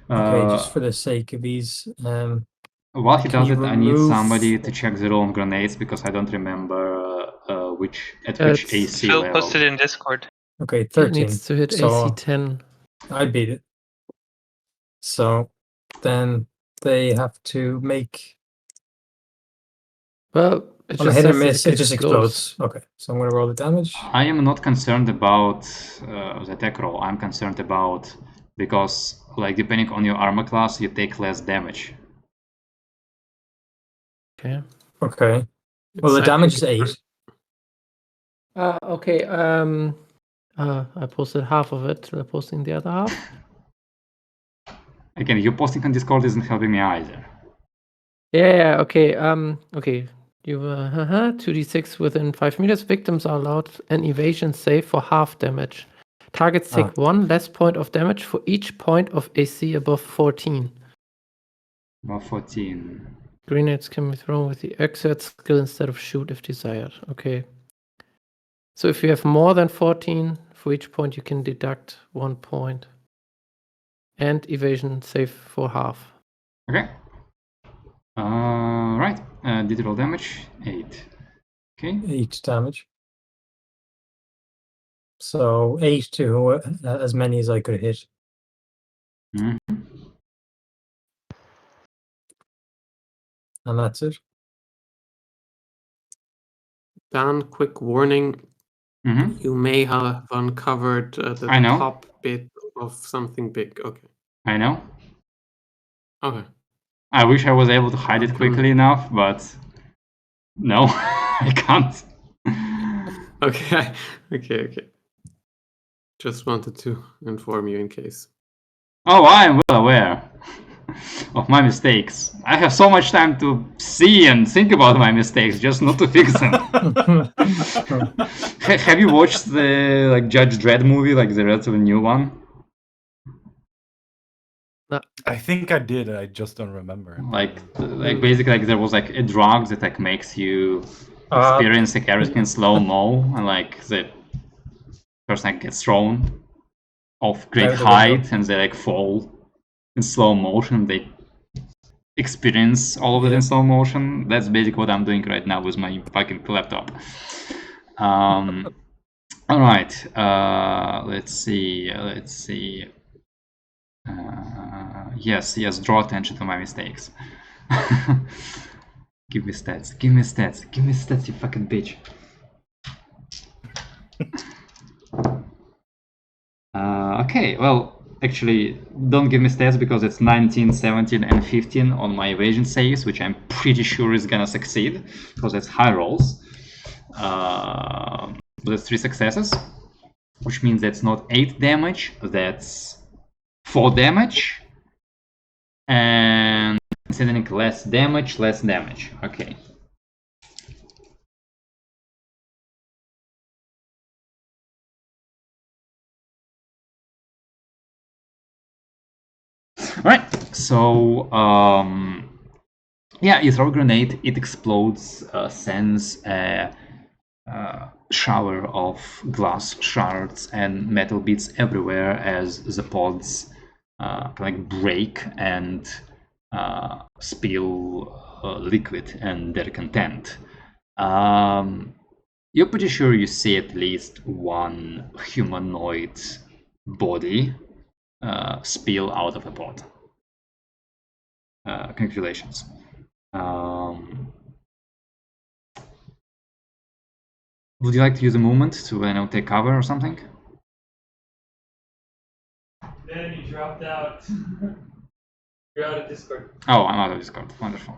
Okay, just for the sake of ease, While he can does you it, I need remove- somebody to check the roll on grenades because I don't remember which It's AC Phil level. posted in Discord. okay, It 13. needs to hit So AC 10. I beat it. So then they have to make Well, it on a just hit or says miss. It just explodes. Okay, so I'm gonna roll the damage. I am not concerned about the attack roll. I'm concerned about because, like, depending on your armor class, you take less damage. Okay. Okay. Well, the I damage think is 8. Okay. I posted half of it. They're posting the other half. Again, you posting on Discord isn't helping me either. Yeah. Okay. Okay. You 2d6 within 5 meters. Victims are allowed an evasion save for half damage. Targets take 1 less point of damage for each point of AC above 14. Well, 14. Grenades can be thrown with the exert skill instead of shoot if desired. Okay. So if you have more than 14, for each point you can deduct 1 point. And evasion save for half. Okay. Right. Did you roll damage? 8. Okay. 8 damage. So 8 to as many as I could hit. Mhm. And that's it. Dan, quick warning. Mhm. You may have uncovered the I know. top bit of something big. Okay. I know. Okay. I wish I was able to hide it quickly enough, but no, I can't. Okay. Okay. Just wanted to inform you in case. Oh, I am well aware of my mistakes. I have so much time to see and think about my mistakes, just not to fix them. Have you watched the Judge Dredd movie, like the relatively new one? I think I did. I just don't remember. Like basically, there was a drug that makes you experience everything in slow mo, and the person gets thrown. of great Out the height, window. and they like fall in slow motion. They experience all of it in slow motion. That's basically what I'm doing right now with my fucking laptop. All right. Let's see. Yes. Draw attention to my mistakes. Give me stats, you fucking bitch. Okay, well, actually, don't give me stats because it's 19, 17, and 15 on my evasion saves, which I'm pretty sure is gonna succeed because it's high rolls. That's 3 successes, which means that's not 8 damage, that's 4 damage, and considering less damage. Okay. Alright, so yeah, you throw a grenade, it explodes, sends a shower of glass shards and metal bits everywhere as the pods like break and spill liquid and their content. You're pretty sure you see at least one humanoid body spill out of a pod. Congratulations. Would you like to use a movement to take cover or something? Then you dropped out. You're out of Discord. Oh, I'm out of Discord. Wonderful.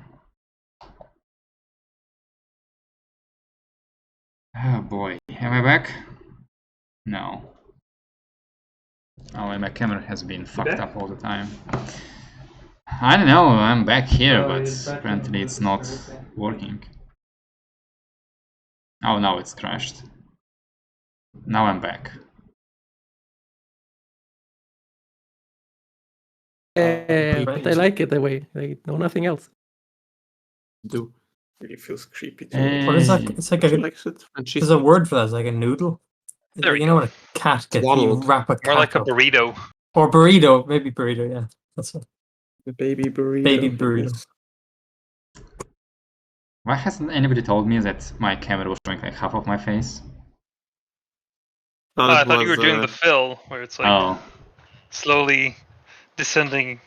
Oh boy, am I back? No. Oh, and my camera has been fucked up all the time. I don't know, I'm back here, Oh, but you're back apparently in it's not Discord, okay. working. Oh, now it's crashed. Now I'm back. But they like it that way. They know nothing else. Do really feels creepy. What is that? It's like She a. likes it, and she There's a word for that. It's like a noodle. There we You know go. when a cat gets you Swaddled. wrap a cat More like a up. burrito. Or burrito, maybe burrito. Yeah, that's it. the baby burrito. Baby burrito. yes. Why hasn't anybody told me that my camera was showing like half of my face? I thought you were doing the fill, where it's like Oh, slowly descending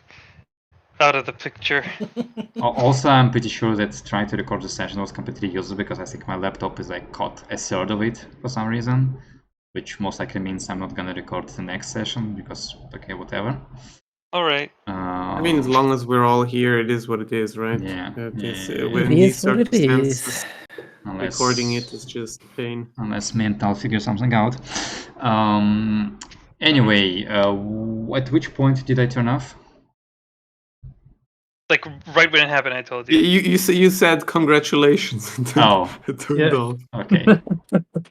out of the picture. Also, I'm pretty sure that trying to record the session was completely useless because I think my laptop is like caught a third of it for some reason, which most likely means I'm not gonna record the next session because, okay, whatever. All right. I mean, as long as we're all here, it is what it is, right? Yeah, It is, yeah. when It these is what it circumstances, is. recording it is just pain. Unless mental figure something out. Anyway, at which point did I turn off? Like right when it happened, I told you. You said congratulations. And then Oh, it turned Yeah. off. okay.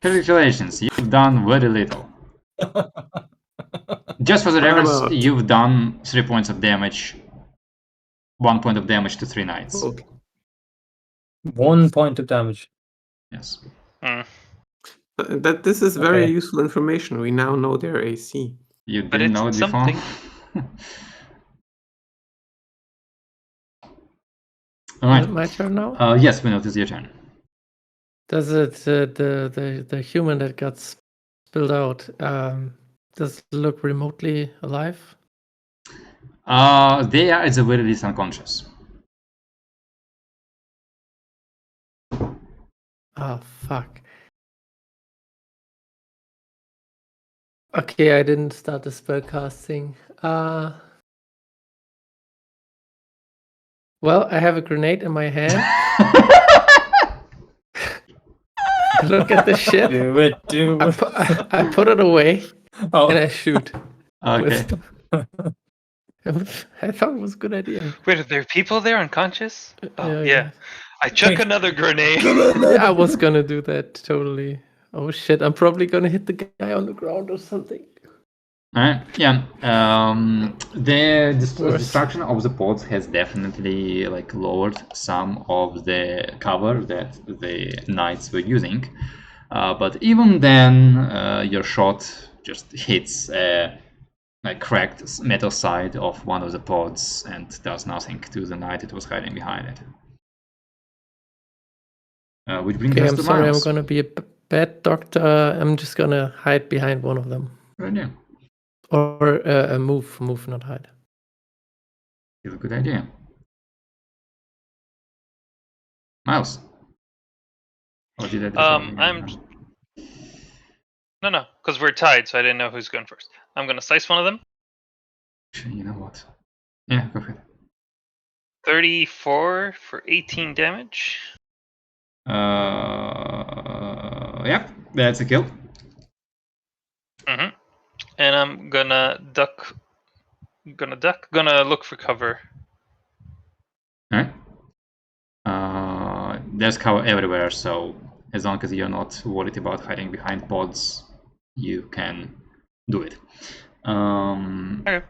Congratulations, you've done very little. Just for the What reference, about- you've done 3 points of damage, 1 point of damage to 3 knights. Okay. 1 point of damage. Yes. Hmm. That this is very Okay. useful information. We now know their AC. You But didn't it's know it before? something. All right. Is it my turn now? Yes, Vinod, it's your turn. Does it the human that got spilled out does it look remotely alive? They are at the very least unconscious. Oh fuck. Okay, I didn't start the spell casting. Well, I have a grenade in my hand. Look at the shit. Do it, do it. I put it away Oh, and I shoot. Okay. I thought it was a good idea. Wait, are there people there unconscious? Oh, Yeah, yeah. I chuck Quick. another grenade. Yeah, I was gonna do that totally. Oh shit! I'm probably gonna hit the guy on the ground or something. Alright, yeah. The Worse. destruction of the pods has definitely like lowered some of the cover that the knights were using. But even then, your shot just hits a like cracked metal side of one of the pods and does nothing to the knight that was hiding behind it. Which brings Okay, us I'm to sorry, I'm Miles. gonna be a bad doctor. I'm just gonna hide behind one of them. Good idea. Or move, not hide. It's a good idea. Miles. Or did I do I'm no, because we're tied, so I didn't know who's going first. I'm gonna slice one of them. You know what? Yeah, go ahead. 34 for 18 damage. Yep, that's a kill. And I'm gonna duck. Gonna look for cover. Alright. There's cover everywhere, so as long as you're not worried about hiding behind pods, you can do it. Okay.